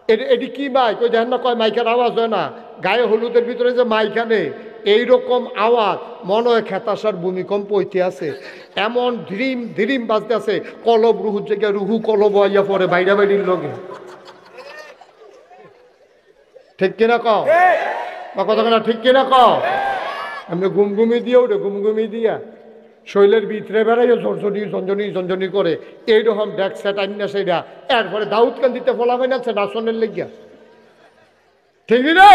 এটি কি মাইক? ওই দেখেন না কয় মাইকের আওয়াজ হয় না, গায়ে হলুদের ভিতরে যে মাইক আনে এইরকম আওয়াজ, মনে হয় খেতাসার ভূমিকম্প হইতে আছে, এমন ধিরিম ধিরিম বাজতে আছে। কলব রুহুর জায়গায় রুহু কলব আইয়া পরে বাইরা বাইরির লগে। ঠিক কিনা কও? কথা না ঠিক কিনা কও? আমি ঘুমঘুমি দিয়ে ওঠে, ঘুমঘুমি দিয়া শৈলের ভিতরে বেড়াইয়া ঝরঝনি ঝঞ্ঝনি ঝঞ্ঝনি করে এইরকম ব্যাগ সেট আইনা সেইটা। এরপরে দাউদ কান্দিতে ফলাফাই আছে নাচনের লেগিয়া। ঠিকই রে,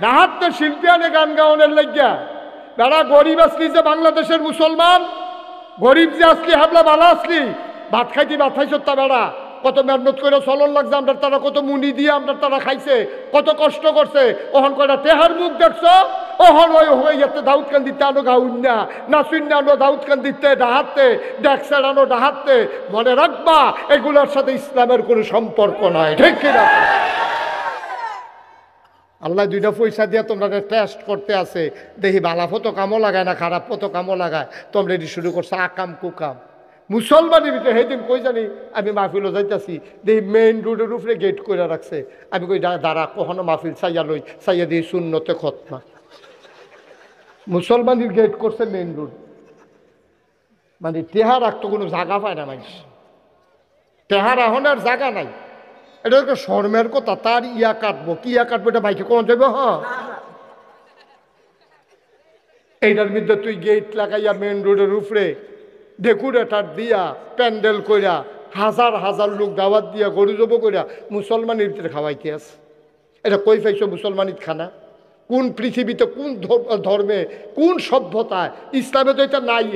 নাহাত্তে শিল্পী আনে গান গাওয়ানের লেগিয়া। বেড়া গরিব আসলি যে বাংলাদেশের মুসলমান, গরিব যে আসলি হাবলা বালা আসলি, ভাত খাইতি ভাত খাইছ তা বেড়া কত মেহনত করে চলন লাগছে, আমরা তারা কত মুনি দিয়ে আমরা তারা খাইছে, কত কষ্ট করছে। ওহন কয়টা তেহার মুখ দেখছো? ওহন ওই হইয়াতে দাউদ কান্দিতে আনো গাউন না, নাচুন না আনো দাউদ কান্দিতে ডাহাতে, ড্যাক্সার আনো ডাহাতে। মনে রাখবা এগুলোর সাথে ইসলামের কোনো সম্পর্ক নাই। ঠিক কিনা? আল্লাহ দুইটা পয়সা দিয়ে তোমরা টেস্ট করতে আছে, দেখি বালা ফটো কামও লাগায় না খারাপ ফটো কামও লাগায়, তোমরা এটি শুরু করছো আকাম কুকাম। মুসলমানের ভিতরে সেইদিন কই জানি আমি মাহফিলও যাইতেছি, দেখি মেইন রোডের উপরে গেট করে রাখছে। আমি কই দাঁড়া কখনো মাহফিল চাইয়া লই, চাইয়া দিয়ে শূন্যতে খতমা। মুসলমানের গেট করছে মেইন রোড, মানে টেহা রাখতো কোনো জায়গা পায় না মানুষ, টেহা রাহনের জায়গা নাই। এটা একটা শর্মের কথা, তার ইয়া কাটবো কি ইয়া কাটবো এটা বাইকে কোন যাবে? হ্যাঁ, এইটার মধ্যে তুই গেট লাগাইয়া মেন রোডের উপরে ডেকোরেটার দিয়া প্যান্ডেল কইরা হাজার হাজার লোক দাওয়াত দিয়া গরু জব কইরা মুসলমানের ভিতরে খাওয়াইতে আছে। এটা কই পাইছো মুসলমানির খানা? কোন পৃথিবীতে, কোন ধর্মে, কোন সভ্যতায়? ইসলামে তো এটা নাই।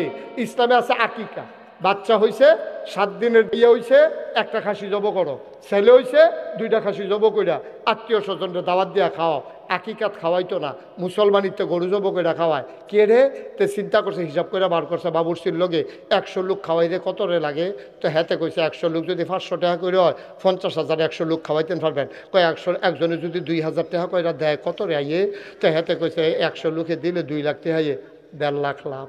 ইসলামে আছে আকিকা, বাচ্চা হইছে 7 দিনের বিয়ে হইছে, একটা খাসি জব করো, ছেলে হইছে 2টা খাসি জব কইরা আত্মীয় স্বজনরা দাওয়াত দিয়া খাওয়াও। আকিকাত খাওয়াইতো না, মুসলমানিতে গরু জব কইরা খাওয়ায়। কে রে? তে চিন্তা করছে, হিসাব করে বার করছে বাবুর্চির লগে 100 লোক খাওয়াইলে কত রে লাগে? তো হেতে কইছে 100 লোক যদি 500 টাকা করে হয় 50,000, 100 লোক খাওয়াইতেন পারবেন। কয় 100 একজনে যদি 2000 টাকা কইরা দেয় কত রে আইয়ে? তো হেতে কইছে 100 লোকে দিলে 2 লাখ টাকা, 1.5 লাখ লাভ।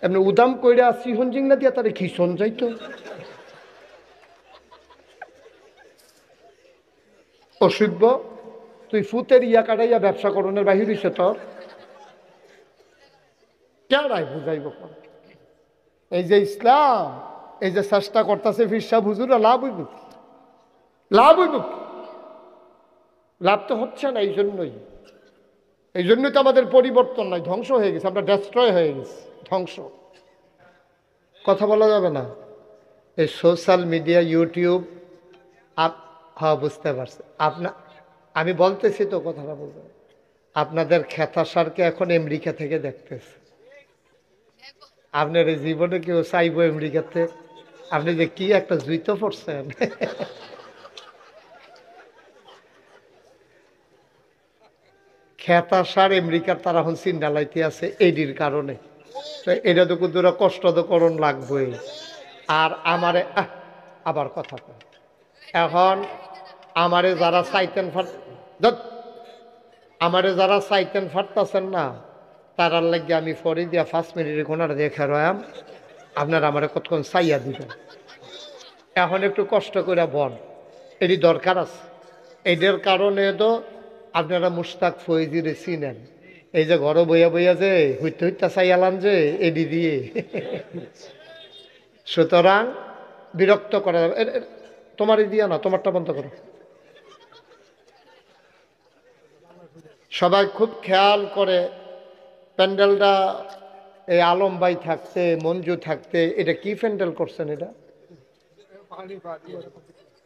এমনি উদাম কইরা সিহন জিংনা দিয়া তারে খিসন যাইতো। অসভ্য, তুই ফুতের ইয়া কাটাইয়া ব্যবসা করণের বাহির হইছে তোর কেডাই বুঝাইব? এই যে ইসলাম, এই যে চেষ্টা করতেছে ফিরসা হুজুরা, লাভ হইব? লাভ হইব? লাভ তো হচ্ছে না। এই জন্যই তো আমাদের পরিবর্তন নাই, ধ্বংস হয়ে গেছে, আমরা ডেস্ট্রয় হয়ে গেছি, ধ্বংস। কথা বলা যাবে না। এই সোশ্যাল মিডিয়া, ইউটিউব, হ্যাঁ বুঝতে পারছি আমি বলতেছি তো কথাটা বলতে। আপনাদের খেতাসারকে এখন আমেরিকা থেকে দেখতেছে। আপনার এই জীবনে কেউ চাইবো আমেরিকাতে? আপনি যে কি একটা জুইতে পড়ছেন। খেতাসার আমেরিকার তারা এখন চিন্তালাইতে আছে এইডির কারণে। তো এটা তো কুদুরা কষ্ট তো করণ লাগবেই। আর আমারে আবার কথা কয়, এখন আমারে যারা চাইতেন ফাটতাছেন না, তারার লাগে আমি ফরি দিয়া 5 মিনিটের কোনাটা দেখে রয়াম, আপনারা আমারে কতক্ষণ চাইয়া দিবেন। এখন একটু কষ্ট করে বল, এটি দরকার আছে। এদের কারণে তো আপনারা মুশতাক ফয়েজিরে চিনেন। এই যে ঘরে বইয়া বইয়া যে হইতে হইতে চাইয়ালাম যে এডি দিয়ে। সুতরাং বিরক্ত করা যাবে। তোমারই দিয়া না, তোমারটা বন্ধ করো। সবাই খুব খেয়াল করে প্যান্ডেলটা, এই আলম ভাই থাকতে, মঞ্জু থাকতে, এটা কি প্যান্ডেল করছেন?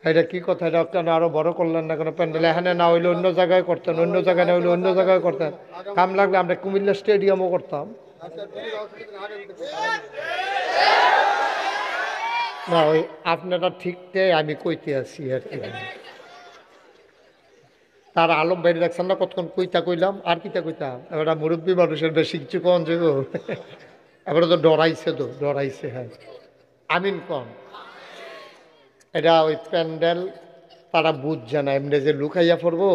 এটা কি কথা? এটা কেন আরো বড় করলেন না কেন প্যান্ডেল? এখানে না হইলে অন্য জায়গায় করতেন, অন্য জায়গায় না হইলে অন্য জায়গায় করতেন। কাম লাগলে আমরা কুমিল্লা স্টেডিয়ামও করতাম না। ওই আপনারা ঠিকটাই আমি কইতে আছি আর কি। তার আলম বাইরে দেখছেন না কতক্ষণ কইতা কইলাম, আর কিতা কইতাম? এবার মুরব্বী মানুষের বেশি কিছু কন যে এবারে তো ডরাইছে। হ্যাঁ, আমিন কন। এটা ওই প্যান্ডেল তারা বুঝছে না, এমনি যে লুকাইয়া পড়বো।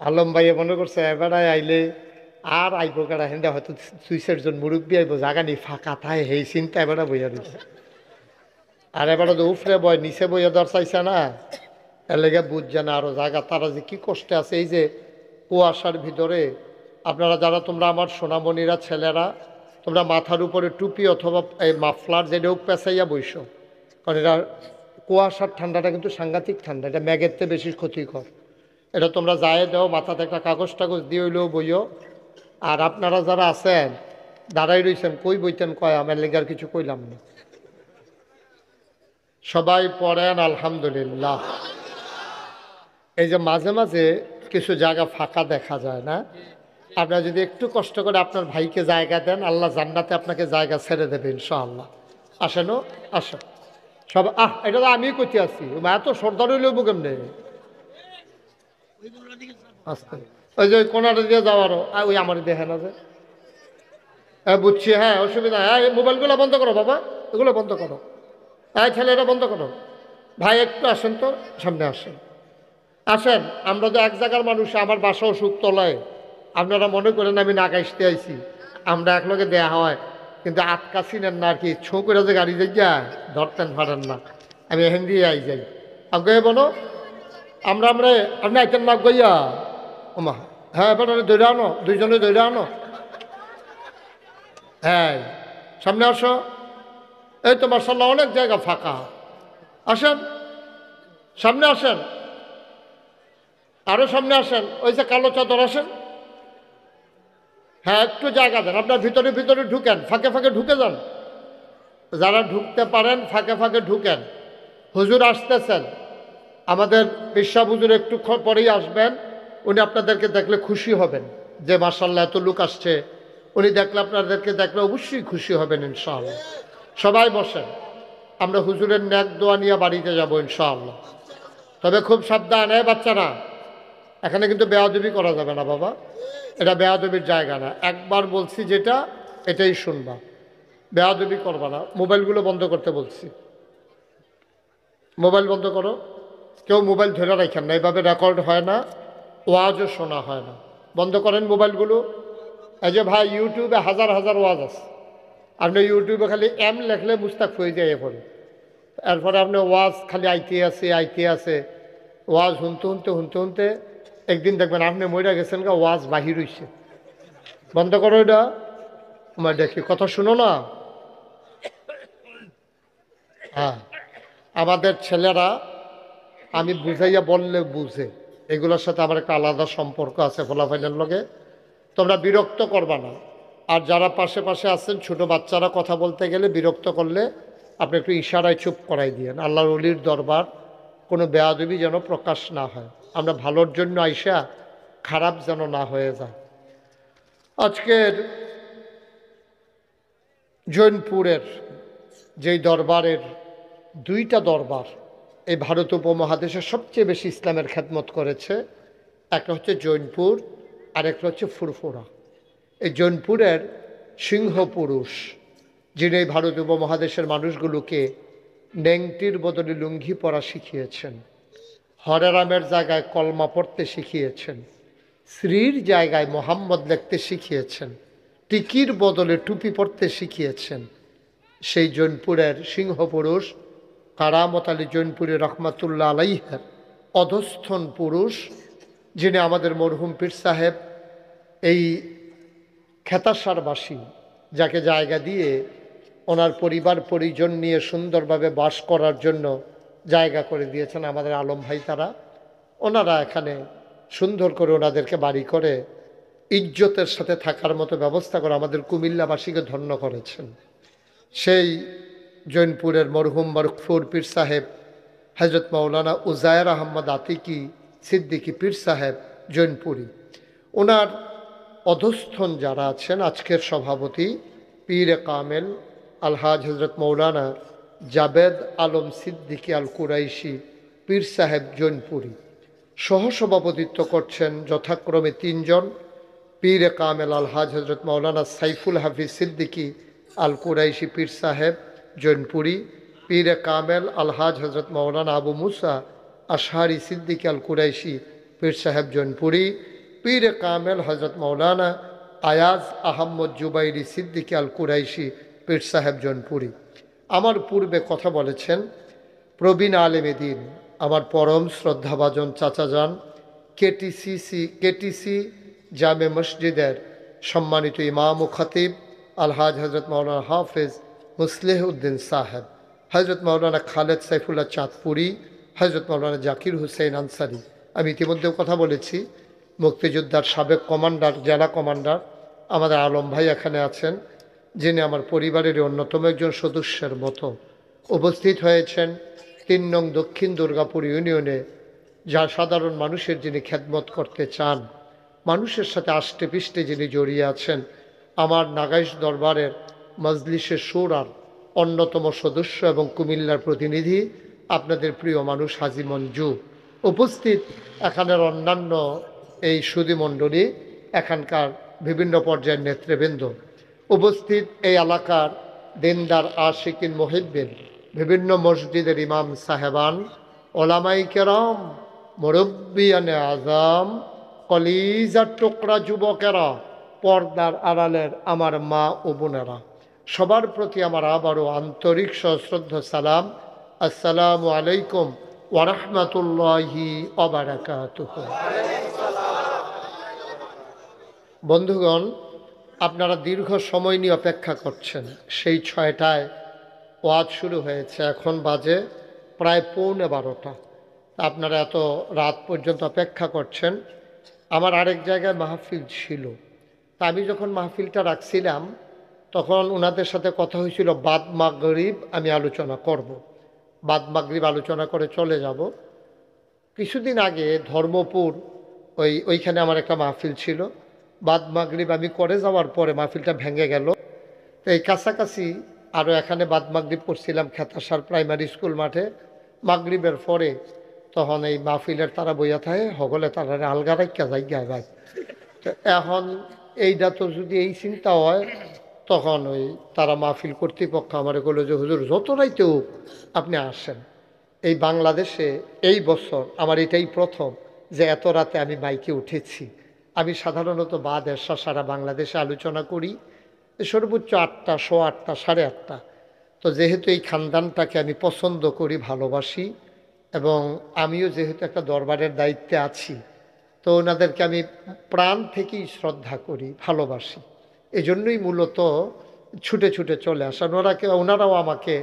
আলম ভাইয়া মনে করছে এবারে আইলে আর আইব কারা, হেন্দা হয়তো 2-4 জন মুরব্বী আইব, জাগা নেই ফাঁকা থায়, সেই চিন্তা এবারে বইয়া দিচ্ছে। আর এবারে তো উফরে বয় নিচে বইয়ে দর চাইছে না, এর লেগে বুঝছে না আরো জায়গা তারা যে কি কষ্টে আছে। এই যে কুয়াশার ভিতরে আপনারা যারা তোমরা আমার সোনামণিরা ছেলেরা, তোমরা মাথার উপরে টুপি অথবা এই মাফলার যেটাও পেঁচাইয়া বইস, কারণ এটা কুয়াশার ঠান্ডাটা কিন্তু সাংঘাতিক ঠান্ডা, এটা ম্যাগের চেয়ে বেশি ক্ষতিকর। এটা তোমরা যায় দাও, মাথাতে একটা কাগজ টাগজ দিয়ে হইলেও বইও। আর আপনারা যারা আছেন দাঁড়াই রয়েছেন, কই বইতেন কয় আমার লেগে আর কিছু কইলাম না। সবাই পড়েন আলহামদুলিল্লাহ। এই যে মাঝে মাঝে কিছু জায়গা ফাঁকা দেখা যায় না, আপনারা যদি একটু কষ্ট করে আপনার ভাইকে জায়গা দেন, আল্লাহ জান্নাতে আপনাকে জায়গা ছেড়ে দেবে ইনশাআল্লাহ। আসেন, আসেন সব। এটা তো আমি কইতে আসছি, এত সর্দার হইলেও কেমনে। আস্তে ওই যে কোনাটা দিয়ে যাওয়ারও ওই আমার দেখে না যে, বুঝছি, হ্যাঁ অসুবিধা। হ্যাঁ মোবাইলগুলো বন্ধ করো বাবা, এগুলো বন্ধ করো। হ্যাঁ ছেলেটা বন্ধ করো। ভাই একটু আসেন তো, সামনে আসেন, আসেন। আমরা তো এক জায়গার মানুষ, আমার বাসাও সুখতলায়। আপনারা মনে করেন আমি নাগাইতে আইছি, আমরা একলগে দেয়া হয়, কিন্তু আটকা চিনেন না আর কি। ছো করে যে গাড়ি যাই ধরতেন পারেন না, আমি এখান দিয়ে আই যাই। আগে বলো আমরা আপনি আইতেন না গইয়া ওমা। হ্যাঁ এবার দৌড়ে আনো, দুইজনে দৌড়ে আনো। হ্যাঁ সামনে আসো। এই তো মার্শাল্লাহ অনেক জায়গা ফাঁকা, আসেন সামনে আসেন, আরো সামনে আসেন। ওই যে কালো চাদর আসেন। হ্যাঁ একটু জায়গা দেন, আপনার ভিতরে ভিতরে ঢুকেন, ফাঁকে ফাঁকে ঢুকে যান। যারা ঢুকতে পারেন ফাঁকে ফাঁকে ঢুকেন। হুজুর আসতেছেন, আমাদের বিশ্বাস হুজুর একটু পরেই আসবেন। উনি আপনাদেরকে দেখলে খুশি হবেন যে মাশাআল্লাহ এত লোক আসছে। উনি দেখলে আপনাদেরকে দেখলে অবশ্যই খুশি হবেন ইনশাআল্লাহ। সবাই বসেন, আমরা হুজুরের নেক দোয়া নিয়ে বাড়িতে যাব ইনশাআল্লাহ। তবে খুব সাবধান বাচ্চারা, এখানে কিন্তু বেয়াদবি করা যাবে না বাবা, এটা বেয়াদবির জায়গা না। একবার বলছি যেটা এটাই শুনবা, বেয়াদবি করবা না। মোবাইলগুলো বন্ধ করতে বলছি, মোবাইল বন্ধ করো। কেউ মোবাইল ধরে রাখেন না, এইভাবে রেকর্ড হয় না, ওয়াজও শোনা হয় না। বন্ধ করেন মোবাইলগুলো। এই যে ভাই ইউটিউবে হাজার হাজার ওয়াজ আছে, আপনি ইউটিউবে খালি এম লেখলে মুস্তাক হয়ে যায় এরপরে। এরপরে আপনি ওয়াজ খালি আইতে আছে, ওয়াজ শুনতে একদিন দেখবেন আপনি মরে গেছেন গা, ওয়াজ বাহির হইছে। বন্ধ করো এটা। আমার দেখি কথা শুনো না। হ্যাঁ আমাদের ছেলেরা আমি বুঝাইয়া বললে বুঝে, এগুলোর সাথে আমার একটা আলাদা সম্পর্ক আছে ফলাফলের লগে। তোমরা বিরক্ত করবা না। আর যারা পাশে পাশে আছেন ছোট বাচ্চারা কথা বলতে গেলে বিরক্ত করলে আপনি একটু ইশারায় চুপ করাই দিয়েন। আল্লাহর ওলির দরবার, কোনো বেয়াদবি যেন প্রকাশ না হয়। আমরা ভালোর জন্য আইসা খারাপ যেন না হয়ে যায়। আজকের জৈনপুরের যেই দরবারের দুইটা দরবার এই ভারত উপমহাদেশে সবচেয়ে বেশি ইসলামের খেদমত করেছে, একটা হচ্ছে জৈনপুর আর একটা হচ্ছে ফুরফুরা। এই জৈনপুরের সিংহ পুরুষ, যিনি এই ভারত উপমহাদেশের মানুষগুলোকে নেংটির বদলে লুঙ্গি পরা শিখিয়েছেন, হরে রামের জায়গায় কলমা পড়তে শিখিয়েছেন, শ্রীর জায়গায় মোহাম্মদ লিখতে শিখিয়েছেন, টিকির বদলে টুপি পড়তে শিখিয়েছেন, সেই জৈনপুরের সিংহ পুরুষ কারামত আলী জৈনপুরী রহমাতুল্লাহ আলাইহের অধস্থন পুরুষ, যিনি আমাদের মরহুম পীর সাহেব এই খেতাসারবাসী, যাকে জায়গা দিয়ে ওনার পরিবার পরিজন নিয়ে সুন্দরভাবে বাস করার জন্য জায়গা করে দিয়েছেন আমাদের আলম ভাই। তারা ওনারা এখানে সুন্দর করে ওনাদেরকে বাড়ি করে ইজ্জতের সাথে থাকার মতো ব্যবস্থা করে আমাদের কুমিল্লাবাসীকে ধন্য করেছেন। সেই জৈনপুরের মরহুম মরকফুর পীর সাহেব হজরত মৌলানা উজায়ের আহমদ আতিকি সিদ্দিকী পীর সাহেব জৈনপুরী, ওনার অধস্থন যারা আছেন আজকের সভাপতি পীর কামেল আলহাজ হজরত মৌলানা জাবেদ আলম সিদ্দিকী আল কুরাইশি পীর সাহেব জৈনপুরী, সহসভাপতিত্ব করছেন যথাক্রমে তিনজন, পীর কামেল আলহাজ হজরত মৌলানা সাইফুল হাফিজ সিদ্দিকী আল কুরাইশি পীর সাহেব জৈনপুরী, পীর কামেল আলহাজ হজরত মৌলানা আবু মুসা আশহারি সিদ্দিকী আল কুরাইশি পীর সাহেব জৈনপুরী, পীর কামেল হজরত মৌলানা আয়াজ আহম্মদ জুবাইরি সিদ্দিকী আল কুরাইশি পীর সাহেব জৈনপুরী। আমার পূর্বে কথা বলেছেন প্রবীণ আলেমে দিন, আমার পরম শ্রদ্ধাভাজন চাচা যান, কেটিসি জামে মসজিদের সম্মানিত ইমাম ও খতিব আলহাজ হজরত মৌলানা হাফেজ মুসলেহ উদ্দিন সাহেব, হজরত মৌলানা খালেদ সাইফুল্লাহ চাঁদপুরি, হজরত মৌলানা জাকির হুসেন আনসারি। আমি ইতিমধ্যেও কথা বলেছি, মুক্তিযোদ্ধার সাবেক কমান্ডার, জেলা কমান্ডার আমাদের আলম ভাই এখানে আছেন, যিনি আমার পরিবারের অন্যতম একজন সদস্যের মতো উপস্থিত হয়েছেন ৩ নং দক্ষিণ দুর্গাপুর ইউনিয়নে, যা সাধারণ মানুষের যিনি খেদমত করতে চান, মানুষের সাথে আষ্টে পিষ্টে যিনি জড়িয়ে আছেন, আমার নাগাইশ দরবারের মজলিসের সুরার অন্যতম সদস্য এবং কুমিল্লার প্রতিনিধি, আপনাদের প্রিয় মানুষ হাজি মঞ্জু। উপস্থিত এখানের অন্যান্য এই সুধীমণ্ডলী, এখানকার বিভিন্ন পর্যায়ের নেতৃবৃন্দ, উপস্থিত এই এলাকার দিনদার আশিকিন মুহিব্বিন, বিভিন্ন মসজিদের ইমাম সাহেবান, ওলামাই কেরাম, মুরব্বিয়ানে আজম, কলিজার টুকরা যুবকেরা, পর্দার আড়ালের আমার মা ও বোনেরা, সবার প্রতি আমার আবারও আন্তরিক সশ্রদ্ধ সালাম। আসসালামু আলাইকুম ওয়া রাহমাতুল্লাহি ওয়া বারাকাতুহু। বন্ধুগণ, আপনারা দীর্ঘ সময় নিয়ে অপেক্ষা করছেন। সেই 6টায় ওয়াজ শুরু হয়েছে, এখন বাজে প্রায় 11:15। আপনারা এত রাত পর্যন্ত অপেক্ষা করছেন। আমার আরেক জায়গায় মাহফিল ছিল, তা আমি যখন মাহফিলটা রাখছিলাম তখন ওনাদের সাথে কথা হয়েছিল বাদ মাগরিব আমি আলোচনা করব, বাদ মাগরিব আলোচনা করে চলে যাব। কিছুদিন আগে ধর্মপুর ওইখানে আমার একটা মাহফিল ছিল, বাদ মাগরিব আমি করে যাওয়ার পরে মাহফিলটা ভেঙে গেল। তো এই কাছাকাছি আরও এখানে বাদ মাগরিব করছিলাম খেতাসার প্রাইমারি স্কুল মাঠে। মাগরিবের পরে তখন এই মাহফিলের তারা বইয়া থাকে, হগলে তারা আলগা রাখা যাই ভাই। তো এখন এইটা তো যদি এই চিন্তা হয়, তখন ওই তারা মাহফিল কর্তৃপক্ষ আমার বললো যে হুজুর যত রাইতে হোক আপনি আসেন। এই বাংলাদেশে এই বছর আমার এটাই প্রথম যে এত রাতে আমি বাইকে উঠেছি। আমি সাধারণত বাদ এরশা সারা বাংলাদেশে আলোচনা করি সর্বোচ্চ 8টা, 8:15, 8:30। তো যেহেতু এই খানদানটাকে আমি পছন্দ করি, ভালোবাসি, এবং আমিও যেহেতু একটা দরবারের দায়িত্বে আছি, তো ওনাদেরকে আমি প্রাণ থেকেই শ্রদ্ধা করি, ভালোবাসি। এই জন্যই মূলত ছুটে ছুটে চলে আসেন। ওনারাও আমাকে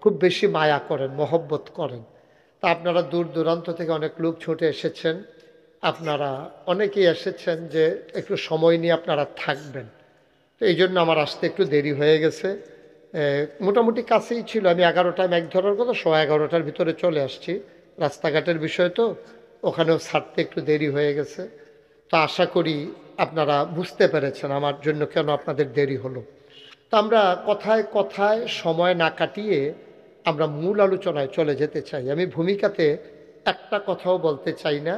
খুব বেশি মায়া করেন, মহব্বত করেন। তা আপনারা দূর দূরান্ত থেকে অনেক লোক ছুটে এসেছেন, আপনারা অনেকেই এসেছেন যে একটু সময় নিয়ে আপনারা থাকবেন। তো এই জন্য আমার আসতে একটু দেরি হয়ে গেছে। মোটামুটি কাছেই ছিল, আমি 11টায় ম্যাক ধরার কথা 11:15টার ভিতরে চলে আসছি। রাস্তাঘাটের বিষয় তো, ওখানেও ছাড়তে একটু দেরি হয়ে গেছে। তো আশা করি আপনারা বুঝতে পেরেছেন আমার জন্য কেন আপনাদের দেরি হলো। তো আমরা কথায় কথায় সময় না কাটিয়ে আমরা মূল আলোচনায় চলে যেতে চাই। আমি ভূমিকাতে একটা কথাও বলতে চাই না,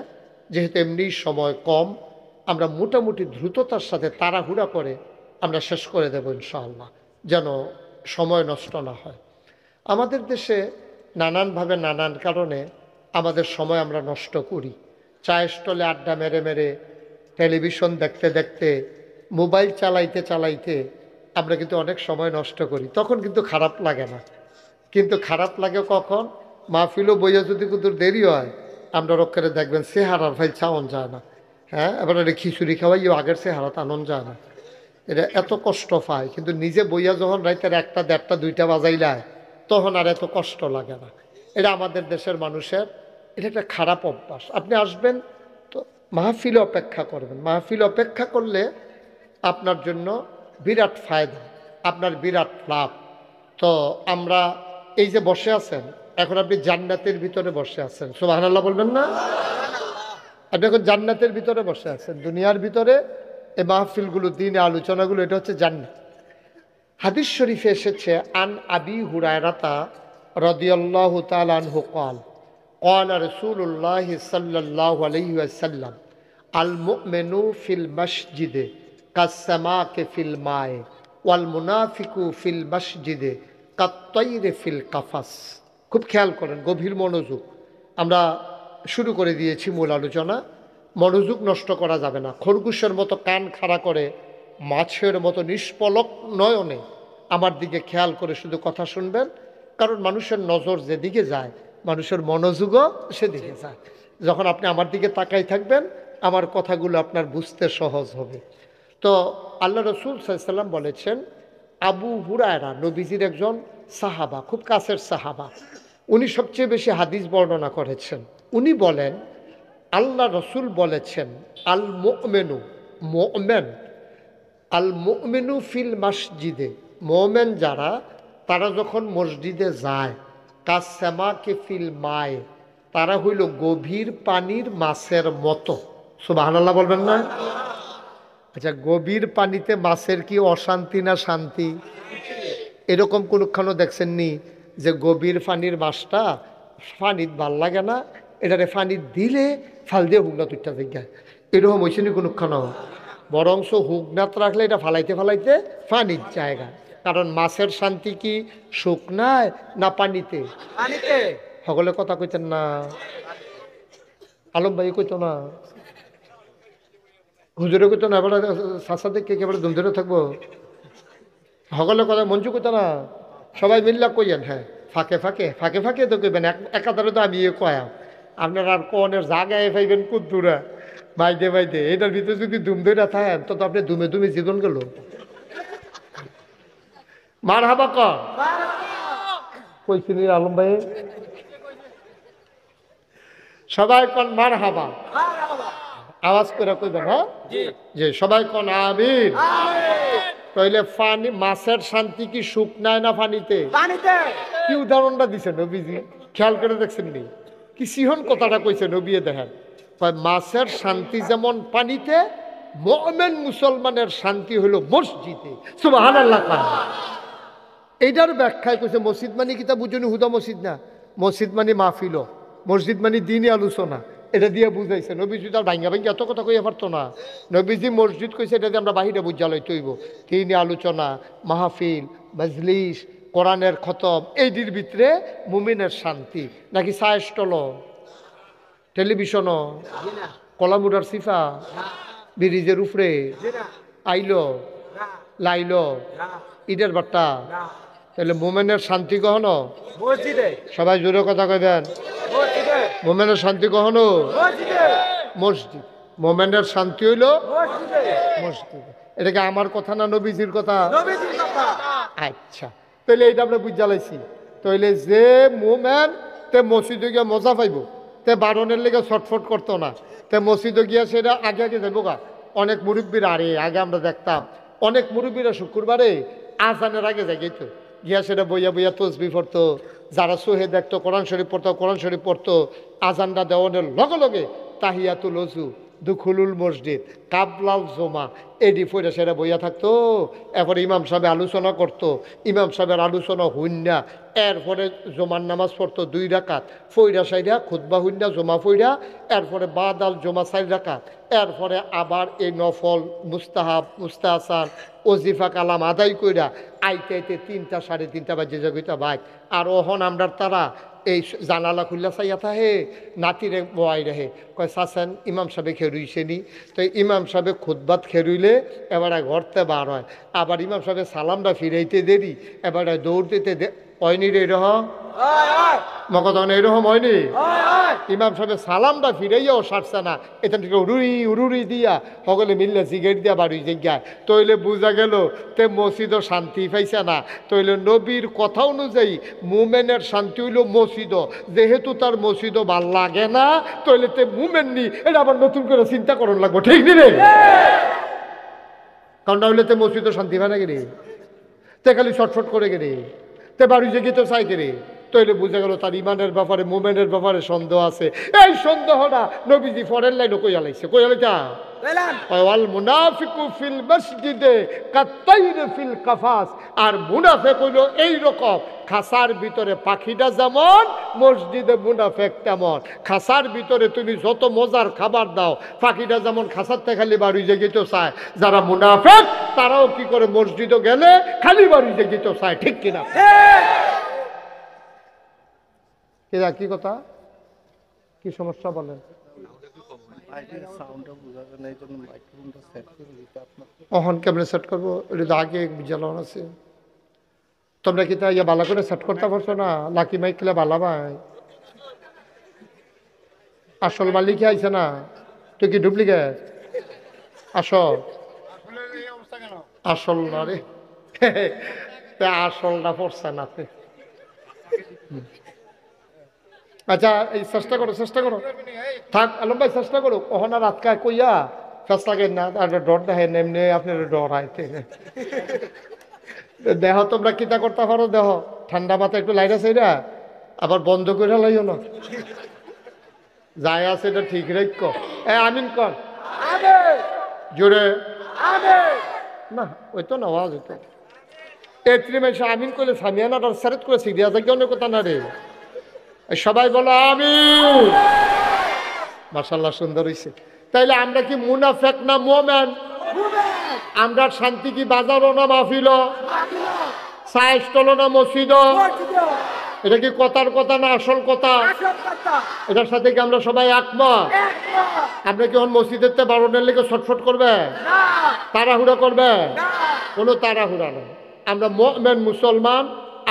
যেহেতু এমনি সময় কম। আমরা মোটামুটি দ্রুততার সাথে তাড়াহুড়া করে আমরা শেষ করে দেব ইনশাআল্লাহ, যেন সময় নষ্ট না হয়। আমাদের দেশে নানানভাবে নানান কারণে আমাদের সময় আমরা নষ্ট করি। চায়ের স্টলে আড্ডা মেরে মেরে, টেলিভিশন দেখতে দেখতে, মোবাইল চালাইতে চালাইতে আমরা কিন্তু অনেক সময় নষ্ট করি। তখন কিন্তু খারাপ লাগে না, কিন্তু খারাপ লাগে কখন? মাহফিলও বইয়া যদি কিন্তু দেরি হয়, আমরা রক্ষারে দেখবেন চেহারার ভাই চাওন যায় না। হ্যাঁ, এবার খিচুড়ি খাওয়াইও আগের চেহারা টানন যায় না, এটা এত কষ্ট পায়। কিন্তু নিজে বইয়া যখন রাইতের 1টা, 1:30, 2টা বাজাইলায়, তখন আর এত কষ্ট লাগে না। এটা আমাদের দেশের মানুষের এটা একটা খারাপ অভ্যাস। আপনি আসবেন তো মাহফিলে অপেক্ষা করবেন। মাহফিলে অপেক্ষা করলে আপনার জন্য বিরাট ফায়দা, আপনার বিরাট লাভ। তো আমরা এই যে বসে আছেন, এখন আপনি জান্নাতের ভিতরে বসে আছেন, সুবহানাল্লাহ বলবেন না? আপনি এখন জান্নাতের ভিতরে বসে আছেন। দুনিয়ার ভিতরে এই মাহফিলগুলো, দিনে আলোচনাগুলো, এটা হচ্ছে জান্নাত। হাদিস শরীফে এসেছে, আন আবি হুরায়রাতা রাদিয়াল্লাহু তাআলা আনহু ক্বাল ক্বালা রাসূলুল্লাহ সাল্লাল্লাহু আলাইহি ওয়াসাল্লাম আল মুমিনু ফিল মসজিদে কাসসামাকে ফিল মায়ে ওয়াল মুনাফিকু ফিল মসজিদে কাত্তাইরে ফিল কাফাস। খুব খেয়াল করেন, গভীর মনোযোগ। আমরা শুরু করে দিয়েছি মূল আলোচনা। মনোযোগ নষ্ট করা যাবে না। খরগোশের মতো কান খাড়া করে, মাছের মতো নিষ্পলক নয়নে আমার দিকে খেয়াল করে শুধু কথা শুনবেন। কারণ মানুষের নজর যেদিকে যায় মানুষের মনোযোগও সেদিকে যায়। যখন আপনি আমার দিকে তাকাই থাকবেন আমার কথাগুলো আপনার বুঝতে সহজ হবে। তো আল্লাহ রসুল সাল্লাল্লাহু আলাইহি ওয়াসাল্লাম বলেছেন, আবু হুরায়রা নবীজির একজন সাহাবা, খুব কাছের সাহাবা, উনি সবচেয়ে বেশি হাদিস বর্ণনা করেছেন। উনি বলেন আল্লাহ রসুল বলেছেন, আল মুমিনু, মুমিন, আল মুমিনু ফিল মসজিদে, মুমিন যারা তারা যখন মসজিদে যায়, কাসসামাকে ফিল মায়ে, তারা হইল গভীর পানির মাছের মতো। সুবহানাল্লাহ বলবেন না? আচ্ছা, গভীর পানিতে মাছের কি অশান্তি না শান্তি? এরকম কোনখানো দেখছেন নি যে গভীর পানির মাছটা পানিত ভাল লাগে না, এটারে পানি দিলে ফাল দিয়ে হুগনা তুইটা জায়গায়, এরকম হয়েছে নি কোনখানো? বরংস হুগনাত রাখলে এটা ফালাইতে ফালাইতে পানির জায়গা। কারণ মাছের শান্তি কি শুকনায় না পানিতে? সকলে কথা কইতেন না, আলম ভাই কইতো না, হুজুরে কইতো না, এবার সাসা দেখে একেবারে দুম ধরে থাকবো। সকলে কথা মঞ্জু কইতো না, সবাই মিল্লা কইয়েন। হ্যাঁ, ফাঁকে ফাঁকে ফাঁকে ফাঁকে তো কইবেন, একাধারে তো আমি কয়াম, আপনারা আর কনের জায়গায় পাইবেন কুদ্দুরা বাইদে বাইদে। এটার ভিতরে যদি দুম ধরে থাকেন তো আপনি দুমে দুমে জীবন গেল। মার হাবা কইছিনি আলম ভাই, সবাই কন মার হাবা, আওয়াজ করে কইবেন। হ্যাঁ যে সবাই কন আমিন। তাইলে পানি, মাছের শান্তি কি শুকনায় না পানিতে? কি উদাহরণটা দিছে নবীজি, খেয়াল করে দেখছেন নি? কি সিহন কথাটা কইছে নবী, দেখেন মাছের শান্তি যেমন পানিতে, মুমিন মুসলমানের শান্তি হলো মসজিদে। সুবহানাল্লাহ। এইটার ব্যাখ্যায় কইছে মসজিদ মানে কিতা বুঝুনি, হুদা মসজিদ না, মসজিদ মানে মাহফিল, মসজিদ মানে দিনই আলোচনা, এটা দিয়ে বুঝাইছে। নবীজি তার ভাঙ্গা ভাঙ্গা এত কথা কইয়া পারতো না। নবীজি মসজিদ কইছে এটা দিয়ে আমরা বাহিরে বুঝালই তৈব, দিনই আলোচনা, মাহফিল, মজলিস, কোরআনের খতম, এইটির ভিতরে মুমিনের শান্তি। নাকি চা স্টল, টেলিভিশনও, কলামুডার সিফা, ব্রিজের উপরে আইলো লাইলো ঈদের বার্তা, তাহলে মোমেনের শান্তি কখনো মসজিদে? সবাই জোরে কথা কইবেন, মোমেনের শান্তি কখনো মসজিদ। মোমেনের শান্তি হইল মসজিদ। এটা কি আমার কথা না নবীজির কথা? আচ্ছা, তাহলে এইটা আমরা বুঝ জ্বালাইছি। তাইলে যে মোমেন তে মসজিদে গিয়া মজা পাইব, তে বারণের লেগে ছটফট করতো না, তে মসজিদে গিয়া সেটা আগে আগে যাবো গা। অনেক মুরব্বীরা, আরে আগে আমরা দেখতাম অনেক মুরব্বীরা শুক্রবারে আজানের আগে জায়গাইতো গিয়া সেটা বইয়া বইয়া তসবি পড়তো, যারা সোহে দেখতো কোরআন শরীফ পড়তো, কোরআন শরীফ পড়তো। আজানটা দেওয়ানোর লগে লগে তাহিয়াতুল ওযু, দুখুলুল মসজিদ, কাবলাল জমা, এডি ফইরা সেরা বইয়া থাকতো। এরপরে ইমাম সাহেব আলোচনা করতো, ইমাম সাহেবের আলোচনা হইনা, এরপরে জমার নামাজ পড়তো 2 রাকাত, ফইরা সাইরা খুতবা হইনা জমা ফইরা, এরপরে বাদাল জমা 4 রাকাত, এরপরে আবার এই নফল মুস্তাহাব মুস্তাহসান ওজিফা কালাম আদায় কইরা আইতে আইতে 3টা 3:30 বাজে যাগিতা ভাই। আর ওহন আমরার তারা এই জানালা খুললা চাইয়া থাহে, নাতিরে বয়াই রাহে, কয় চাচেন ইমাম সাহেবে খেরুইছে নি। তো ইমাম সাহেবে খুতবাত খেরুইলে এবারে ঘরতে বার হয়, আবার ইমাম সাহেবে সালামটা ফিরাইতে দেরি, এবারে দৌড়তে হয়নি রে, এরকম মকদন এরকম হয়নি। ইমাম সাহেবের সালামটা ফিরাইয়াও সারছে না, এখান থেকে উড়ুরি উড়ুরি দিয়া সকলে মিললে সিগারেট দিয়া বাড়ি জায়গায়। তইলে বোঝা গেল তে মসজিদও শান্তি পাইছে না। তইলে নবীর কথা অনুযায়ী মুমেনের শান্তি হইল মসজিদ, যেহেতু তার মসজিদও ভাল লাগে না, তইলে তে মুমেন নি, এটা আবার নতুন করে চিন্তা করন লাগবো, ঠিক নি রে? কারণ হইলে তে মসজিদও শান্তি পায় না গেরে, তে খালি ছটফট করে গেরে, তে বাড়ি জায়গায় তো চাই গেরে। তইলে বুঝা গেল তার ইমানের ব্যাপারে মোমেনের ব্যাপারে সন্দেহ আছে। এই সন্দেহটা নবীজি ফরের লাইনে কইয়া লাইছে, কইয়া লাইতা ওয়াল মুনাফিকু ফিল মসজিদে কাত্তাইর ফিল কাফাস। আর মুনাফিক হইল এই রকম, খাসার ভিতরে পাখিটা যেমন মসজিদে মুনাফিক তেমন। খাসার ভিতরে তুমি যত মজার খাবার দাও, পাখিটা যেমন খাসার থেকে খালি বাড়ি যেতে চায়, যারা মুনাফিক তারাও কি করে মসজিদে গেলে খালি বাড়ি যেতে চায়, ঠিক কিনা? এরা কি কথা, কি সমস্যা বলেন? অহন কেমনে সেট করবো, এটা আগে বুঝালাম আছে। তোমরা কি তা ইয়ে বালা করে সেট করতে পারছো না? লাকি মাইক খেলে বালা ভাই, আসল মালিক আইছে না, তুই কি ডুপ্লিকেট? আসল আসল না রে, আসলটা পড়ছে না। আচ্ছা এই চেষ্টা করো, চেষ্টা করো, থাক আলম ভাই চেষ্টা করো। ওখানে রাতকায় কইয়া ফেস লাগে না, ডর দেখেন এমনি আপনার ডর আইতে দেহ। তোমরা কিতা করতে পারো দেহ, ঠান্ডা মাথায় একটু লাইট আছে এটা আবার বন্ধ করে লাইও না, যাই আছে এটা ঠিক রাখ। আমিন কর জোরে না, ওই তো না আওয়াজ হইতো। এত্রি মাসে আমিন করলে সামিয়ানাটার সারেত করে সিরিয়া যায় অনেক কথা না রে। সবাই বলো আমিন। মাশাআল্লাহ সুন্দর হইছে। তাইলে আমরা কি মুনাফেক না মুমিন? আমরা শান্তি কি বাজারও না মাহফিল, চায়ের স্টল না মসজিদ? এটা কি কথার কথা না আসল কথা? এটার সাথে কি আমরা সবাই একমত? আমরা কি মসজিদের তে বারোটার লেগে ছটফট করবে, তাড়াহুড়া করবে? কোনো তাড়াহুড়া না। আমরা মুমিন মুসলমান,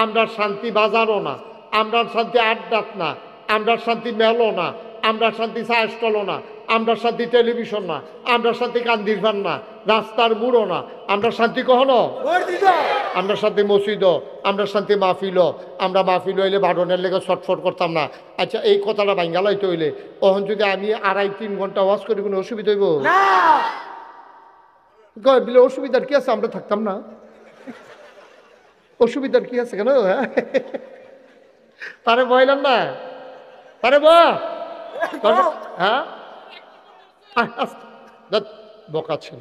আমরা শান্তি বাজারও না, আমরা শান্তি আড্ডাত না, আমরা শান্তি মেলো না, আমরা শান্তি চায়ের স্টলও না, আমরা শান্তি টেলিভিশন না, আমরা শান্তি কান্দির ফান না, রাস্তার বুড়ো না, আমরা শান্তি কখনো, আমরা শান্তি মসজিদ, আমরা শান্তি মাহফিল। আমরা মাহফিল হইলে বারোনের লেগে ছটফট করতাম না। আচ্ছা এই কথাটা বাঙ্গালাইতে হইলে ওখান যদি আমি 2.5-3 ঘন্টা ওয়াজ করি কোনো অসুবিধা হইব না? অসুবিধার কি আছে? আমরা থাকতাম না, অসুবিধার কি আছে কেন? তারে বইলাম না, তারে হ্যাঁ বোকা ছিল,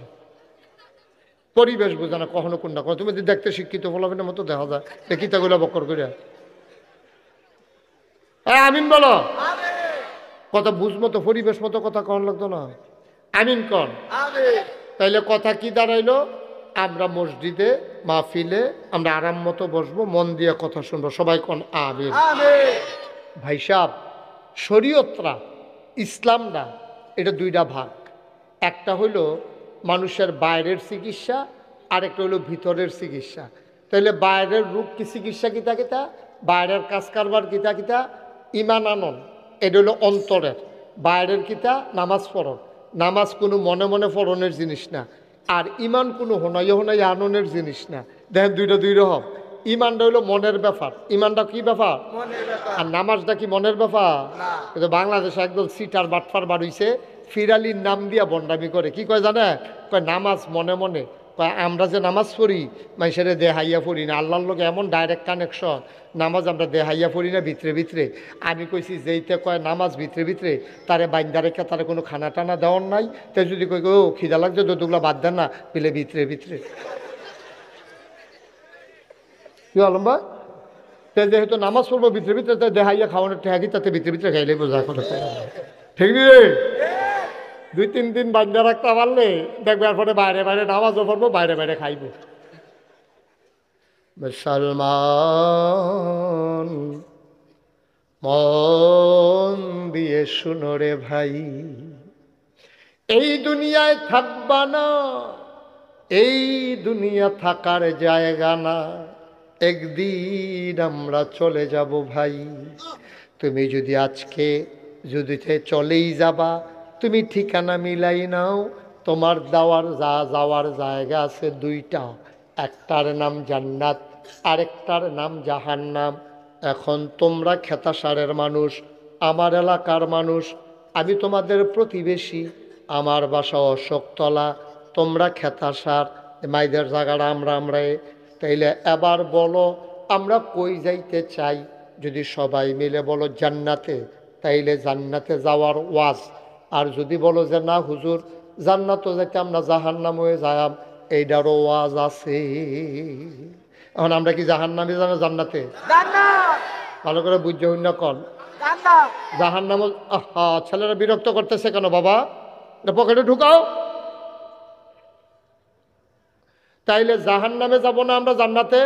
পরিবেশ বোঝা না কখনো কোনটা কোনো। তুমি দেখতে শিক্ষিত ফলাফলের মতো দেখা যায়, কিতাগুলো বকর করে। আমিন বলো, কথা বুঝ মতো পরিবেশ মতো কথা কন লাগতো না। আমিন কন। তাইলে কথা কি দাঁড়াইলো? আমরা মসজিদে মাহফিলে আমরা আরাম মতো বসবো, মন দিয়ে কথা শুনবো। সবাই কোন আমিন। ভাই সাহেব, শরীয়তরা ইসলামটা এটা দুইটা ভাগ। একটা হইল মানুষের বাইরের চিকিৎসা, আরেকটা হইল ভিতরের চিকিৎসা। তাইলে বাইরের রোগ কি চিকিৎসা কিতা কিতা, বাইরের কাজ কারবার কিতা কিতা, ইমান আনন এটা হইল অন্তরের। বাইরের কিতা নামাজ পড়ন, নামাজ কোনো মনে মনে পড়নের জিনিস না, আর ইমান কোনো হোনাই আননের জিনিস না। দেখেন দুইটা দুই রকম। ইমানটা হইলো মনের ব্যাপার। ইমানটা কি ব্যাপার? আর নামাজটা কি মনের ব্যাপার? কিন্তু বাংলাদেশে একদম সিটার বাটফার বাড়িছে, ফিরালির নাম দিয়া বন্ডামি করে। কি কয় জানে? কয় নামাজ মনে মনে। কয় আমরা যে নামাজ পড়ি মানুষের দেহাইয়া পড়ি না, আল্লাহর লোক এমন ডাইরেক্ট কানেকশন। নামাজ আমরা দেহাইয়া পড়ি না, ভিতরে ভিতরে। আমি কইছি যেইতে কয় নামাজ ভিতরে ভিতরে, তারে বাইন্দা রেখা তারে কোনো খানা টানা দেওয়ার নাই। তাই যদি কই ও খিদা লাগছে দুগুলা বাদ দেন না, পেলে ভিতরে ভিতরে। কি আলম্বা যেহেতু নামাজ পড়বো ভিতরে ভিতরে, তাই দেহাইয়া খাওয়ানোর ঠেকি তাতে ভিতরে ভিতরে খাইলে বোঝা করে। ঠিক রে? 2-3 দিন বান্ধা রাখতে পারলে দেখবার পরে বাইরে বাইরে নামাজও পড়বো, বাইরে বাইরে খাইব। মুসলমান মন দিয়ে শুনো রে ভাই, এই দুনিয়ায় থাকবা না, এই দুনিয়া থাকার জায়গা না, একদিন আমরা চলে যাব ভাই। তুমি যদি আজকে যদি চলেই যাবা, তুমি ঠিকানা মিলাই নাও। তোমার যাওয়ার জায়গা আছে দুইটা, একটার নাম জান্নাত, আরেকটার নাম জাহান্নাম। এখন তোমরা খেতাসারের মানুষ, আমার এলাকার মানুষ, আমি তোমাদের প্রতিবেশী, আমার বাসা অশোকতলা, তোমরা খেতাসার, মাইদের জায়গাটা আমরা। তাইলে এবার বলো আমরা কই যাইতে চাই? যদি সবাই মিলে বলো জান্নাতে, তাইলে জান্নাতে যাওয়ার ওয়াজ। আর যদি বলো যে না হুজুর জান্নাতও যাইতাম না, জাহান্নাম হয়ে যাম, এইটারও ওয়াজ আছে। এখন আমরা কি জাহান্নামে জানো জান্নাতে? ভালো করে বুঝতে হইন না কন জাহান্নাম। ছেলেরা বিরক্ত করতেছে কেন বাবা? পকেটে ঢুকাও। তাইলে জাহান্নামে যাব না আমরা জান্নাতে?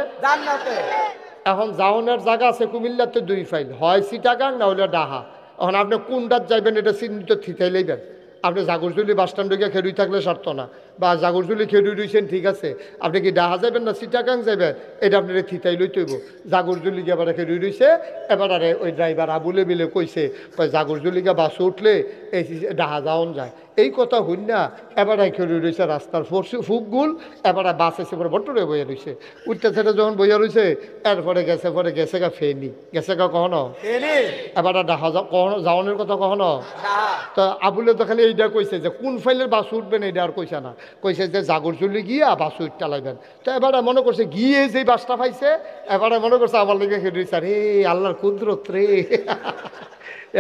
এখন যাওনের জায়গা আছে কুমিল্লাতে 2 ফাইল, হয় চিটাগাং না হলে ডাহা। এখন আপনি কোনটার যাইবেন এটা চিহ্নিত থিতাইলেইবেন। আপনি জাগরজুলি বাস স্ট্যান্ডে গিয়ে খেরুই থাকলে সারত না, বা জাগরজুলি খেয়ে রয়েছেন, ঠিক আছে, আপনি কি ডাহা যাবেন না চিটাগাং যাবেন, এটা আপনার থিতাই লইতে হইব। জাগরজুলি গিয়ে এবার খেয়ে রয়েছে, এবার আরে ওই ড্রাইভার আবুলে মিলে কইছে জাগরজুলি গিয়ে বাসে উঠলে এই ডাহা যাওয়ান যায়। এই কথা হইন না, এবার খেয়ে রয়েছে রাস্তার ফুকগুল, এবার বাস এসে পরে বট্টরে বইয়া রয়েছে। উঠতে সেটা যখন বইয়া রয়েছে, এরপরে গেছে গা ফেনি, গেছে গা কখনো এবার ডাহা কখনো যাওয়ানোর কথা কখনো। তো আবুলে তো খালি এইটা কইছে যে কোন ফাইলের বাস উঠবেন এইটা আর কইছে না, কইছে যে জাগরজুলি গিয়া বাস উঠতে লাগবেন। তো এবারে মনে করছে গিয়ে যেই বাসটা পাইছে, এবারে মনে করছে আমার লেগে খেয়ে দিয়েছে, রে আল্লাহর কুদরত রে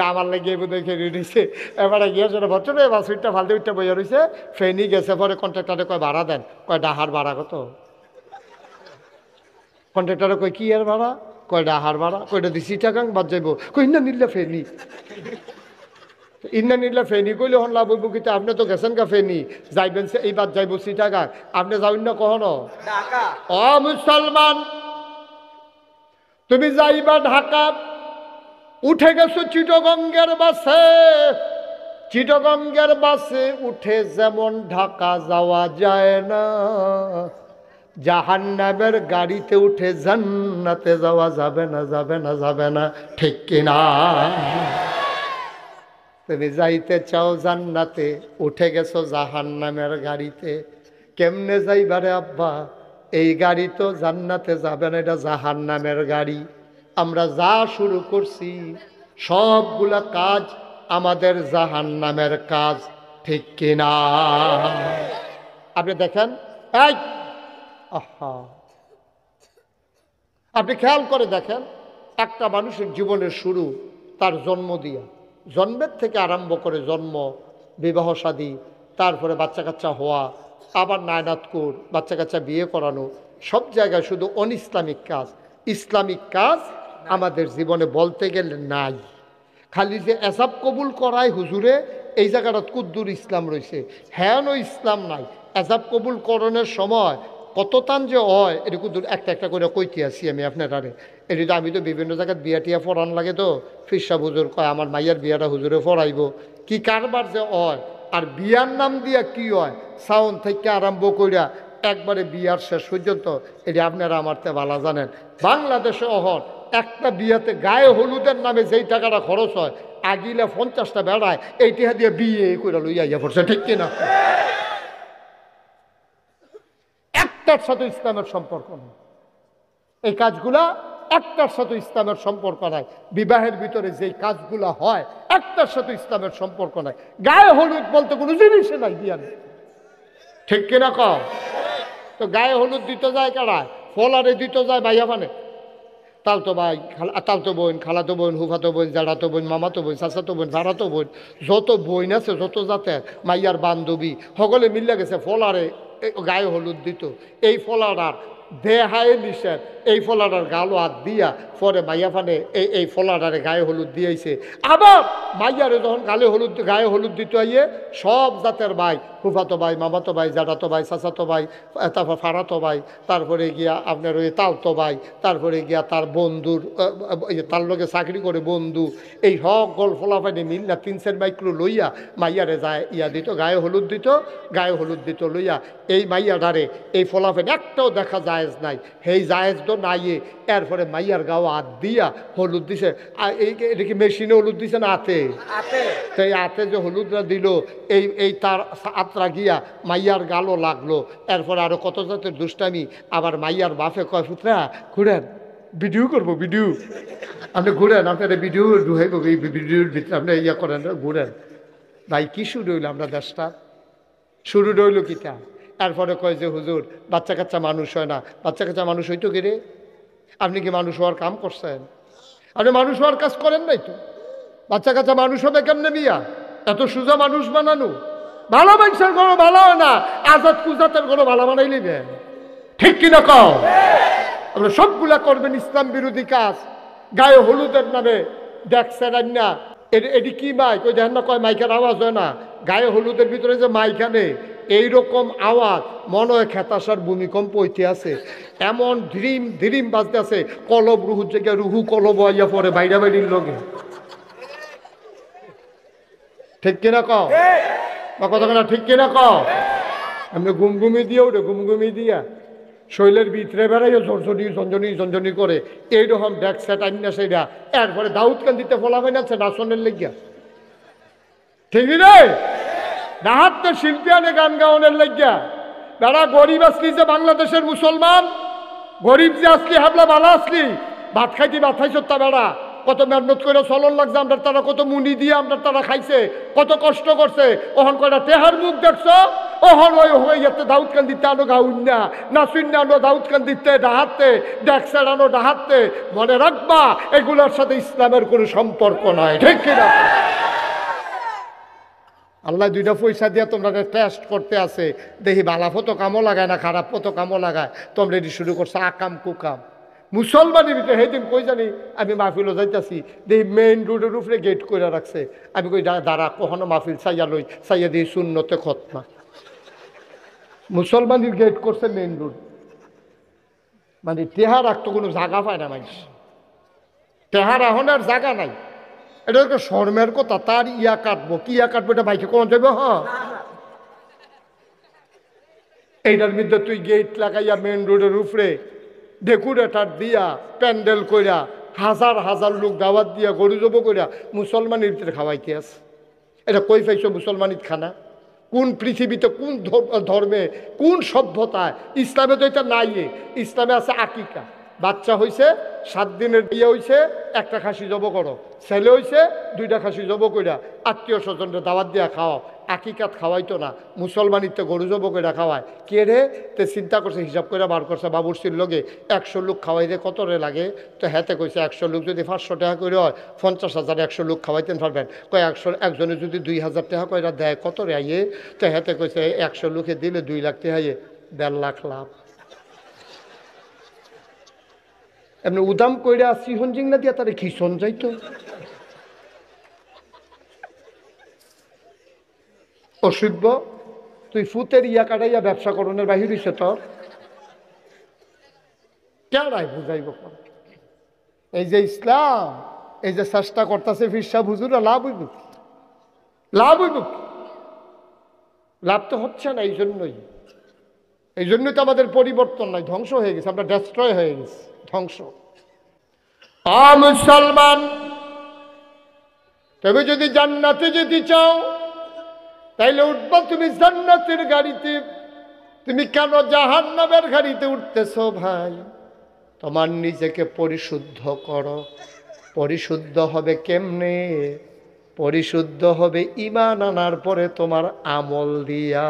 আমার লেগে বোধহয় খেয়ে দিয়েছে। এবারে গিয়ে সেটা বছর বাস উঠটা ফালতে উঠতে বইয়া রয়েছে, ফেনি গেছে পরে কন্ট্রাক্টারে কয় ভাড়া দেন, কয় ডাহার ভাড়া কত? কন্ট্রাক্টারে কয় কি আর ভাড়া? কয় ডাহার ভাড়া। কয়টা দিছি টাকা বাদ যাইব, কই না নিলে ফেনি ইন্না নিলে ফেনি কইলে হন লাভ হইব কিন্তু আপনি তো গেছেন গা ফেনি যাইবেন এই বাদ যাইব চিটাগাং, আপনি যাবেন না কখনো? ও মুসলমান, তুমি যাইবা ঢাকা, উঠে গেছো চিটাগঙ্গের বাসে, চিটাগঙ্গের বাসে উঠে যেমন ঢাকা যাওয়া যায় না, জাহান্নামের গাড়িতে উঠে জান্নাতে যাওয়া যাবে না, যাবে না, যাবে না, ঠিক কিনা? তুমি যাইতে চাও জান্নাতে, উঠে গেছো জাহান্নামের গাড়িতে, কেমনে যাইবারে আব্বা? এই গাড়ি তো জান্নাতে যাবে না, এটা জাহান্নামের গাড়ি। আমরা যা শুরু করছি সবগুলা কাজ আমাদের জাহান্নামের কাজ, ঠিক কিনা? আপনি দেখেন, এই আহা, আপনি খেয়াল করে দেখেন, একটা মানুষের জীবনের শুরু তার জন্ম দিয়া, জন্মের থেকে আরম্ভ করে জন্ম, বিবাহ শাদী, তারপরে বাচ্চা কাচ্চা হওয়া, আবার নায়নাতকুর, বাচ্চা কাচ্চা বিয়ে করানো, সব জায়গায় শুধু অনইসলামিক কাজ। ইসলামিক কাজ আমাদের জীবনে বলতে গেলে নাই। খালি যে এসাব কবুল করায় হুজুরে, এই জায়গাটা কুদ্দুর ইসলাম রয়েছে, হ্যাঁ ইসলাম নাই। এসাব কবুল করণের সময় কত তান যে হয়, এটা কুদ্দুর একটা একটা করে কইতে আসি আমি আপনার আরে। এটি তো আমি তো বিভিন্ন জায়গায় বিয়া টিয়া পড়ান লাগে, তো ফিরসা হুজুর কয় আমার মাইয়ার বিয়াটা হুজুরে পড়াইব, কি কারবার যে হয়। আর বিয়ার নাম দিয়া কি হয়, সাউন্ড থেকে আরম্ভ করিয়া একবারে বিয়ার শেষ পর্যন্ত, এটি আপনারা আমার তে ভালো জানেন। বাংলাদেশে অহন একটা বিয়াতে গায়ে হলুদের নামে যেই টাকাটা খরচ হয়, আগিলে 50টা বেড়ায় এই টিহা দিয়ে বিয়ে করে লইয়া পড়ছে, ঠিক কিনা? একটার সাথে ইসলামের সম্পর্ক নেই, এই কাজগুলা একটার সাথে ইসলামের সম্পর্ক নাই। বিবাহের ভিতরে যেই কাজগুলা হয় একটার সাথে ইসলামের সম্পর্ক নাই। গায়ে হলুদ বলতে কোনো জিনিসে নাই বিয়ার, ঠিক কিনা কও? তো গায়ে হলুদ দিতে যায় কারা? ফলারে দিতে যায় ভাইয়া, মানে তালতো ভাই, তালতো বোন, খালাতো বোন, হুফাতো বোন, জাড়াতো বোন, মামাতো বোন, চাচাতো বোন, ভাড়াতো বোন, যত বোন আছে, যত জাতের মাইয়ার বান্ধবী সকলে মিলে গেছে ফলারে গায়ে হলুদ দিত। এই ফলার দেহায় নিষেধ, এই ফলাটার গালো হাত দিয়া পরে মাইয়া ফানে এই ফলাটারে গায়ে হলুদ দিয়েছে। আবার মাইয়ারে যখন গায়ে হলুদ দিতে আইয়ে সব জাতের ভাই, ফুফাতো ভাই, মামাতো ভাই, জাডাতো ভাই, চাচাতো ভাই, তারপর ফাড়াতো ভাই, তারপরে গিয়া আপনার ওই তালতো ভাই, তারপরে গিয়া তার বন্ধুর, তার লগে চাকরি করে বন্ধু, এই সকল ফলাফানি মিল্লা 3-4 মাইক্রো লইয়া মাইয়ারে যায় ইয়া দিত, গায়ে হলুদ দিত, গায়ে হলুদ দিত লইয়া এই মাইয়াডারে এই ফলাফানি একটাও দেখা জায়েজ নাই, সেই জায়েজ তো নাইয়ে। এরপরে মাইয়ার গাও হাত দিয়া হলুদ দিছে, এটা কি মেশিনে হলুদ দিছে না হাতে? তো এই হাতে যে হলুদটা দিল, এই তার আত্রা গিয়া মাইয়ার গালও লাগলো। এরপরে আরো কত জাতের দুষ্টামি। আবার মাইয়ার বাপে কয়, পুত্রা ঘুরেন, ভিডিও করবো, ভিডিও আপনি ঘুরেন, আপনার ভিডিও ঢুকাইব, এই ভিডিওর ভিতরে আপনি ইয়া করেন, ঘুরেন। ভাই কি শুরু হইল আমরা দেশটা? শুরু রইল কিটা? এরপরে কয় যে হুজুর বাচ্চা কাচ্চা মানুষ হয় না। বাচ্চা কাচ্চা মানুষ হইতো কি রে? আপনি কি মানুষ হওয়ার কাম করছেন? আপনি মানুষ হওয়ার কাজ করেন নাই তো। বাচ্চা কাচ্চা মানুষ হবে কেমনে মিয়া? এত সোজা মানুষ বানানো? ভালো মানুষের কোনো ভালো হয় না, আজাদ কুজাতের কোনো ভালো বানাই নেবেন, ঠিক কিনা কও? আপনি সবগুলা করবেন ইসলাম বিরোধী কাজ। গায়ে হলুদের নামে দেখছেন না, এটি কি মাইক? ওই দেখেন না কয় মাইকের আওয়াজ হয় না, গায়ে হলুদের ভিতরে যে মাইখানে এইরকম আওয়াজ, মনে হয় খেতাসার ভূমিকম্প হইতে আছে, এমন ধিরিম ধিরিম বাজতে আছে, কলব রুহুর জায়গায় রুহু কলব আইয়া পরে বাইরা বাইরির লগে, ঠিক কিনা কও? বা কথা না ঠিক কিনা কও? আমি ঘুমঘুমি দিয়ে ওটা ঘুমঘুমি দিয়া শৈলের ভিতরে বেড়াইয়া ঝরঝনি ঝঞ্ঝনি ঝঞ্ঝনি করে এইরকম ব্যাগ সেট আইনা সেইটা এরপরে দাউদকান্দিতে ফলাফাই আছে নাচনের লেগিয়া ঠিকই রে ডাহাতে শিল্পী আনে গান গাওয়ানের লেগিয়া বেড়া গরিব আসলি যে বাংলাদেশের মুসলমান গরিব যে আসলি হাবলা বালা আসলি ভাত খাইতি ভাত খাইছ তা বেড়া কত মেহনত করে চলন লাগছে আমরা তারা কত মুনি দিয়ে আমরা তারা খাইছে কত কষ্ট করছে ওহন কয়টা তেহার মুখ দেখছো ওহন ওই হয়ে যাচ্ছে দাউদকান্দিতে আনো গাউন না নাচুন আনো দাউদকান্দিতে ডাহাতে ড্যাক্সার আনো ডাহাতে মনে রাখবা এগুলোর সাথে ইসলামের কোনো সম্পর্ক নয় ঠিক কিনা আল্লাহ দুইটা পয়সা দিয়ে তোমরা টেস্ট করতে আছে দেখি বালা ফটো কামও লাগায় না খারাপ ফটো কামও লাগায় তোমরা এটি শুরু করছো আকাম কুকাম মুসলমানের ভিতরে সেদিন কই জানি আমি মাহফিলও যাইতেছি দেখি মেইন রোডের উপরে গেট করে রাখছে আমি কই দাঁড়া কখনো মাহফিল চাইয়া লই চাইয়া দিয়ে শূন্যতে খতমা মুসলমানের গেট করছে মেইন রোড মানে টেহা রাখতো কোনো জায়গা পায় না মানুষ টেহা রাহনের জায়গা নাই এটা একটা শর্মের কথা তার ইয়া কাটবো কি ইয়া কাটবো এটা বাইকে কোন যাবে হ্যাঁ এইটার মধ্যে তুই গেট লাগাইয়া মেইন রোডের উপরে ডেকোরেটর দিয়া প্যান্ডেল কইরা হাজার হাজার লোক দাওয়াত দিয়া গরু জব কইরা মুসলমানের ভিতরে খাওয়াইতে আছে এটা কই পাইছো মুসলমানির খানা কোন পৃথিবীতে কোন ধর্মে কোন সভ্যতায় ইসলামে তো এটা নাই ইসলামে আছে আকিকা বাচ্চা হইছে 7 দিনের বিয়ে হইছে একটা খাসি জব করো ছেলে হইছে 2টা খাসি জব কইরা আত্মীয় স্বজনরা দাওয়াত দিয়া খাওয়াও আকিকাত খাওয়াইতো না মুসলমানিতে গরু জব কইরা খাওয়ায় কে রে তে চিন্তা করছে হিসাব করে বার করছে বাবুরসির লগে 100 লোক খাওয়াইলে কত রে লাগে তো হেতে কইছে 100 লোক যদি 500 টাকা করে হয় 50,000 100 লোক খাওয়াইতেন পারবেন কয় 100 একজনে যদি 2,000 টাকা কইরা দেয় কত রে আইয়ে তো হেতে কইছে 100 লোকে দিলে 2 লাখ টাকা আইয়ে 1.5 লাখ লাভ এমনি উদাম কইরা সিহন জিংনা দিয়া তারে খিসন যাইতো অসভ্য তুই ফুতের ইয়া কাটাইয়া ব্যবসা করণের বাহির হইছে তোর কেডাই বুঝাইব এই যে ইসলাম এই যে চেষ্টা করতেছে ফিরসা হুজুরা লাভ হইব লাভ হইব লাভ তো হচ্ছে না এই জন্যই তো আমাদের পরিবর্তন নাই ধ্বংস হয়ে গেছে আমরা ডেস্ট্রয় হয়ে গেছি ধ্বংস মুসলমান তবে যদি জান্নাতে যেতে চাও তাইলে উঠবা তুমি জান্নাতের গাড়িতে তুমি কেন জাহান্নামের গাড়িতে উঠতেছো ভাই তোমার নিজেকে পরিশুদ্ধ করো পরিশুদ্ধ হবে কেমনে পরিশুদ্ধ হবে ঈমান আনার পরে তোমার আমল দিয়া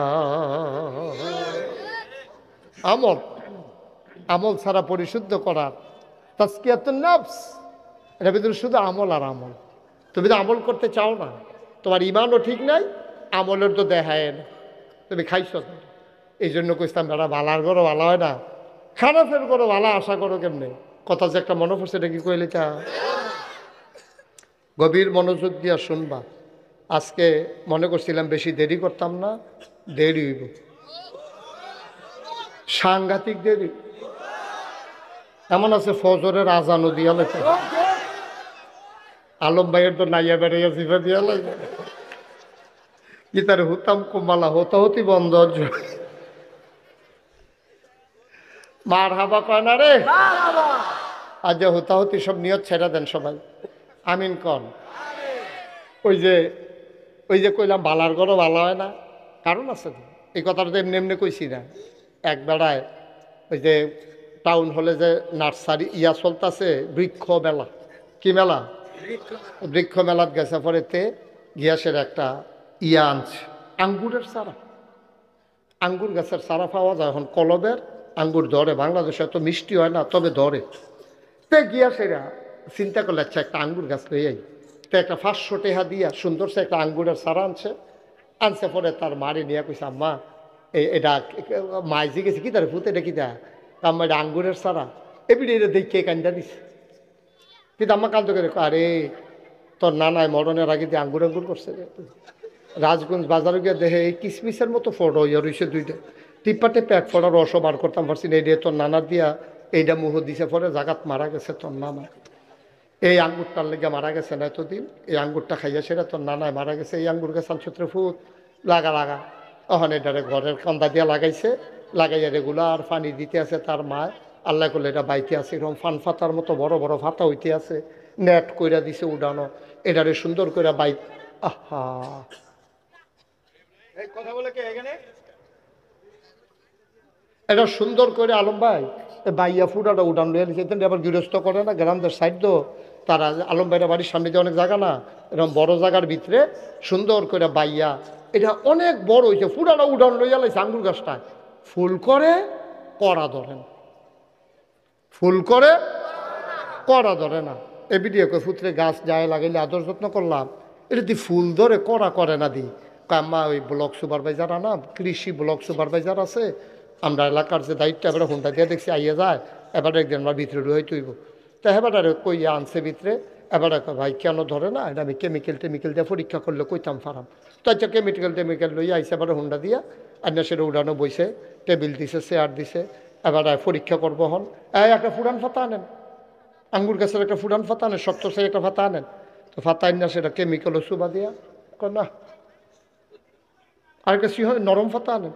আমল ছাড়া পরিশুদ্ধ করার তাজকিয়াতুন নফস এর ভিতরে শুধু আমল আর আমল তুমি তো আমল করতে চাও না তোমার ঈমানও ঠিক নাই আমলের তো দেখায় না তুমি খাইছ এই জন্য কইতাম দাদা বালার গরো ভালো হয় না খারাপের গরো ভালো আশা করো কেমনে কথা যে একটা মনে পড়ছে এটা কি কইলে তা গভীর মনোযোগ দিয়া শুনবা আজকে মনে করছিলাম বেশি দেরি করতাম না দেরি হইব সাংঘাতিক দেরি এমন আছে ফজরের আজানও দিয়া লেখা আলম ভাইয়ের তো নাইয়া বেড়াইয়া জিভা দিয়া লাগে কি তার হতাম কুমালা হতাহতি বন্ধ মার হাবা কয় না রে আজ যে হতাহতি সব নিয়ত ছেড়ে দেন সবাই আমিন কন ওই যে কইলাম বালার গরো ভালো হয় না কারণ আছে এই কথাটা তো এমনি এমনি কইছি না এক বেড়ায় ওই যে টাউন হলে যে নার্সারি ইয়া চলতেছে বৃক্ষ মেলা কি মেলা বৃক্ষ মেলাত গেছে পরেতে গ্যাসের একটা ইয়া আনছে আঙ্গুরের চারা আঙ্গুর গাছের চারা পাওয়া যায় এখন কলবের আঙ্গুর ধরে বাংলাদেশে এত মিষ্টি হয় না তবে ধরে তে গিয়াসেরা চিন্তা করলে আচ্ছা একটা আঙ্গুর গাছ লইয়াই তো একটা 500 টাকা দিয়া সুন্দর সে একটা আঙ্গুরের চারা আনছে পরে তার মারে নিয়ে কইছে আম্মা এটা মাইজি গেছে কি তার ভূত এটা কি তা আম্মা এটা আঙ্গুরের চারা এবিডি এটা দেখে কান্দা দিছে কিন্তু আম্মা কান্দ করে আরে তোর নানায় মরণের আগে দিয়ে আঙ্গুর করছে রাজগঞ্জ বাজারে গিয়ে দেখে এই কিসমিসের মতো ফটো ইয়ে রয়েছে 2টা টিপ্পাতে প্যাক ফটো রস বার করতাম পারছি না এই তোর নানার দিয়া এইটা মুহ দিছে পরে জাগাত মারা গেছে তোর নানা এই আঙ্গুরটার লেগে মারা গেছে না এতদিন এই আঙ্গুরটা খাইয়া সেটা তোর নানায় মারা গেছে এই আঙ্গুর গাছ আনছত্রে ফুট লাগা ওখানে এটারে ঘরের কান্দা দিয়ে লাগাইছে, লাগাইয়া রেগুলার পানি দিতে আছে তার মা। আল্লাহ করলে এটা বাইতে আছে, এরকম ফান ফাতার মতো বড় বড় ফাতা হইতে আছে, নেট কইরা দিছে উড়ানো, এটারে সুন্দর করে বাইক। আহা, কথা বলে কে এখানে? এটা সুন্দর করে আলম ভাই বাইয়া ফুটাটা উঠান লইয়া দিচ্ছে। আবার গৃহস্থ করে না গ্রামদের সাইড তো, তারা আলম ভাইরা বাড়ির সামনে দিয়ে অনেক জায়গা না, এরকম বড় জায়গার ভিতরে সুন্দর করে বাইয়া এটা অনেক বড় হয়েছে, ফুটাটা উঠান লইয়া লাইছে আঙ্গুর গাছটায়। ফুল করে কড়া ধরে না, ফুল করে কড়া ধরে না। এ বিডিও কই ফুতরে গাছ যায় লাগাইলে আদর যত্ন করলাম, এটা দি ফুল ধরে কড়া করে না দি। কাম্মা ওই ব্লক সুপারভাইজার আনা, কৃষি ব্লক সুপারভাইজার আছে, আমরা এলাকার যে দায়িত্ব এবারে হুন্ডা দিয়ে দেখছি আইয়া যায়, এবারে একদিন আমার ভিতরে রয়ে তুইব। তা এবারে কইয়া আনছে ভিতরে, এবারে ভাই কেন ধরে না, এটা আমি কেমিক্যাল টেমিক্যাল দিয়ে পরীক্ষা করলে কইতাম ফারাম। তো আচ্ছা কেমিক্যাল টেমিক্যাল লইয়া আইসে এবারে হুন্ডা দিয়া আন্না সেটা উড়ানো বইছে, টেবিল দিছে, চেয়ার দিছে, এবারে পরীক্ষা করবো হন। একটা ফুরান ফাতা আনেন, আঙ্গুর গাছের একটা ফুরান ফাতা আনেন, শক্ত সে একটা ফাতা আনেন। তো ফাতা আন না সেটা কেমিক্যালও সুবা দিয়া না, আর একটা নরম ফাতা আনেন,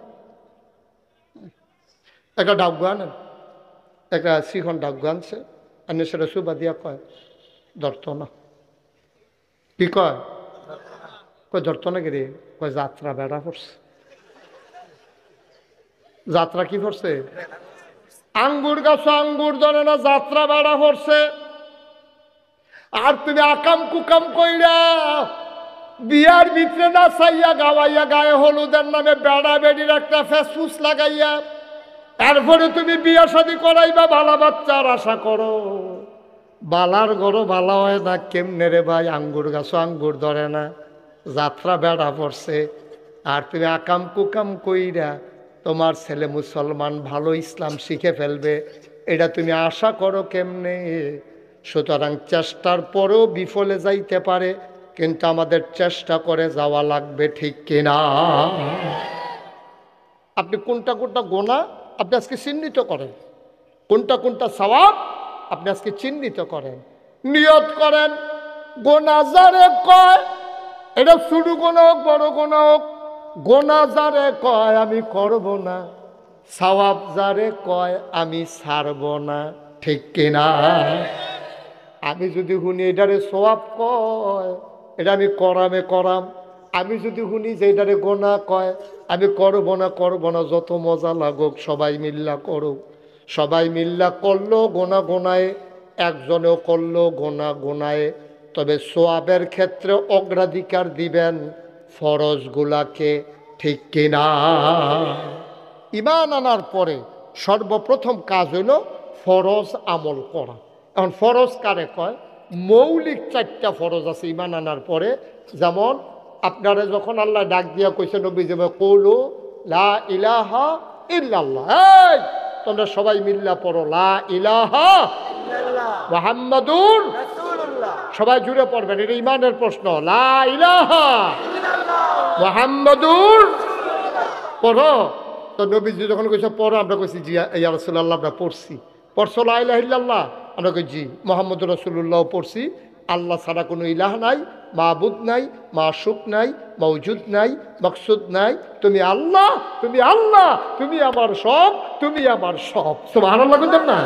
একটা ডাবগা আনেন, একটা শিখন ডাবগা আনছে, আনে সেটা সুবা দিয়া কয় ধরত না। কি কয়? কয় ধরত না গিরে, কয় যাত্রা বেড়া পড়ছে। যাত্রা কি পড়ছে? আঙ্গুর গাছ আঙ্গুর ধরে না, যাত্রা বেড়া পড়ছে। আর তুমি আকাম কুকাম কইরা বিয়ার ভিতরে না চাইয়া গাওয়াইয়া গায়ে হলুদের নামে বেড়া বেড়ির একটা ফেসফুস লাগাইয়া তারপরে তুমি বিয়া শাদী করাইবা, বালা বাচ্চার আশা করো। বালার গরো বালা হয় না কেমনে রে ভাই? আঙ্গুর গাছও আঙ্গুর ধরে না, যাত্রা বেড়া পড়ছে। আর তুমি আকাম কুকাম কইরা তোমার ছেলে মুসলমান ভালো ইসলাম শিখে ফেলবে, এটা তুমি আশা করো কেমনে? সুতরাং চেষ্টার পরেও বিফলে যাইতে পারে, কিন্তু আমাদের চেষ্টা করে যাওয়া লাগবে, ঠিক কিনা? আপনি কোনটা কোনটা গোনা আপনি আজকে চিহ্নিত করেন, কোনটা কোনটা সওয়াব আপনি আজকে চিহ্নিত করেন, নিয়ত করেন। গোনা যারে কয়, এটা ছোট গোনা হোক বড় গোনা হোক, গোনা যারে কয় আমি করব না, সওয়াব যারে কয় আমি ছাড়ব না, ঠিক কিনা? আমি যদি শুনি এটারে সওয়াব কয়, এটা আমি করামে করাম। আমি যদি শুনি যে এটারে গোনা কয়, আমি করব না, যত মজা লাগুক সবাই মিল্লা করুক। সবাই মিল্লা করলো গোনা গোনায়, একজনেও করলো গোনা গোনায়। তবে সোয়াবের ক্ষেত্রে অগ্রাধিকার দিবেন ফরজগুলাকে, ঠিক কিনা? ঈমান আনার পরে সর্বপ্রথম কাজ হইল ফরজ আমল করা। এখন ফরজ কারে কয়? মৌলিক 4টা ফরজ আছে ঈমান আনার পরে। যেমন আপনারা যখন আল্লাহ ডাক দিয়া কইছে নবী যে কৌলু লা ইলাহা ইল্লাল্লাহ, এই তোমরা সবাই মিল্লা পড়ো লা ইলাহা মুহাম্মাদুর রাসূলুল্লাহ, সবাই জুড়ে পড়বেন, এটা ঈমানের প্রশ্ন। লা ইলাহা মুহাম্মাদুর পড়ো। তো নবীজি যখন কইছে পড়ো, আমরা কইছি জি ইয়া রাসূলুল্লাহ, আমরা পড়ছি। পড়ছো লা ইলাহা ইল্লাল্লাহ? আমরা কই জি। মুহাম্মদুর রাসূলুল্লাহ পড়ছি। আল্লাহ ছাড়া কোনো ইলাহ নাই, মাবুদ নাই, মাশুক নাই, মওজুদ নাই, মকসুদ নাই। তুমি আল্লাহ, তুমি আল্লাহ, তুমি আমার সব, তুমি আমার সব। সুবহানাল্লাহ বলতেন না?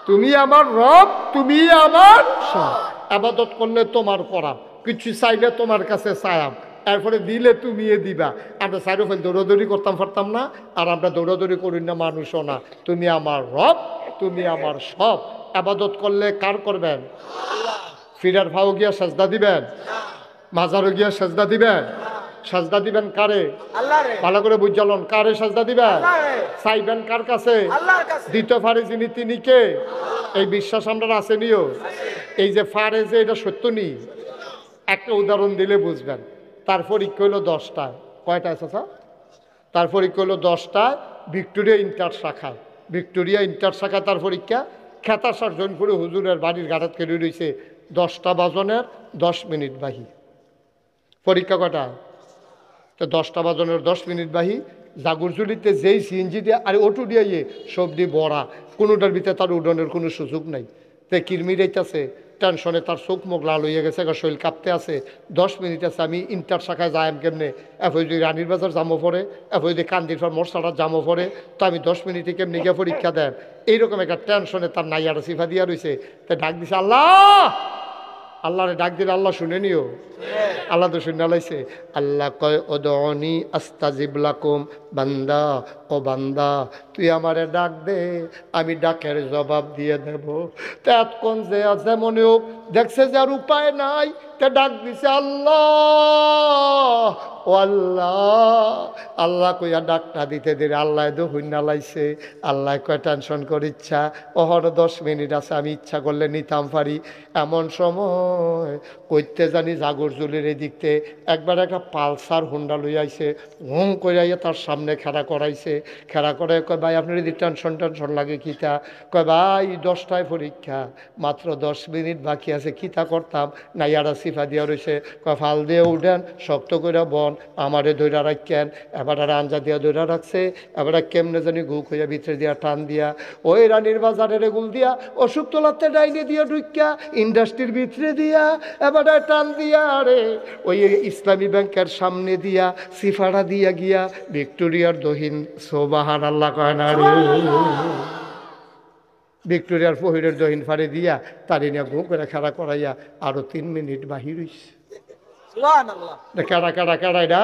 তুমি আমার রব, তুমি আমার সব। ইবাদত করলে তোমার করা, কিছু চাইলে তোমার কাছে চায়াম, এরপরে দিলে তুমি দিবা। আমরা চাইরো ফেল দৌড়াদৌড়ি করতাম পারতাম না, আর আমরা দৌড়াদৌড়ি করি না, মানুষও না। তুমি আমার রব, তুমি আমার সব। ইবাদত করলে কার করবেন? ফিরার ভাও গিয়া সাজদা দিবেন, মাজারও গিয়া সাজদা দিবেন। সাজদা দিবেন কারে? ভালো করে বুঝালন, কারে সাজদা দিবেন? চাইবেন কার কাছে? দিতে পারে যিনি, তিনি কে? এই বিশ্বাস আমরা আসেনিও। এই যে ফারে যে এটা সত্য নি, একটা উদাহরণ দিলে বুঝবেন। তার পরীক্ষা হইল 10টায়। কয়টা আছে স্যার? তার পরীক্ষা হইল 10টায় ভিক্টোরিয়া ইন্টার শাখায়। ভিক্টোরিয়া ইন্টার শাখায় তার পরীক্ষা। খেতা জৈনপুরে হুজুরের বাড়ির ঘাটাত কেটে রয়েছে 10টা বাজনের 10 মিনিট বাহি। পরীক্ষা কটা? তো 10টা বাজনের 10 মিনিট বাহি। জাগুরজুলিতে যেই সিএনজি দিয়ে আর অটো দিয়ে সব দিয়ে ভরা, কোনোটার ভিতরে তার উডনের কোনো সুযোগ নাই। তে কিরমি রেইতেছে টেনশনে তার চোখ মুখ লাল হয়ে গেছে, শরীর কাঁপতে আছে। 10 মিনিট আছে, আমি ইন্টার শাখায় যাই কেমনে, এরপর যদি রানীর বাজার জামো পড়ে, এরপর যদি কান্দির পর মোরসাটার জামো পড়ে, তো আমি 10 মিনিটে কেমনি গিয়ে পরীক্ষা দেন। এইরকম একটা টেনশনে তার নাইয়ারা সিফা দিয়া রয়েছে। তাই ডাক দিছে আল্লাহ, আল্লাহরে ডাক দিলে আল্লাহ শুনে নিও। আল্লাহ তো শুনে লাইছে। আল্লাহ কয় উদউনি আস্তাজিব লাকুম, বান্দা ও বান্দা তুই আমারে ডাক দে, আমি ডাকের জবাব দিয়ে দেব। তা এতক্ষণ যে আছে মনে হোক দেখছে যে আর উপায় নাই, তা ডাক দিছে আল্লাহ ও আল্লাহ। আল্লাহ কইয়া ডাকটা দিতে দিলে আল্লাহ তো হুইনা লাইছে। আল্লাহ কয় টেনশন করে ইচ্ছা ওহর 10 মিনিট আছে, আমি ইচ্ছা করলে নিতাম পারি। এমন সময় কইতে জানি জাগরজুলির এদিকতে একবার একটা পালসার হুন্ডা লই আইছে, হুম করে তার সামনে খেলা করাইছে। খেলা করে কয় ভাই আপনার যদি টেনশন লাগে কিতা? কয় ভাই 10টায় পরীক্ষা, মাত্র 10 মিনিট বাকি আছে, কিতা করতাম? নাইয়ারা সিফা দিয়া রয়েছে। কয় ফাল দিয়ে উঠেন, শক্ত করে বন, আমারে ধৈরা রাখেন। এবার আর আঞ্জা দিয়া ধৈরা রাখছে, এবার কেমনে জানি গুক হইয়া ভিতরে দিয়া টান দিয়া ওই রানীর বাজারের গুল দিয়া অসুখ তোলাতে ডাইনে দিয়া ঢুকিয়া ইন্ডাস্ট্রির ভিতরে দিয়া এবার টান দিয়া আরে ওই ইসলামী ব্যাংকের সামনে দিয়া সিফাড়া দিয়া গিয়া ভিক্টোরিয়ার দহিন সোবাহান আল্লাহ কয় না রে, ভিক্টোরিয়ার পহিরের দহিন ফাড়ে দিয়া তারি নিয়ে ঘুম করে খেলা করাইয়া আরো 3 মিনিট বাহির হইছে। কেডা এটা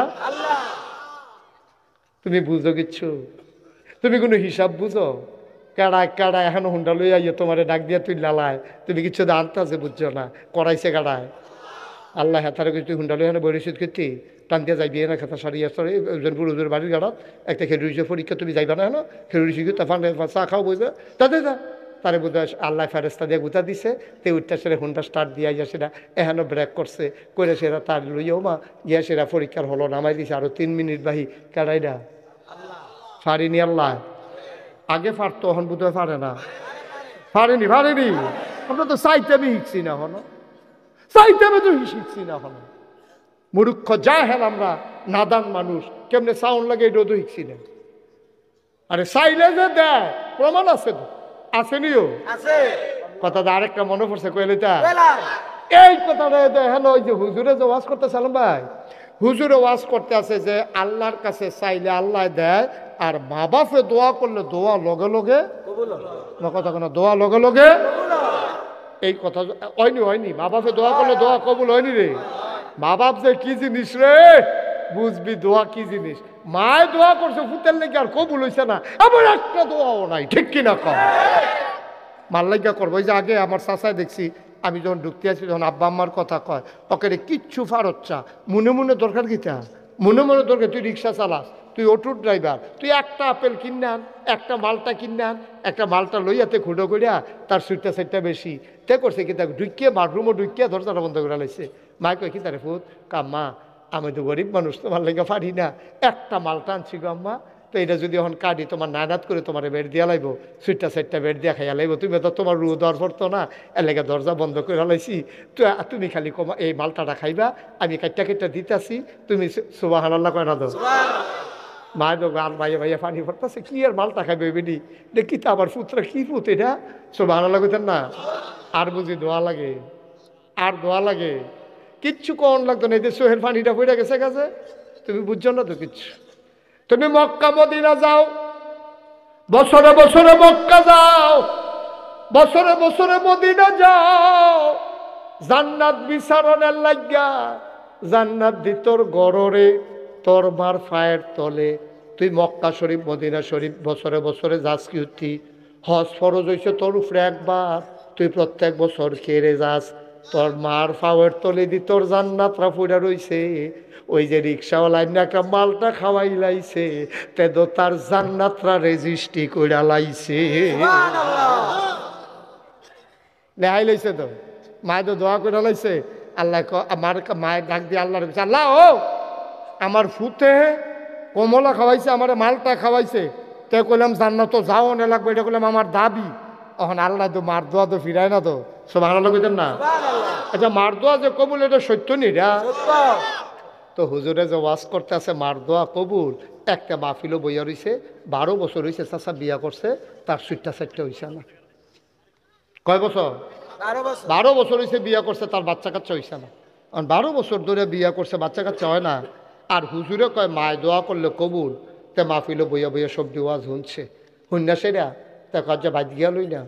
তুমি বুঝো কিচ্ছু? তুমি কোনো হিসাব বুঝো? কাড়া এখন হুন্ডা লইয়া ইয়ে তোমার ডাক দিয়া তুই লালায়, তুমি কিচ্ছু আনতে আছে বুঝছো না, করাইছে কাড়ায়। আল্লাহ হেতারে তুই হুন্ডা লইয়া বরিশিদ করতি টান দিয়া যাইবি না, খেতা সারিয়া বুড়োদের বাড়ির গাড়াত একটা খেলুড়িছে পরীক্ষা, তুমি যাইবা না, খেলুড়ি শিখি তা ফান্ডে চা খাও বইবে তাদের যা তারে বোধ হয় আল্লাহ ফেরেস্তা দিয়ে গুতা দিছে। তে উঠটা সেটা হুন্ডা স্টার্ট দিয়া যা সেটা এখনও ব্রেক করছে করে সেটা তার লইয়াও মা গিয়া সেটা পরীক্ষার হলো নামাই দিছে আরো 3 মিনিট বাহি। কেডাইডা ফারিনি আল্লাহ, আগে পারতো এখন বোধ হয় পারে না, পারেনি আমরা তো চাইতে আমি শিখছি না হলো, চাইতে আমি তো শিখছি না হলো। মূর্খ যা হেল আমরা নাদান মানুষ, কেমনে সাউন্ড লাগে এটা তো শিখছি না। আরে চাইলে যে দেয় প্রমাণ আছে তো, আসেনিও কথাটা আরেকটা মনে পড়ছে কইলে তা এই কথাটা দেখেন ওই যে হুজুরে যে ওয়াজ করতে সালাম ভাই, হুজুরে ওয়াজ করতে আছে যে আল্লাহর কাছে চাইলে আল্লাহ দেয়, আর মা বাপে দোয়া করলে দোয়া লগে লগে কথা কোনো দোয়া লগে লগে এই কথা হয়নি। মা বাপে দোয়া করলে দোয়া কবুল হয়নি রে। মা বাপ যে কি জিনিস রে বুঝবি, দোয়া কি জিনিস। মায় দোয়া করছে ফুতের লেগে আর কবুল হইছে না, এমন একটা দোয়াও নাই, ঠিক কিনা কম মার লাগিয়া করবো। ওই যে আগে আমার চাচায় দেখছি, আমি যখন ঢুকতে আছি যখন আব্বা আম্মার কথা কয় ওকে কিচ্ছু ফারচ্ছা মনে মনে দরকার কিতা, মনে মনে দরকার তুই রিক্সা চালাস, তুই অটোর ড্রাইভার, তুই একটা আপেল কিনান, একটা মালটা কিনান, একটা মালটা লইয়াতে খুঁড়ো করিয়া তার সুইটটা সাইটটা বেশি তে করছে কিতা ঢুকিয়ে বাথরুমও ঢুকিয়ে দরজাটা বন্ধ করে লাইছে। মা কয় কি তারে ফুত কাম্মা আমি তো গরিব মানুষ, তোমার লেগে পারি না, একটা মালটা আনছি গো আম্মা, তো এটা যদি এখন কাটি তোমার নানাত করে তোমার বেড দিয়া লাইব, সুইটটা সাইটটা বেড দিয়া খাইয়া লাইব, তুমি তো তোমার রু দর পড়তো না, এর লেগে দরজা বন্ধ করে লাইছি, তুমি খালি কমা এই মালটাটা খাইবা, আমি কাটটা দিতেছি, তুমি সুবহানাল্লাহ কয় না দো মায়ের দো আর ভাইয়া পানি পড়তেছে কি আর মালটা খাইবে বেডি দেখি তো আবার পুত্রা কি পুত এটা সুবহানাল্লাহ কইতেন না। আর বুঝি দোয়া লাগে, আর দোয়া লাগে, কিচ্ছু কন লাগতো না, এই যে সোহের পানিটা পড়ে গেছে গেছে, তুমি বুঝছো না তো কিচ্ছু। তুমি মক্কা মদিনা যাও, বছরে বছরে মক্কা যাও, বছরে বছরে মদিনা যাও, জান্নাত বিচারণের লাগিয়া জান্নাত দি তোর গড়রে তোর মার ফায়ের তলে। তুই মক্কা শরীফ মদিনা শরীফ বছরে বছরে যাস কি উঠি, হজ ফরজ হয়েছে তোর উপরে একবার, তুই প্রত্যেক বছর কেড়ে যাস, তোর মার ফাওয়ের তলে দি তোর জান্নাতরা ফুটা রইছে। ওই যে রিক্সাওয়ালা একটা মালটা খাওয়াই লাইছে, তেদ তার জান্নাতরা রেজিস্ট্রি কইরা লাইছে, লেহাই লাইছে তো মায় তো দোয়া করে লাইছে। আল্লাহ আমার মায়ের ডাক দিয়ে আল্লাহ আল্লাহ ও আমার ফুতে কমলা খাওয়াইছে, আমার মালটা খাওয়াইছে, তে কইলাম জান্নাত তো যাও না লাগবে, এটা কইলাম আমার দাবি। এখন আল্লাহ তো মার দোয়া তো ফিরায় না তো, সব আল্লাহ কইতেন না। আচ্ছা মার দোয়া যে কবুল এটা সত্য নিরা, তো হুজুরে যে ওয়াজ করতে আছে মার দোয়া কবুল, একটা মাহফিলও বইয়া রইছে, 12 বছর হয়েছে চাচা বিয়া করছে, তার সুইটটা সাইটটা হইছে না। কয় বছর? 12 বছর হয়েছে বিয়া করছে, তার বাচ্চা কাচ্চা হয়েছে না। আর 12 বছর ধরে বিয়া করছে, বাচ্চা কাচ্চা হয় না। আর হুজুরে কয় মায় দোয়া করলে কবুল। তে মাহফিলে বইয়া বইয়া সব ওয়াজ শুনছে, শুননা সেরা তা কাজ বাদ গিয়া লই না।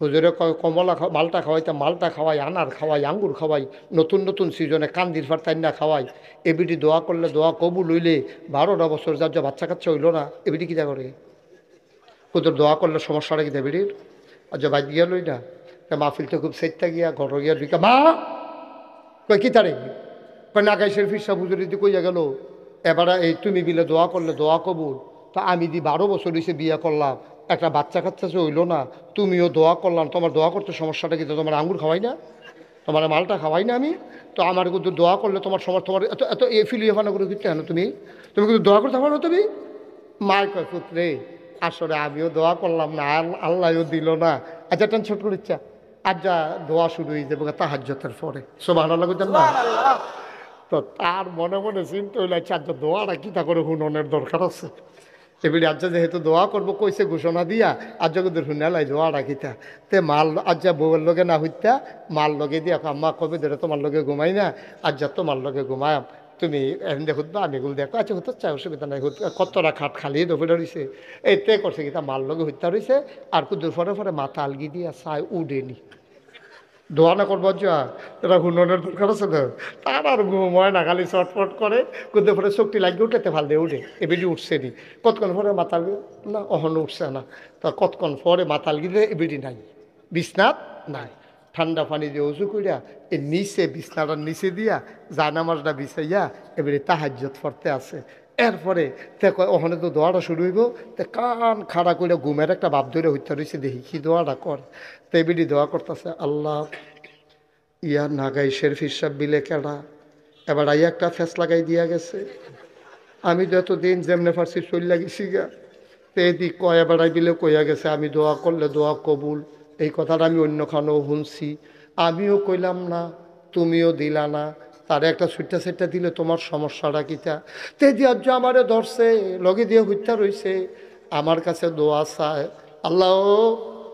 হুজুরে কয় কমলা মালটা খাওয়াই, তা মালটা খাওয়াই, আনার খাওয়াই, আঙ্গুর খাওয়াই, নতুন নতুন সিজনে কান্দির ফারতাইনা খাওয়াই। এবিটি দোয়া করলে দোয়া কবুল হইলে 12টা বছর যার যা বাচ্চা কাচ্চা হইল না, এবিটি কী করে? হুজুর দোয়া করলে সমস্যাটা কি দেবিটির? আর যে বাদ গিয়া লই না। তা মাহফিলতে খুব সেটটা গিয়া ঘর গিয়া ঢুকা মা কয় কি তারে কয় নাগাই শরীফ সাহ হুজুর দিদি কইয়া গেল এবারে এই তুমি বিলে দোয়া করলে দোয়া কবুল। তা আমি 12 বছর হয়েছে বিয়ে করলাম, একটা বাচ্চা কাচ্চা যে হইলো না, তুমিও দোয়া করলাম, তোমার দোয়া করতে সমস্যাটা কিন্তু তোমার আঙ্গুর খাওয়াই না, তোমার মালটা খাওয়াই না আমি, তো আমার কিন্তু দোয়া করলে তোমার তোমার এত এত এ ফিলিয়ে ফানা করে দিতে না, তুমি তুমি কিন্তু দোয়া করতে পারো তুমি। মায় কয় পুত্রে আসলে আমিও দোয়া করলাম না, আল্লাহও দিল না। আচ্ছা টেনশন করে ইচ্ছা আজ যা দোয়া শুরু হয়ে যাবে তাহাজ্জুদের পরে, সুবহানাল্লাহ কইতেন না? তো তার মনে মনে চিন্তা হইলে আচ্ছা দোয়াটা কী তা করে হুননের দরকার আছে। এবারে আজ্জা যেহেতু দোয়া করবো কইছে ঘোষণা দিয়া আজ্জা কিন্তু শুনালাই দোয়াটা কিতা তে মাল আজ্জা বউয়ের লগে না হইতা মাল লগে দিয়া আম্মা কবে ধরে তোমার লগে ঘুমাই না, আজ্জা তোমার লগে ঘুমায়াম, তুমি এখন দেখো আমি এগুলো দেখো আচ্ছা হতে চাই অসুবিধা নাই, কতটা খাট খালি দফিটা রয়েছে এইতে করছে কিতা মাল লগে হইতা রয়েছে। আর কুদুর ফরে ফরে মাথা আলগি দিয়া চায় উডেনি দোয়া না করবো যা এটা হুননের দরকার আছে না। তার আর ঘুময় না, খালি চটপট করে কুদে পরে শক্তি লাগিয়ে উঠেতে ভাল দিয়ে উঠে এবিডি উঠছে নি, কতক্ষণ পরে মাতাল না অহন উঠছে না, তা কতক্ষণ পরে মাতাল গিয়ে এবিডি নাই, বিছনাত নাই। ঠান্ডা পানি দিয়ে উজু করিয়া এই নিচে বিছনাটার নিচে দিয়া জায়নামাজটা বিছাইয়া এবারে তাহাজ্জুদ পড়তে আছে। এরপরে তে ওখানে তো দোয়াটা শুরু হইব, তে কান খাড়া করে ঘুমের একটা ভাব ধরে হইতে রয়েছে, দেখি কি দোয়াটা কর। তো এবিডি দোয়া করতেছে আল্লাহ ইয়া নাগাই শেরফ হিসাব বিলে কেডা এবার আই একটা ফেস লাগাই দিয়া গেছে, আমি তো এতদিন যেমনে ফার্সি চল লাগিছি গা। তো এদিক কয়া বেড়াই বিলে কইয়া গেছে আমি দোয়া করলে দোয়া কবুল, এই কথাটা আমি অন্যখানেও শুনছি, আমিও কইলাম না তুমিও দিলা না, তারে একটা ছুট্টা সেটটা দিলে তোমার সমস্যাটা কিতা। তে দিয়ে আমারে ধরছে লগে দিয়ে হইতা রইছে, আমার কাছে দোয়া চায় আল্লাহ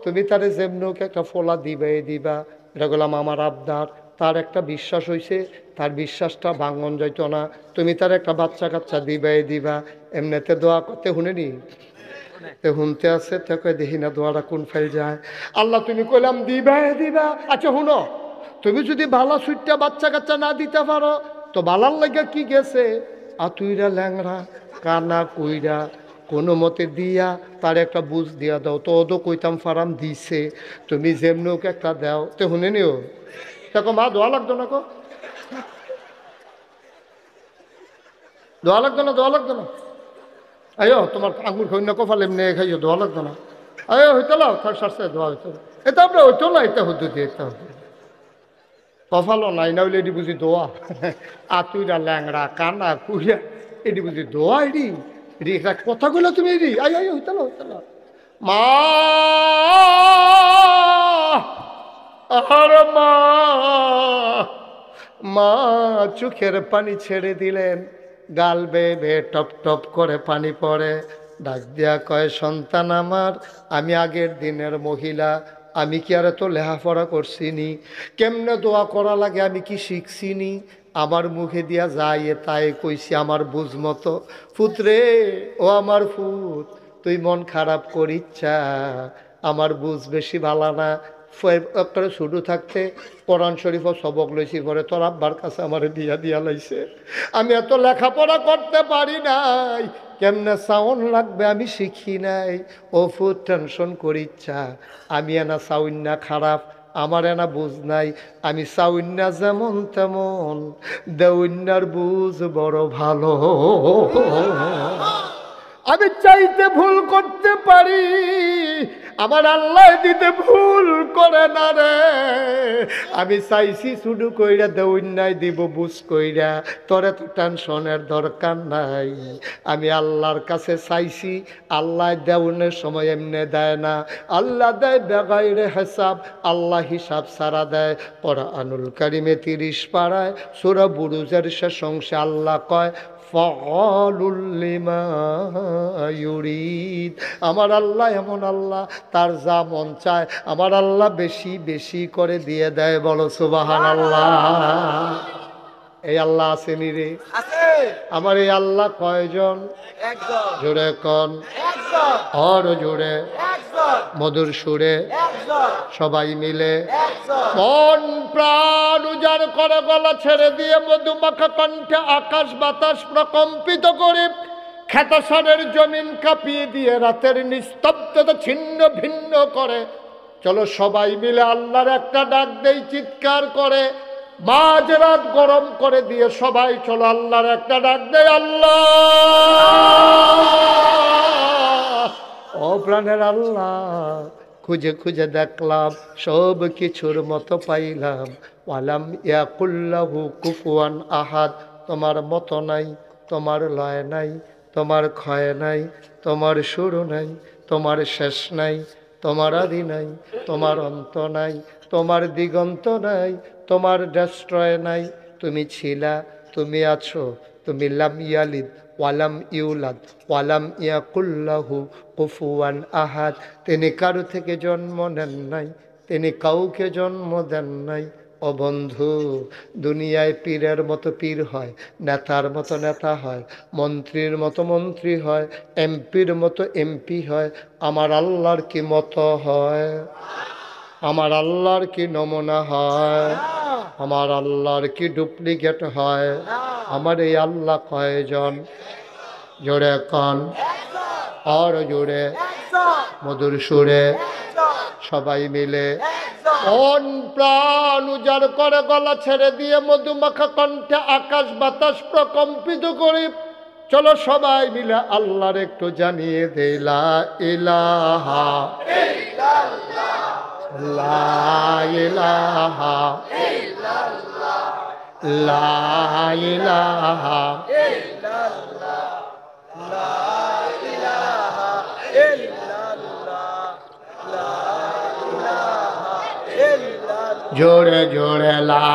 তুমি তারে যেমনক একটা ফোলা দিবে দিবা, এটা বললাম আমার আবদার। তার একটা বিশ্বাস হয়েছে, তার বিশ্বাসটা ভাঙন যাইতো না, তুমি তার একটা বাচ্চা কাচ্চা দিবাই দিবা, এমনিতে দোয়া করতে শুনেনি শুনতে আছে তোকে দেখি না দোয়াটা কোন ফাইল যায়। আল্লাহ তুমি কইলাম দিবাই দিবা, আচ্ছা শুনো তুমি যদি ভালো সুইটটা বাচ্চা কাচ্চা না দিতে পারো তো বালার লাগা কি গেছে, আতুইরা ল্যাংড়া কানা কুইরা কোনো মতে দিয়া তার একটা বুঝ দিয়া দাও, তো ওদো কইতাম ফারাম দিছে, তুমি যেমনি ওকে একটা দাও। তো শুনে নিও দেখো মা দোয়া লাগতো না, কো দোয়া লাগতো না, দোয়া লাগতো না, আয়ো তোমার আঙুর খাই না কফাল এমনি খাইও দোয়া লাগতো না, আয়ো হইতো না থার সারছে দোয়া হইতো না, এটা আমরা হইতো না, এটা হতো দিয়ে এটা হতো কফালও নাই না হইলে এটি বুঝি দোয়া, আতুইরা ল্যাংড়া কানা কুইরা এটি বুঝি দোয়া, এটি এটি একটা কথা কইলা তুমি এটি আয় আয় হইতো না, হইতো না মা আর মা মা চোখের পানি ছেড়ে দিলেন, গাল বেয়ে বেয়ে টপ টপ করে পানি পড়ে, ডাক দিয়া কয় সন্তান আমার আমি আগের দিনের মহিলা, আমি কি আর তো লেখাপড়া করছিনি, কেমনে দোয়া করা লাগে আমি কি শিখছিনি, আমার মুখে দিয়া যাই তাই কইছি আমার বুঝ মতো। ফুতরে ও আমার ফুত তুই মন খারাপ করিচ্ছা, আমার বুঝ বেশি ভালো না, একটা শুরু থাকতে কোরআন শরীফও সবক লইছি, পরে তোর আব্বার কাছে আমার দিয়া দিয়া লাইছে, আমি এত লেখাপড়া করতে পারি নাই, কেমনে সাউন্ড লাগবে আমি শিখি নাই, ও ফুট টেনশন করিচ্ছা, আমি এনা সাউন্না খারাপ, আমার এনা বুঝ নাই, আমি সাউন্না যেমন তেমন, দেউন্নার বুঝ বড় ভালো, আমি চাইতে ভুল করতে পারি, আমার আল্লাহ দিতে ভুল করে না রে, আমি চাইছি শুধু কইরা দেউন্নাই দিব বুঝ কইরা, তোরে তো টেনশনের দরকার নাই, আমি আল্লাহর কাছে চাইছি, আল্লাহ দেউনের সময় এমনি দেয় না, আল্লাহ দেয় বেগাইরে হিসাব, আল্লাহ হিসাব সারা দেয়। কোরআনুল কারিমে 30 পারায় সূরা বুরুজের শেষ অংশে আল্লাহ কয় ফাআলুল লিমা ইউরিদ। আমার আল্লাহ এমন আল্লাহ, তার যা মন চায় আমার আল্লাহ বেশি বেশি করে দিয়ে দেয়। বলো সুবহানাল্লাহ। এই আল্লাহ আসেনি রে? আমার এই আল্লাহ কয়জন? জোরে কন, আর জোরে, মধুর সুরে, সবাই মিলে মন প্রাণ উজাড় করে গলা ছেড়ে দিয়ে মধুমাখা কণ্ঠে আকাশ বাতাস প্রকম্পিত করে খ্যাতসারের জমিন কাঁপিয়ে দিয়ে রাতের নিস্তব্ধতা ছিন্ন ভিন্ন করে। চলো সবাই মিলে আল্লাহর একটা ডাক দেই চিৎকার করে, মাঝরাত গরম করে দিয়ে সবাই চলো আল্লাহর একটা ডাক দেই, আল্লাহ ও প্রাণের আল্লাহ। খুঁজে খুঁজে দেখলাম সব কিছুর মতো পাইলাম, ওয়ালাম ইয়াকুল্লাহু কুফুয়ান আহাদ। তোমার মতো নাই, তোমার লয় নাই, তোমার ক্ষয় নাই, তোমার শুরু নাই, তোমার শেষ নাই, তোমার আদি নাই, তোমার অন্ত নাই, তোমার দিগন্ত নাই, তোমার ডেস্ট্রয় নাই। তুমি ছিলা, তুমি আছো, তুমি লাম ইয়ালিদ ওয়ালাম ইউলাদ ওয়ালাম ইয়াকুল্লাহু কুফুয়ান আহাদ। তিনি কারো থেকে জন্ম নেন নাই, তিনি কাউকে জন্ম দেন নাই। ও বন্ধু, দুনিয়ায় পীরের মতো পীর হয়, নেতার মতো নেতা হয়, মন্ত্রীর মতো মন্ত্রী হয়, এমপির মতো এমপি হয়। আমার আল্লাহর কি মতো হয়? আমার আল্লাহর কি নমুনা হয়? আমার আল্লাহর কি ডুপ্লিকেট হয়? আমার এই আল্লাহ কয়জন? জোরে কন, আর জোরে, মধুর সুরে, সবাই মিলে মন প্রাণ উজাড় করে গলা ছেড়ে দিয়ে মধুমাখা কণ্ঠে আকাশ বাতাস প্রকম্পিত করে চলো সবাই মিলে আল্লাহর একটু জানিয়ে দেই, লা ইলাহা ইল্লাল্লাহ, লা ইলাহা ইল্লাল্লাহ, লা ইলাহা ইল্লাল্লাহ, লা ইলাহা ইল্লাল্লাহ, লা ইলাহা ইল্লাল্লাহ। জোরে জোরে লা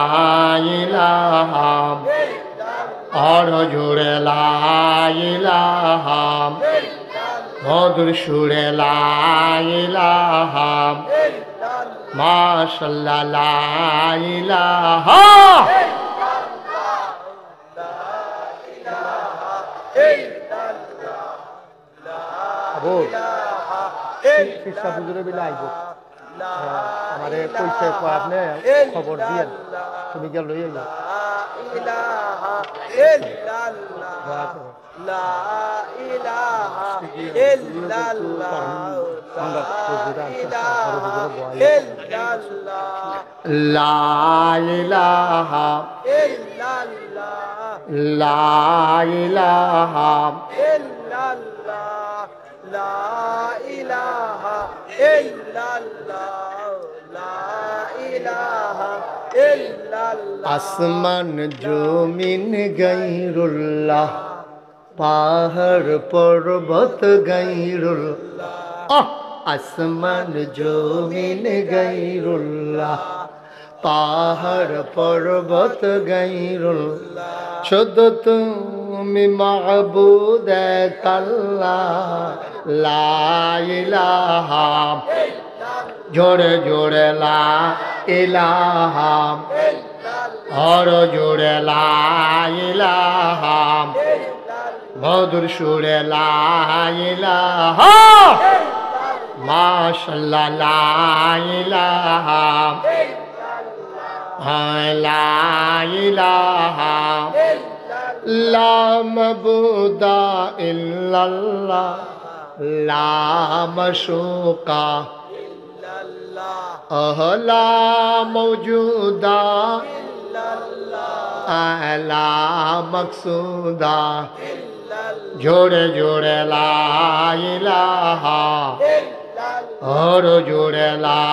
ইলাহা, আর জোরে লা ইলাহা, মধুর সুরে লা ইলাহা, মাশাআল্লাহ লা ইলাহা। আমারে কইছে আপনি খবর দিয়েন, তুমি গেল আসমান জমিন গায়রুল্লাহ, পাহাড় পর্বত গায়রুল্লাহ। আসমান জমিন গায়রুল্লাহ, পাহাড় পর্বত গায়রুল্লাহ। শুধু তুমি মাহবুদ আল্লাহ, লা ইলাহা, জোরে জোরে লা ইলাহা, আর জোরে লা ইলাহা, মধুর সুরে লা ইলাহা, মাশাআল্লাহ লা ইলাহা, লা ইলাহা, লা মাবুদা ইল্লাল্লাহ, লা মাশুকা লা মৌজুদা, লা মকসুদা। জোরে জোরে লা ইলাহা, আর জোরে লা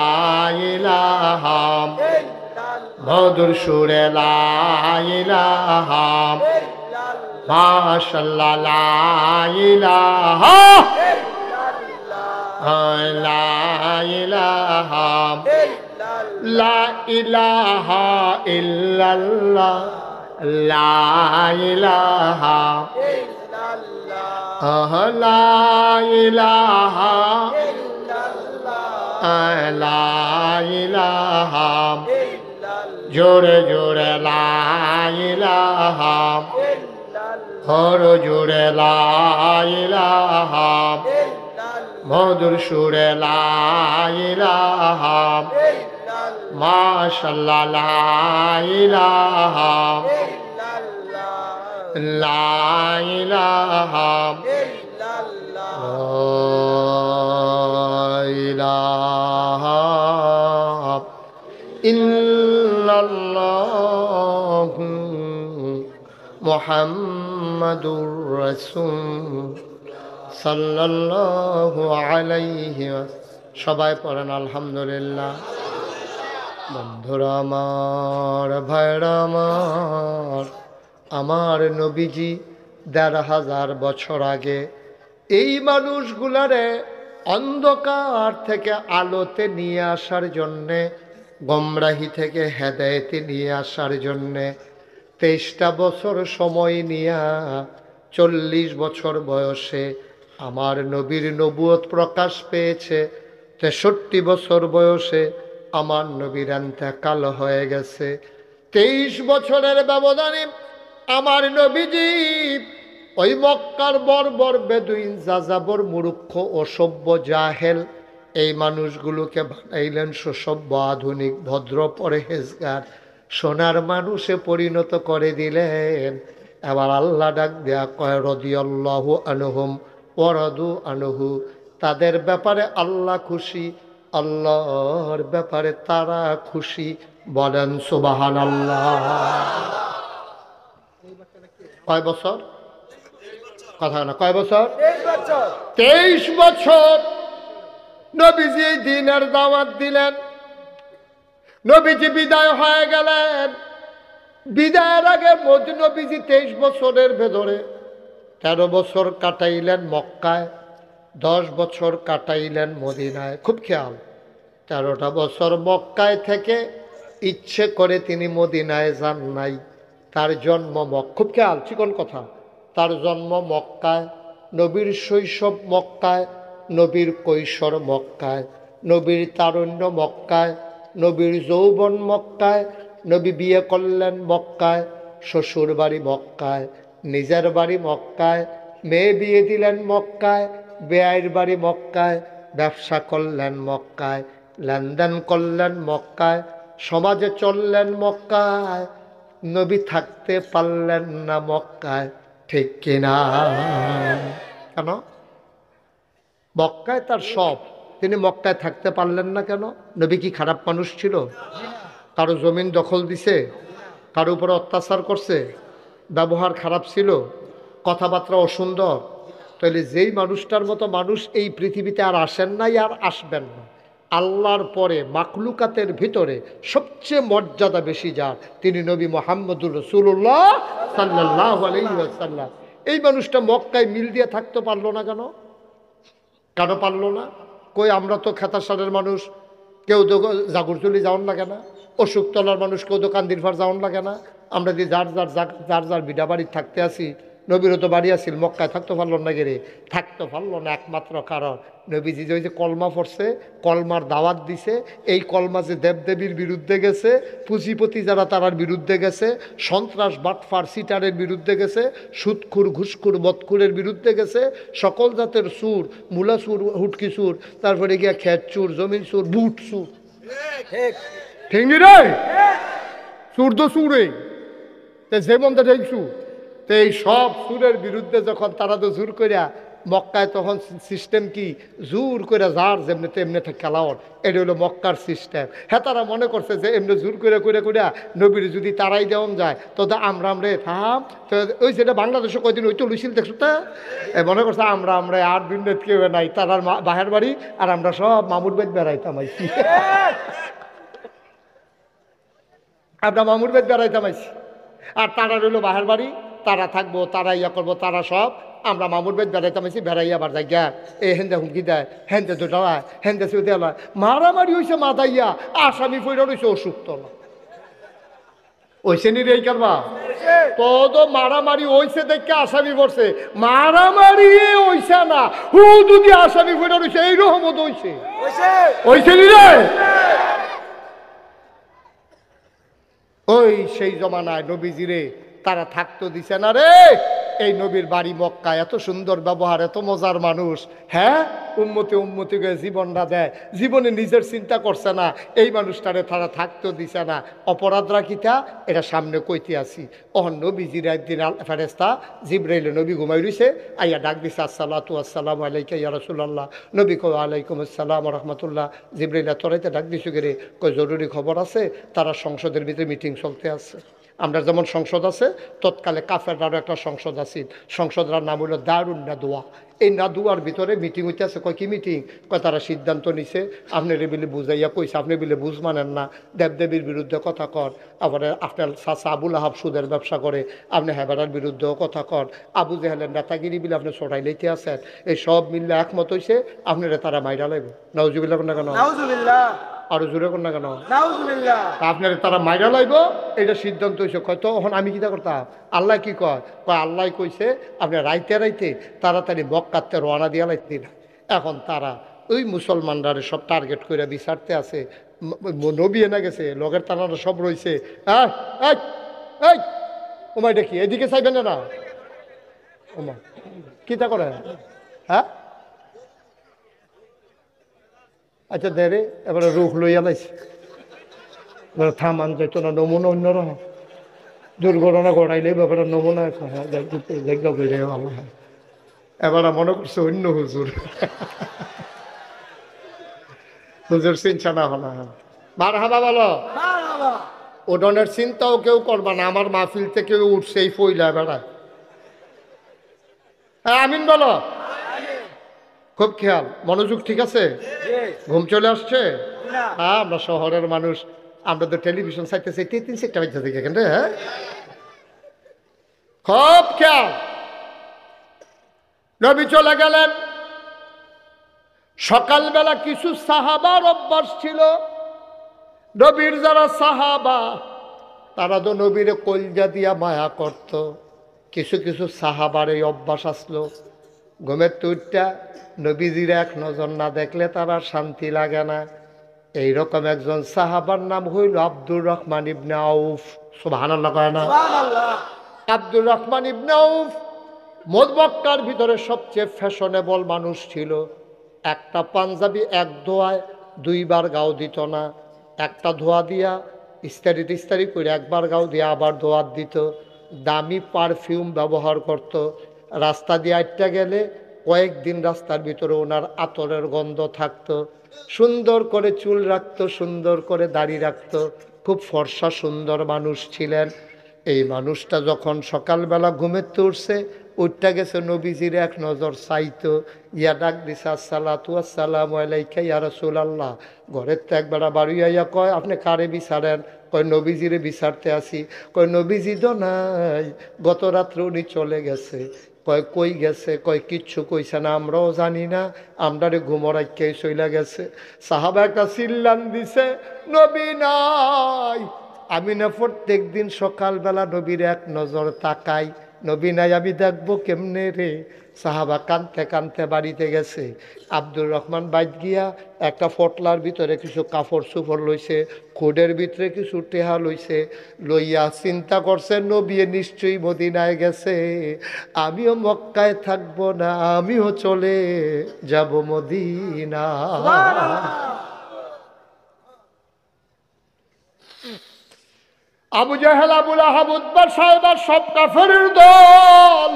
ইলাহা, মধুর সুরে লা ইলাহা, মাশাআল্লাহ লা ইলাহা, লা ইলাহা, লা ইলাহা ইল্লাল্লাহ, লা ইলাহা লা ইলাহা লা ইলাহা জোরে জোরে লা ইলাহা হর জোরে লা ইলাহা মধুর সুরে লা ইলাহা মাশাআল্লাহ লা ইলাহা লা ইলাহা ইল্লাল্লাহ মুহাম্মাদুর রাসূল সাল্লাল্লাহু আলাইহি সবাই পড়েন আলহামদুলিল্লাহ। বন্ধুরা আমার, ভাইরা আমার, আমার নবীজি ১,৫০০ বছর আগে এই মানুষগুলারে অন্ধকার থেকে আলোতে নিয়ে আসার জন্যে, গোমরাহি থেকে হেদায়েতে নিয়ে আসার জন্যে ২৩টা বছর সময় নিয়া ৪০ বছর বয়সে আমার নবীর নবুয়ত প্রকাশ পেয়েছে। ৬৩ বছর বয়সে আমার নবীর ইন্তেকাল হয়ে গেছে। ২৩ বছরের ব্যবধানে আমার নবীজি ওই মক্কার বর্বর বেদুইন যাযাবর মূর্খ অসভ্য জাহেল এই মানুষগুলোকে বানাইলেন সুসভ্য আধুনিক ভদ্র পরহেজগার সোনার মানুষে পরিণত করে দিলেন। এবার আল্লাহ ডাক দেয়া কয় রাদিয়াল্লাহু আনহুম ওয়া রাদু আনহু, তাদের ব্যাপারে আল্লাহ খুশি, আল্লাহর ব্যাপারে তারা খুশি। বলেন সুবহানাল্লাহ। কয় বছর? কথা না, কয় বছর? ২৩ বছর নবীজি এই দ্বীনের দাওয়াত দিলেন। নবীজি বিদায় হয়ে গেলেন। বিদায়ের আগে নবীজি ২৩ বছরের ভেতরে ১৩ বছর কাটাইলেন মক্কায়, ১০ বছর কাটাইলেন মদিনায়। খুব খেয়াল, ১৩টা বছর মক্কায় থেকে ইচ্ছে করে তিনি মদিনায় যান নাই। তার জন্ম খুব খেয়াল, চিকন কথা, তার জন্ম মক্কায়, নবীর শৈশব মক্কায়, নবীর কৈশোর মক্কায়, নবীর তারুণ্য মক্কায়, নবীর যৌবন মক্কায়, নবী বিয়ে করলেন মক্কায়, শ্বশুর বাড়ি মক্কায়, নিজের বাড়ি মক্কায়, মেয়ে বিয়ে দিলেন মক্কায়, বেয়াইর বাড়ি মক্কায়, ব্যবসা করলেন মক্কায়, লেনদেন করলেন মক্কায়, সমাজে চললেন মক্কায়। নবী থাকতে পারলেন না মক্কায়, ঠিক কিনা? কেন? মক্কায় তার সব, তিনি মক্কায় থাকতে পারলেন না কেন? নবী কি খারাপ মানুষ ছিল? কারো জমিন দখল দিছে, কারো উপরে অত্যাচার করছে, ব্যবহার খারাপ ছিল, কথাবার্তা অসুন্দর? তাহলে যেই মানুষটার মতো মানুষ এই পৃথিবীতে আর আসেন নাই, আর আসবেন না। আল্লাহর পরে মাখলুকাতের ভিতরে সবচেয়ে মর্যাদা বেশি যার, তিনি নবী মুহাম্মদুর রাসূলুল্লাহ সাল্লাল্লাহু আলাইহি ওয়াসাল্লাম। এই মানুষটা মক্কায় মিল দিয়ে থাকতে পারলো না কেন? কেন পারলো না? কই আমরা তো খেতাসারের মানুষ, কেউ তো জাগরচুলি যাওয়ান লাগে না, অশোকতলার মানুষ কেউ তো কান্দিরফার যাওয়ান লাগে না। আমরা যে যার যার বিডা বাড়ির থাকতে আসি, নবীরও তো বাড়ি আসিল, মক্কায় থাকতে পারল না গেরে, থাকতে পারলো না একমাত্র কারণ নবীজি যে কলমা পড়ছে, কলমার দাওয়াত দিছে। এই কলমা যে দেবদেবীর বিরুদ্ধে গেছে, পুঁজিপতি যারা তারার বিরুদ্ধে গেছে, সন্ত্রাস বাটফার সিটারের বিরুদ্ধে গেছে, সুদখুর ঘুষখুর বদখুরের বিরুদ্ধে গেছে, সকল জাতের সুর, মূলা সুর, হুটকি সুর, তারপরে গিয়া খেত চুর, জমিন সুর, বুট সুর, ঠিক নি রে? সুর তো সুরে যেমন সুর, তো এই সব সুরের বিরুদ্ধে যখন তারা তো জোর করিয়া মক্কায়, তখন সিস্টেম কি জোর করে যার যেমনি তেমনি খেলাওয়ার, এটা হলো মক্কার সিস্টেম। হ্যাঁ, তারা মনে করছে যে এমনি জোর করে করিয়া নবীর যদি তারাই দেওয়ান যায় তো আমরা থাম। তো ওই যেটা বাংলাদেশে কয়দিন ওই তো লুইছিল দেখছো, তা মনে করছে আমরা আর দিন কেউ নাই, তারার বাহের বাড়ি, আর আমরা সব মামুর বেদ বেড়াইতাম আইছি, আমরা মামুর বেদ বেড়াইতাম আইছি। আর তারা রইল বাহের বাড়ি, তারা থাকবো, তারা ইয়া করবো, তারা সব আমরা মামুর বেদ বেড়াইতাম আইছি। বেড়াই আবার যাই গা এ হেন্দে হুমকি দেয়, হেন্দে দুটালায়, হেন্দে সুদেলায়, মারামারি হয়েছে মাদাইয়া, আসামি ফইরা রয়েছে অসুখ তলা। ওইসে নি রে কারবা তো মারামারি হইছে দেখে আসামি পড়ছে, মারামারি হইছে না, হু যদি আসামি পড়ে রইছে এই রহমত হইছে, হইছে নি রে। ওই সেই জমানায় নবীজিরে তারা থাকতো দিছে না রে। এই নবীর বাড়ি মক্কা, এত সুন্দর ব্যবহার, এত মজার মানুষ, হ্যাঁ উম্মতিকে জীবনটা দেয়, জীবনে নিজের চিন্তা করছে না, এই মানুষটারে তারা থাকতো দিছে না। অপরাধ রাখিতা এটা সামনে কইতে আসি। অহন নবীজির একদিন ফেরেস্তা জিব্রাইল নবী ঘুমাই রইছে, আইয়া ডাক দিছে, আসসালাতু আসসালামু আলাইকা ইয়া রাসূলুল্লাহ। নবী কয় ওয়ালাইকুম আসসালাম ওয়া রাহমাতুল্লাহ। জিব্রাইল তোরাইতে ডাক দিছে গেরে, কয় জরুরি খবর আছে, তারা সংসদের ভিতরে মিটিং চলতে আছে। আমরা যেমন সংসদ আছে, তৎকালে কাফেররারও একটা সংসদ আছে, সংসদটার নাম হলো দারুন নাদুয়া। এই নাদুয়ার ভিতরে মিটিং হইতে আছে। কয় কি মিটিং? কয় তারা সিদ্ধান্ত নিছে, আপনি বিলে বুঝাইয়া কইছে, আপনি বিলে বুঝ মানেন না, দেবদেবীর বিরুদ্ধে কথা কর। আবার আপনার চাচা আবুল আহাব সুদের ব্যবসা করে, আপনি হেবারার বিরুদ্ধেও কথা কর। আবু জেহেলের নেতাগিরি বিলে আপনি ছড়াই লইতে আছেন। এই সব মিললে একমত হইছে, আপনারা তারা মাইরা লাগবে। নাউজুবিল্লাহ কোন না কেন? আরো জোরে কোন না কেন? আপনার তারা মাইরা লাইব, এটা সিদ্ধান্ত হয়েছে। হয়তো এখন আমি কিতা করতাম? আল্লাহ কি কয়? আল্লাহ কইছে আপনি রাইতে রাইতে তাড়াতাড়ি মক্কাতে রওনা দিয়া লাইতে না। এখন তারা ওই মুসলমানরা সব টার্গেট করে বিচারতে আছে। নবী এনে গেছে, লগের তারা সব রয়েছে। ওমাই দেখি এদিকে চাইবেন না, ওমা কিতা করে? হ্যাঁ আচ্ছা দেরে এবারে রুখ লইয়া লাইছে, এবারে থামান যাইতো না, নমুনা অন্যরকম দুর্ঘটনা ঘটাইলে ব্যাপারে নমুনা এবার মনে করছে অন্য হুজুর। হুজুর চিন্তা না হলো মার হাবা বলো, ওডনের চিন্তাও কেউ করবা না। আমার মাহফিল থেকে উঠছে এই ফইলা বেড়ায়। হ্যাঁ আমিন বলো, খুব খেয়াল মনোযোগ, ঠিক আছে? ঘুম চলে আসছে? হ্যাঁ আমরা শহরের মানুষ, আমরা তো টেলিভিশন চাইতেছি 3-4টা বাচ্চা থেকে কেন রে? হ্যাঁ খুব খেয়াল। নবী চলে গেলেন। সকালবেলা কিছু সাহাবার অভ্যাস ছিল, নবীর যারা সাহাবা তারা তো নবীরে কলজা দিয়া মায়া করত। কিছু কিছু সাহাবার এই অভ্যাস আসলো, ঘুমের তুইটা নবীজির এক নজর না দেখলে তারা শান্তি লাগে না। এইরকম একজন সাহাবার নাম হইল আব্দুর রহমান ইবনে আউফ। সুবহানাল্লাহ কয় না? আব্দুর রহমান ইবনে আউফ মক্কার ভিতরে সবচেয়ে ফ্যাশনেবল মানুষ ছিল। একটা পাঞ্জাবি এক ধোয়ায় 2বার গাও দিত না, একটা ধোয়া দিয়া ইস্তারি করে একবার গাও দিয়া আবার ধোয়া দিত। দামি পারফিউম ব্যবহার করত। রাস্তা দিয়ে আটটা গেলে কয়েকদিন রাস্তার ভিতরে ওনার আতরের গন্ধ থাকতো। সুন্দর করে চুল রাখতো, সুন্দর করে দাড়ি রাখতো, খুব ফর্সা সুন্দর মানুষ ছিলেন। এই মানুষটা যখন সকালবেলা ঘুমেতে উঠছে, উঠটা গেছে নবীজির এক নজর চাইতো, ইয়া ডাক দিছে, আসসালাতু আসসালামু আলাইকা ইয়া রাসূলুল্লাহ। ঘরের তো একবার বাড়ি আইয়া কয়, আপনি কারে বিচারেন? কয় নবীজিরে বিচারতে আসি। কয় নবীজি তো নাই, গত রাত্রে উনি চলে গেছে। কয় কই গেছে? কয় কিচ্ছু কইছে না, আমরাও জানি না, আমরারে ঘুমরাইকেই চইলা গেছে। সাহাবা একটা চিল্লান দিছে, নবী নাই। আমি না প্রত্যেক দিন সকালবেলা নবীর এক নজর তাকাই, নবী নাই, আমি দেখবো কেমনে রে? সাহাবা কানতে কানতে বাড়িতে গেছে। আব্দুর রহমান বাইত গিয়া একটা ফটলার ভিতরে কিছু কাপড় চোপড় লইছে, খোডের ভিতরে কিছু টেহা লইছে, লইয়া চিন্তা করছে নবী নিশ্চয়ই মদিনায় গেছে, আমিও মক্কায় থাকবো না, আমিও চলে যাব মদিনা। আবু জাহেল, আবুল আহাব, উতবা, সাইবা সব কাফেরের দল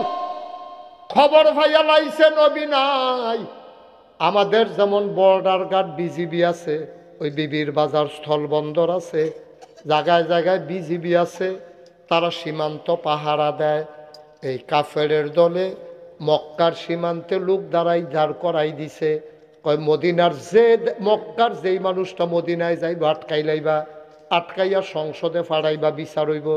খবর ভাইয়া লাইছে নবী নাই। আমাদের যেমন বর্ডার গার্ড বিজিবি আছে, ওই বিবির বাজার স্থল বন্দর আছে, জায়গায় জায়গায় বিজিবি আছে, তারা সীমান্ত পাহারা দেয়। এই কাফেরের দলে মক্কার সীমান্তে লোক দাঁড় করাই দিছে। কয় মদিনার মক্কার যেই মানুষটা মদিনায় যাইব আটকাই লাইবা, আটকাইয়া সংসদে ফাড়াইবা, বিচার হইব।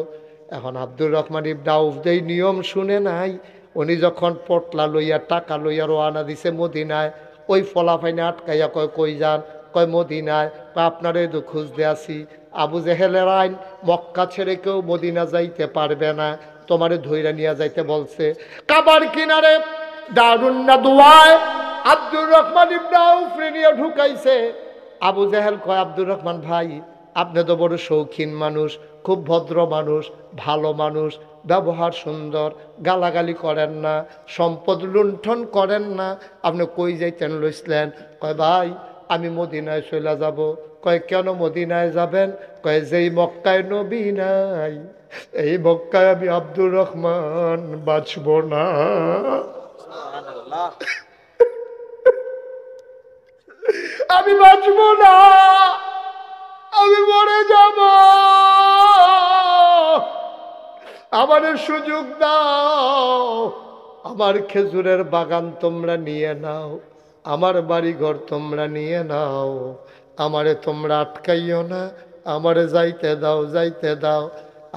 এখন আব্দুর রহমান ইবনে আউফ যেই নিয়ম শুনে নাই, উনি যখন পটলা লইয়া টাকা লইয়া রওনা দিছে মদিনায়, ওই ফলাফাইনে আটকাইয়া কয় কই যান? কয় মদিনায়। আপনারে তো খুঁজতে আসি। আবু জেহেলের আইন, মক্কা ছেড়ে কেউ মদিনা যাইতে পারবে না, তোমারে ধইরা নিয়ে যাইতে বলছে। কাবার কিনারে দারুন নাদওয়ায় আব্দুর রহমান ইবনে আউফ নিয়ে ঢুকাইছে। আবু জেহেল কয়, আব্দুর রহমান ভাই, আপনি তো বড় শৌখিন মানুষ, খুব ভদ্র মানুষ, ভালো মানুষ, ব্যবহার সুন্দর, গালাগালি করেন না, সম্পদ লুণ্ঠন করেন না, আপনি কই যাইতেন লইছিলেন? কয় ভাই, আমি মদিনায় চলে যাব। কয় কেন মদিনায় যাবেন? কয় যেই মক্কায় নবী নাই, এই মক্কায় আমি আব্দুর রহমান বাঁচব না। আমি বাঁচব না, আমি মরে যাব। আমাদের সুযোগ দাও, আমার খেজুরের বাগান তোমরা নিয়ে নাও, আমার বাড়ি ঘর তোমরা নিয়ে নাও, আমারে তোমরা আটকাইও না, আমারে যাইতে দাও, যাইতে দাও।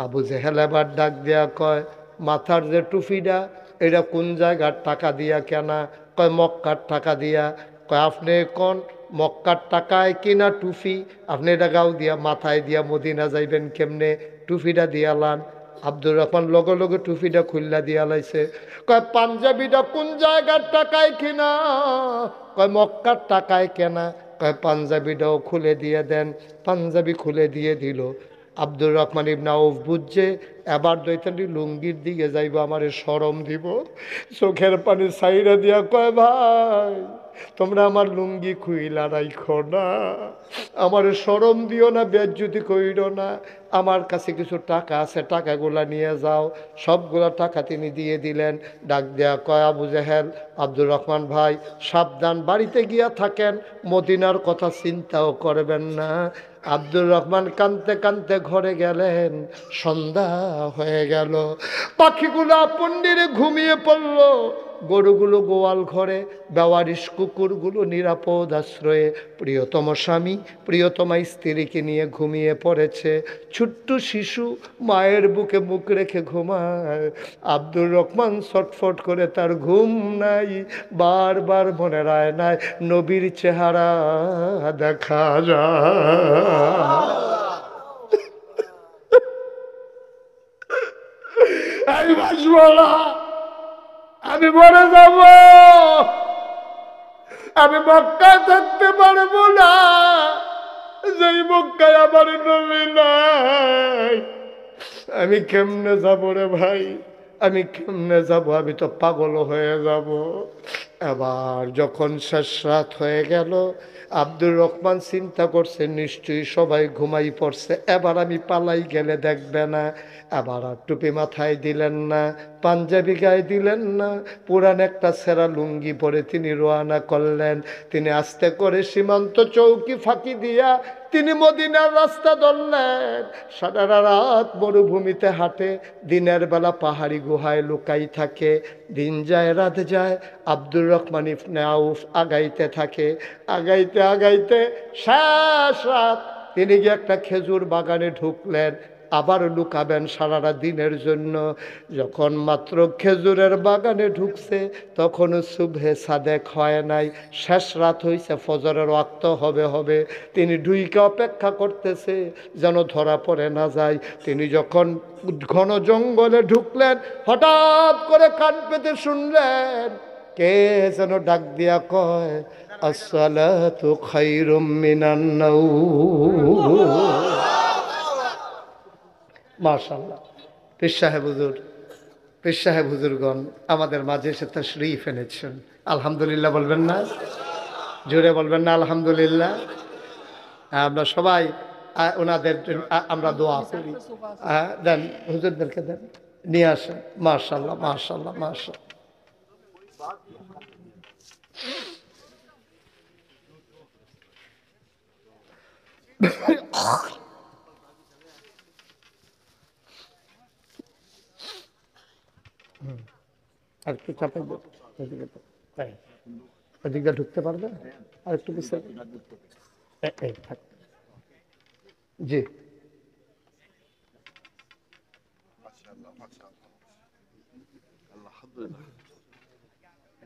আবু জেহেল এবার ডাক দিয়া কয়, মাথার যে টুপিটা, এটা কোন জায়গার টাকা দিয়া কেনা? কয় মক্কার টাকা দিয়া। কয় আপনি কোন মক্কার টাকায় কিনা টুপি, আপনি এটা গাও দিয়া মাথায় দিয়া মদিনা যাইবেন কেমনে? টুপিটা দিয়া লান। আব্দুর রহমান লগে লগে টুপিটা খুললা দিয়া লাইছে। কয় পাঞ্জাবিটা কোন জায়গার টাকায় কিনা? কয় মক্কার টাকায় কেনা। কয় পাঞ্জাবিটাও খুলে দিয়ে দেন। পাঞ্জাবি খুলে দিয়ে দিল। আব্দুর রহমান ইবনে আউফ বুঝছে এবার দৈতানি লুঙ্গির দিকে যাইব, আমারে শরম দিব। চোখের পানি সাইরা দিয়া কয়, ভাই তোমরা আমার লুঙ্গি খুইলা রাইখো না, আমার শরম দিও না, বেজ্জতি কইরো না। আমার কাছে কিছু টাকা আছে, টাকাগুলা নিয়ে যাও। সবগুলা টাকা তিনি দিয়ে দিলেন। ডাক দেয়া কয়, আবু জেহেল, আব্দুর রহমান ভাই সাবধান, বাড়িতে গিয়া থাকেন, মদিনার কথা চিন্তাও করবেন না। আব্দুর রহমান কানতে কানতে ঘরে গেলেন। সন্ধ্যা হয়ে গেল, পাখিগুলো পন্ডিরে ঘুমিয়ে পড়ল, গরুগুলো গোয়াল ঘরে, বেওয়ারিশ কুকুরগুলো নিরাপদ আশ্রয়ে প্রিয়তম স্বামী প্রিয়তমা স্ত্রীকে নিয়ে ঘুমিয়ে পড়েছে। ছোট্ট শিশু মায়ের বুকে মুখ রেখে ঘুমায়। আব্দুর রহমান ছটফট করে, তার ঘুম নাই, বারবার মনের আয়নায় নবীর চেহারা দেখা যায়। আমি বাঁচব না, আমি মরে যাব, আমি মক্কায় থাকতে পারবো না, যেই মক্কায় আমার নবী নাই। আমি কেমনে যাব রে ভাই, আমি কেমনে যাব? আমি তো পাগল হয়ে যাব। এবার যখন শেষ রাত হয়ে গেল, আব্দুর রহমান চিন্তা করছে নিশ্চয়ই সবাই ঘুমাই পড়ছে, এবার আমি পালাই গেলে দেখবে না। আবার আর টুপি মাথায় দিলেন না, পাঞ্জাবি গায়ে দিলেন না, পুরান একটা সেরা লুঙ্গি পরে তিনি রওনা করলেন। তিনি আস্তে করে সীমান্ত চৌকি ফাঁকি দিয়া তিনি মদিনার রাস্তা ধরলেন। সারা রাত মরুভূমিতে হাঁটে, দিনের বেলা পাহাড়ি গুহায় লুকাই থাকে। দিন যায় রাত যায়, আব্দুর রহমান ইবনে আউফ আগাইতে থাকে। আগাইতে আগাইতে শেষ রাত তিনি গিয়ে একটা খেজুর বাগানে ঢুকলেন। আবার লুকাবেন সারাটা দিনের জন্য। যখন মাত্র খেজুরের বাগানে ঢুকছে, তখনও সুবহে সাদেক হয় নাই, শেষ রাত হইছে, ফজরের ওয়াক্ত হবে হবে। তিনি ঢুইকে অপেক্ষা করতেছে যেন ধরা পড়ে না যায়। তিনি যখন ঘন জঙ্গলে ঢুকলেন, হঠাৎ করে কান পেতে শুনলেন কে যেন ডাক দিয়া কয়, আসসালাতু খায়রুম মিনান নাওম। মাশাআল্লাহ, পীর সাহেব হুজুর, পীর সাহেব হুজুরগণ আমাদের মাঝে এসে তাশরীফ এনেছেন। আলহামদুলিল্লাহ বলবেন না? জোরে বলবেন না আলহামদুলিল্লাহ? আমরা সবাই ওনাদের আমরা দোয়া করি। দেন হুজুরদেরকে দেন, নিয়ে আসেন। মাশাআল্লাহ মাশাআল্লাহ মাশাআল্লাহ। আর একটু চাপাই দেব, ওদিকে ঢুকতে পারবে? আর একটু পিছিয়ে থাক। জি,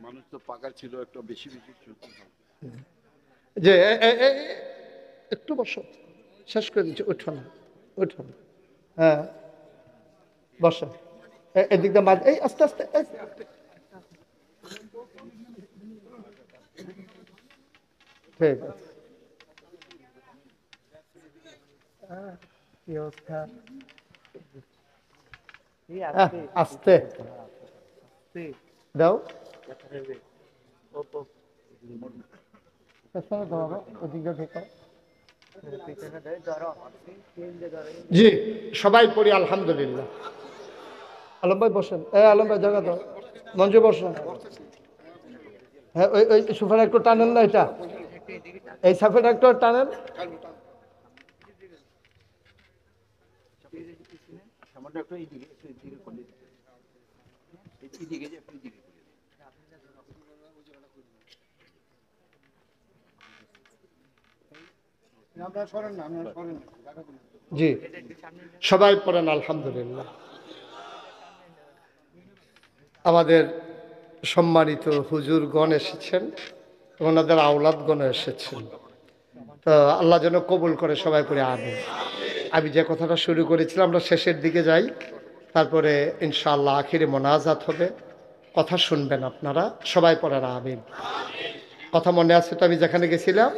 মানুষ তো পাকা ছিল, একটু বেশি বেশি চলতে। যে একটু বসো, শেষ করে দিচ্ছি, উঠো না, উঠো না। হ্যাঁ, বসো। এদিক দিয়ে মাঝ, এই আস্তে আস্তে, ঠিক আছে। কি অবস্থা? আস্তে দাও, জি সবাই পড়ি আলহামদুলিল্লাহ। আলম ভাই বসেন, আলম ভাই জায়গা দাও, মঞ্চে বসেন। হ্যাঁ, ওই ওই সোফাটা একটু টানেন না, এটা এই সাফেটা একটু টানেন। জি সবাই পড়েন আলহামদুলিল্লাহ। আমাদের সম্মানিত হুজুরগণ এসেছেন, ওনাদের আওলাদগণ এসেছেন, তো আল্লাহ যেন কবুল করে, সবাই পড়ে আমিন। আমি যে কথাটা শুরু করেছিলাম, আমরা শেষের দিকে যাই, তারপরে ইনশাআল্লাহ আখিরে মোনাজাত হবে, কথা শুনবেন আপনারা, সবাই পড়েন আমিন। কথা মনে আছে তো আমি যেখানে গেছিলাম?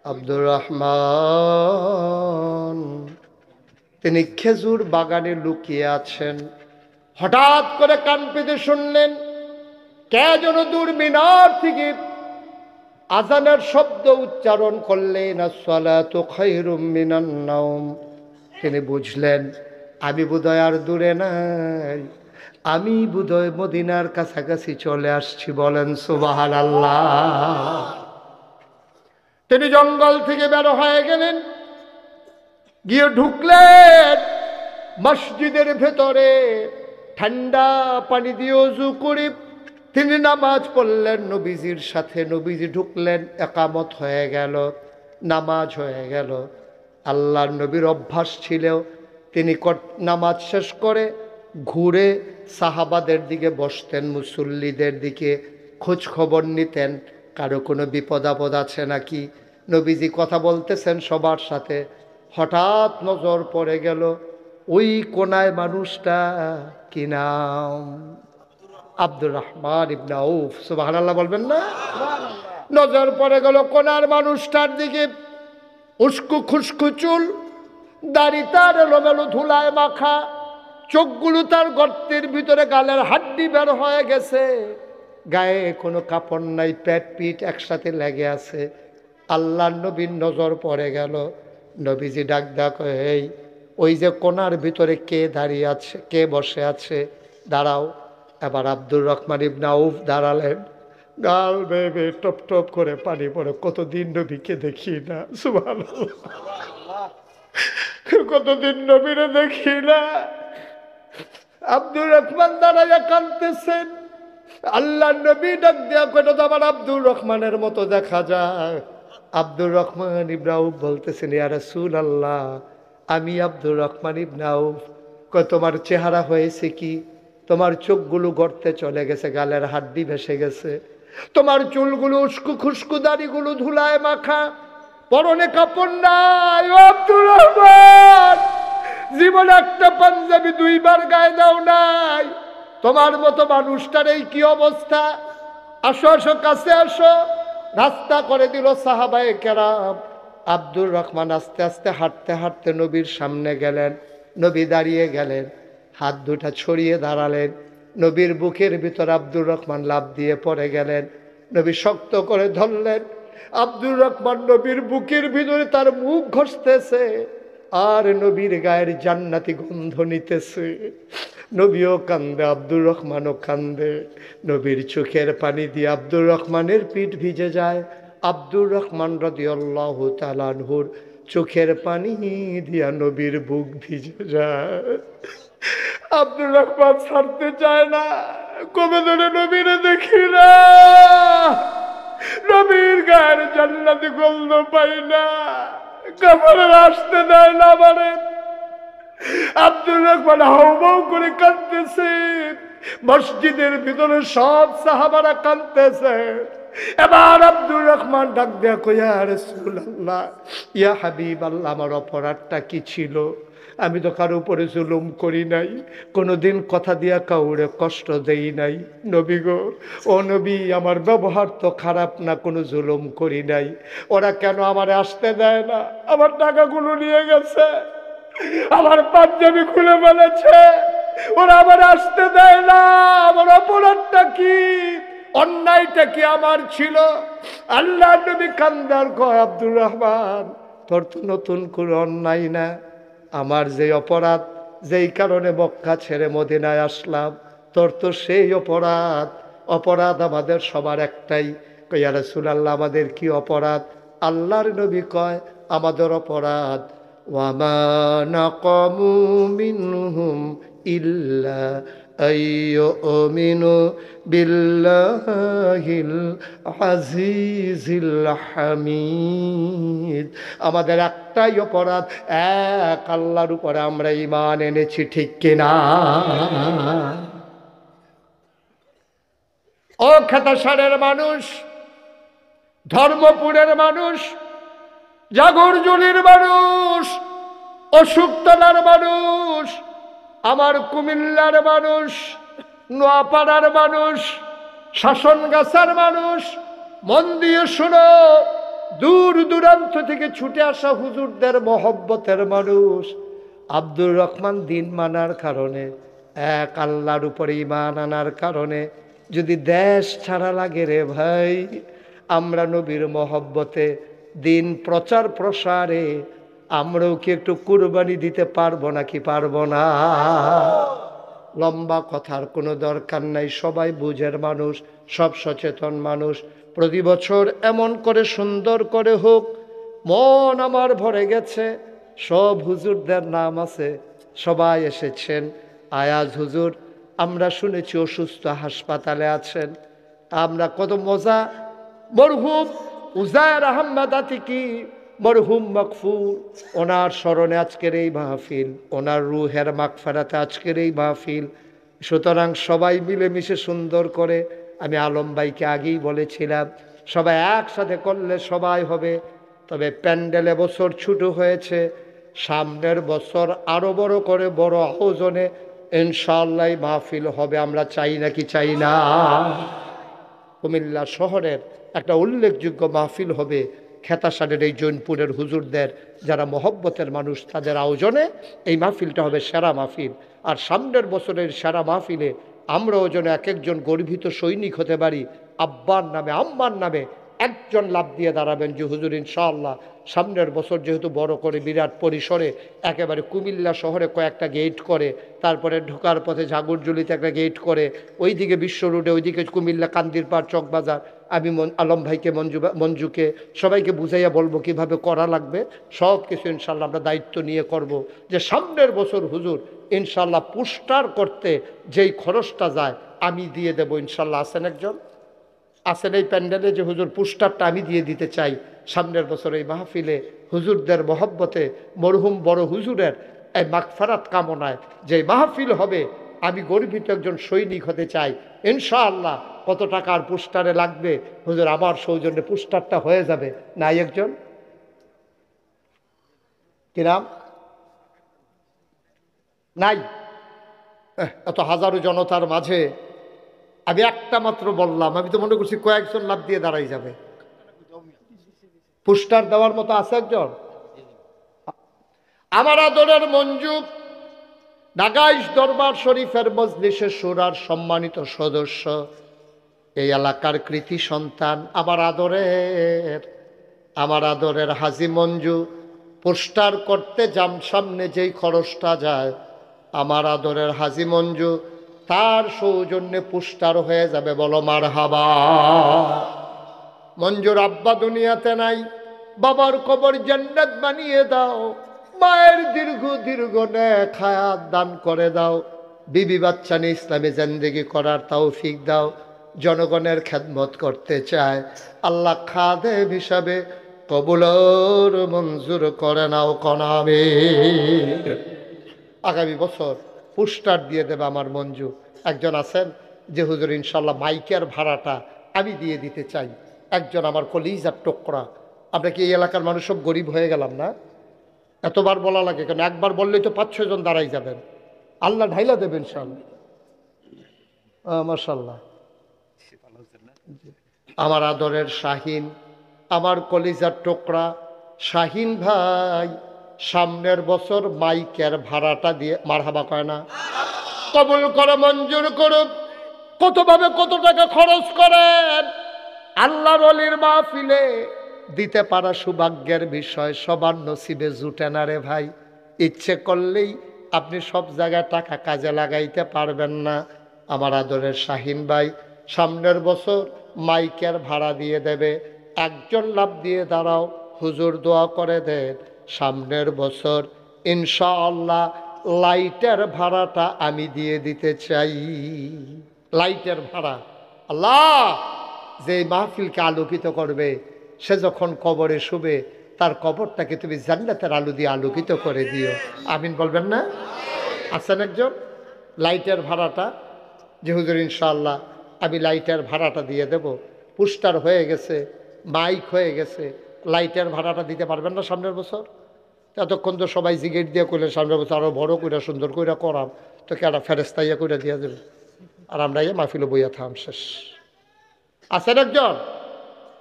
আব্দুর রহমান তিনি খেজুর বাগানে লুকিয়ে আছেন। হঠাৎ করে কান পেতে শুনলেন কে যেন দূর মিনার থেকে আজানের শব্দ উচ্চারণ করলেন, আসসালাতু খায়রুম মিনান নাওম। তিনি বুঝলেন আমি বোধহয় আর দূরে নাই, আমি বোধহয় মদিনার কাছাকাছি চলে আসছি। বলেন সুবহানাল্লাহ। তিনি জঙ্গল থেকে বের হয়ে গেলেন, গিয়ে ঢুকলেন মসজিদের ভেতরে। ঠান্ডা পানি দিয়ে ওযু করে তিনি নামাজ পড়লেন নবীজির সাথে। নবীজি ঢুকলেন, একামত হয়ে গেল, নামাজ হয়ে গেল। আল্লাহর নবীর অভ্যাস ছিল তিনি নামাজ শেষ করে ঘুরে সাহাবাদের দিকে বসতেন, মুসল্লিদের দিকে খোঁজ খবর নিতেন, কারো কোনো বিপদ আপদ আছে নাকি। নবীজি কথা বলতেছেন সবার সাথে, হঠাৎ নজর পড়ে গেল ওই কোনায় মানুষটা, কি নাম? আব্দুর রহমান ইবনে আউফ। সুবহানাল্লাহ বলবেন না? নজর পড়ে গেল কোনার মানুষটার দিকে। উস্কু খুস্কু চুল, দাড়ি তার এলোমেলো ধুলায় মাখা, চোখগুলো তার গর্তের ভিতরে, গালের হাড্ডি বের হয়ে গেছে, গায়ে কোনো কাপড় নাই, পেট পিঠ একসাথে লেগে আছে। আল্লাহর নবীর নজর পড়ে গেল। নবীজি ডাক ডাক, এই ওই যে কোনার ভিতরে কে দাঁড়িয়ে আছে, কে বসে আছে, দাঁড়াও। এবার আব্দুর রহমান ইবনে আউফ দাঁড়ালেন, গাল বেয়ে বেয়ে টপ টপ করে পানি পড়ে। কতদিন নবীকে দেখি না, সুবহানাল্লাহ, কতদিন নবীরে দেখি না। আব্দুর রহমান দাঁড়াইয়া কাঁদতেছেন। আল্লাহ নবী ডাক দেয়া কইটা তো আমার আব্দুর রহমানের মতো দেখা যায়। আব্দুর রহমান ইবনে আউফ বলতেছেন, ইয়া রাসূলুল্লাহ, আমি আব্দুর রহমান ইবনে আউফ। কয় তোমার চেহারা হয়েছে কি? তোমার চোখগুলো গর্তে চলে গেছে, গালের হাড্ডি ভেসে গেছে, তোমার চুলগুলো উস্কু খুস্কু, দাড়িগুলো ধুলায় মাখা, পরনে কাপড় নাই। ও আব্দুর রহমান, জীবনে একটা পাঞ্জাবি দুইবার গায়ে দাও নাই, তোমার মতো মানুষটার এই কি অবস্থা? আসো আসো, কাছে আসো। রাস্তা করে দিল সাহাবায়ে কেরাম। আব্দুর রহমান আস্তে আস্তে হাঁটতে হাঁটতে নবীর সামনে গেলেন। নবী দাঁড়িয়ে গেলেন, হাত দুটা ছড়িয়ে দাঁড়ালেন। নবীর বুকের ভিতর আব্দুর রহমান লাফ দিয়ে পড়ে গেলেন। নবী শক্ত করে ধরলেন। আব্দুর রহমান নবীর বুকের ভিতরে তার মুখ ঘষতেছে, আর নবীর গায়ের জান্নাতি গন্ধ নিতেছে। নবীও কান্দে, আব্দুর রহমানও কান্দে। নবীর চোখের পানি দিয়ে আব্দুর রহমানের পিঠ ভিজে যায়। আব্দুর রহমান রাদিয়াল্লাহু তাআলা আনহুর চোখের পানি দিয়া নবীর বুক ভিজে যায়। আব্দুর রহমান ছাড়তে চায় না, কবে ধরে নবীরে দেখি না, নবীর গায়ের জান্নাতি গন্ধ পাই না, কাপড়ে আসতে দেয় না আমারে। আব্দুর রহমান হাউমাউ করে কাঁদতেছে। মসজিদের ভিতরে সব সাহাবারা কাঁদতেছে। এবার আব্দুর রহমান ডাক দেয়া কই, ইয়া রাসূলুল্লাহ, ইয়া হাবিবাল্লাহ, আমার অপরাধটা কি ছিল? আমি তো কারো উপরে জুলুম করি নাই, কোনোদিন কথা দিয়া কাউরে কষ্ট দেই নাই। নবী গো, ও নবী, আমার ব্যবহার তো খারাপ না, কোনো জুলুম করি নাই। ওরা কেন আমারে আসতে দেয় না? আমার টাকাগুলো নিয়ে গেছে, আমার পাঞ্জাবি খুলে ফেলেছে, ওরা আমার আসতে দেয় না। আমার অপরাধটা কি? অন্যায়টা কি আমার ছিল? আল্লাহ নবী কান্দার কয়, আব্দুর রহমান, তোর তো নতুন করে অন্যায় না। আমার যে অপরাধ, যেই কারণে মক্কা ছেড়ে মদিনায় আসলাম, তোর তো সেই অপরাধ। অপরাধ আমাদের সবার একটাই। ইয়া রাসূলুল্লাহ, আমাদের কি অপরাধ? আল্লাহর নবী কয়, আমাদের অপরাধ, ওয়ামা নাকামু মিনহুম ইল্লা আইয়ুমিনু বিল্লাহিল আজিজিল হামিদ। আমাদের একটাই অপরাধ, এক আল্লাহর উপরে আমরা ঈমান এনেছি, ঠিক কিনা? ও খাতাসারের মানুষ, ধর্মপুরের মানুষ, জাগরজুলির মানুষ, অশোকতলার মানুষ, আমার কুমিল্লার মানুষ, নোয়াপাড়ার মানুষ, শাসনগাছার মানুষ, মন দিয়ে শোনো। দূর দূরান্ত থেকে ছুটে আসা হুজুরদের মহব্বতের মানুষ, আব্দুর রহমান দিন মানার কারণে, এক আল্লাহর উপরে ঈমান আনার কারণে যদি দেশ ছাড়া লাগে রে ভাই, আমরা নবীর মহব্বতে দিন প্রচার প্রসারে আমরাও কি একটু কুরবানি দিতে পারবো নাকি পারবো না? লম্বা কথার কোনো দরকার নাই, সবাই বুঝের মানুষ, সব সচেতন মানুষ। প্রতি বছর এমন করে সুন্দর করে হোক, মন আমার ভরে গেছে। সব হুজুরদের নাম আছে, সবাই এসেছেন। আয়াজ হুজুর আমরা শুনেছি অসুস্থ, হাসপাতালে আছেন। আমরা কত মজা। মরহুম উজায়ের আহমদ আতিকি, মরহুম মকফুর, ওনার স্মরণে আজকের এই মাহফিল, ওনার রুহের মাগফিরাতে আজকের এই মাহফিল। সুতরাং সবাই মিলেমিশে সুন্দর করে, আমি আলম ভাইকে আগেই বলেছিলাম, সবাই একসাথে করলে সবাই হবে। তবে প্যান্ডেলে বছর ছোট হয়েছে, সামনের বছর আরো বড় করে, বড় আয়োজনে ইনশাআল্লাহ মাহফিল হবে। আমরা চাই নাকি চাই না? কুমিল্লা শহরের একটা উল্লেখযোগ্য মাহফিল হবে খেতাসারের এই জৈনপুরের হুজুরদের যারা মহব্বতের মানুষ, তাদের আয়োজনে এই মাহফিলটা হবে সেরা মাহফিল। আর সামনের বছরের সেরা মাহফিলে আমরাও যেন এক একজন গর্বিত সৈনিক হতে পারি। আব্বার নামে, আম্মার নামে একজন লাভ দিয়ে দাঁড়াবেন যে হুজুর ইনশাআল্লাহ সামনের বছর যেহেতু বড় করে বিরাট পরিসরে একেবারে কুমিল্লা শহরে কয়েকটা গেট করে, তারপরে ঢোকার পথে ঝাগরজুলিতে একটা গেট করে, ওইদিকে বিশ্ব রোডে, ওইদিকে কুমিল্লা কান্দিরপাড় চকবাজার, আমি আলম ভাইকে, মঞ্জুকে সবাইকে বুঝাইয়া বলবো কিভাবে করা লাগবে। সব কিছু ইনশাল্লাহ আমরা দায়িত্ব নিয়ে করব। যে সামনের বছর হুজুর ইনশাল্লাহ পোস্টার করতে যেই খরচটা যায় আমি দিয়ে দেবো ইনশাল্লাহ। আছেন একজন, আছেন এই প্যান্ডেলে যে হুজুর পোস্টারটা আমি দিয়ে দিতে চাই সামনের বছর এই মাহফিলে হুজুরদের মহব্বতে, মরহুম বড় হুজুরের এই মাগফিরাত কামনায় যে মাহফিল হবে, আমি গর্বিত একজন সৈনিক হতে চাই ইনশাআল্লাহ। কত টাকার পোস্টারে লাগবে হুজুর? আমার সৌজন্যে পোস্টারটা হয়ে যাবে। নাই একজন? কি নাম? নাই? এত হাজারো জনতার মাঝে আমি একটা মাত্র বললাম, আমি তো মনে করছি কয়েকজন লাভ দিয়ে দাঁড়াই যাবে। পোস্টার দেওয়ার মতো আছে একজন? আমার আদরের মঞ্জু, নাগাইশ দরবার শরীফের মজলিসে শুরার সম্মানিত সদস্য, এই এলাকার কৃতি সন্তান, আমার আদরের হাজি মঞ্জু, পোস্টার করতে সামনে যেই খরচটা যায়, আমার আদরের হাজি মঞ্জু তার সৌজন্যে পোস্টার হয়ে যাবে। বলো মারহাবা। মঞ্জুর আব্বা দুনিয়াতে নাই, বাবার কবর জান্নাত বানিয়ে দাও, মায়ের দীর্ঘ দীর্ঘ নেক হায়াত দান করে দাও, বিবি বাচ্চা নিয়ে ইসলামী জিন্দেগি করার তৌফিক দাও। জনগণের খেদমত করতে চায়, আল্লাহ খাদেম হিসাবে কবুলর মঞ্জুর করে নাও কনামে। আগামী বছর পোস্টার দিয়ে দেবে আমার মঞ্জু। একজন আছেন যে হুজুর ইনশাল্লাহ মাইকের ভাড়াটা আমি দিয়ে দিতে চাই। একজন আমার কলিজার টুকরা। আমরা কি এই এলাকার মানুষ সব গরিব হয়ে গেলাম না? এতবার বলা লাগে কেন? একবার বললেই তো 5-6 জন দাঁড়াই যাবেন, আল্লাহ ঢাইলা দেবেন ইনশাল্লাহ। মাশাআল্লাহ। আমার আদরের শাহিন, আমার কলিজার টুকরা শাহিন ভাই সামনের বছর মাইকের ভাড়াটা দিয়ে মারহাবা কয় না? কবুল করো, মঞ্জুর করো। কতভাবে কত টাকা খরচ করেন আল্লাহর ওলির মাহফিলে দিতে পারা সৌভাগ্যের বিষয়, সবার নসিবে জুটে না রে ভাই। ইচ্ছে করলেই আপনি সব জায়গায় টাকা কাজে লাগাইতে পারবেন না। আমার আদরের শাহিন ভাই সামনের বছর মাইকের ভাড়া দিয়ে দেবে। একজন লাভ দিয়ে দাঁড়াও, হুজুর দোয়া করে দেন সামনের বছর ইনশাআল্লাহ লাইটের ভাড়াটা আমি দিয়ে দিতে চাই। লাইটের ভাড়া। আল্লাহ যে মাহফিলকে আলোকিত করবে, সে যখন কবরে শুবে তার কবরটাকে তুমি জান্নাতের আলো দিয়ে আলোকিত করে দিও। আমিন বলবেন না? আছেন একজন লাইটের ভাড়াটা যে হুজুর ইনশাআল্লাহ আমি লাইটের ভাড়াটা দিয়ে দেব। পোস্টার হয়ে গেছে, মাইক হয়ে গেছে, লাইটের ভাড়াটা দিতে পারবেন না সামনের বছর? এতক্ষণ তো সবাই জিগেট দিয়ে করলেন, সামনের বছর আরও বড় করে সুন্দর করে করাম, তো কেডা ফেরেস্তাইয়া করে দিয়ে দেবে, আর আমরা এই মাহফিলে বইয়া থাম শেষ। আছেন একজন?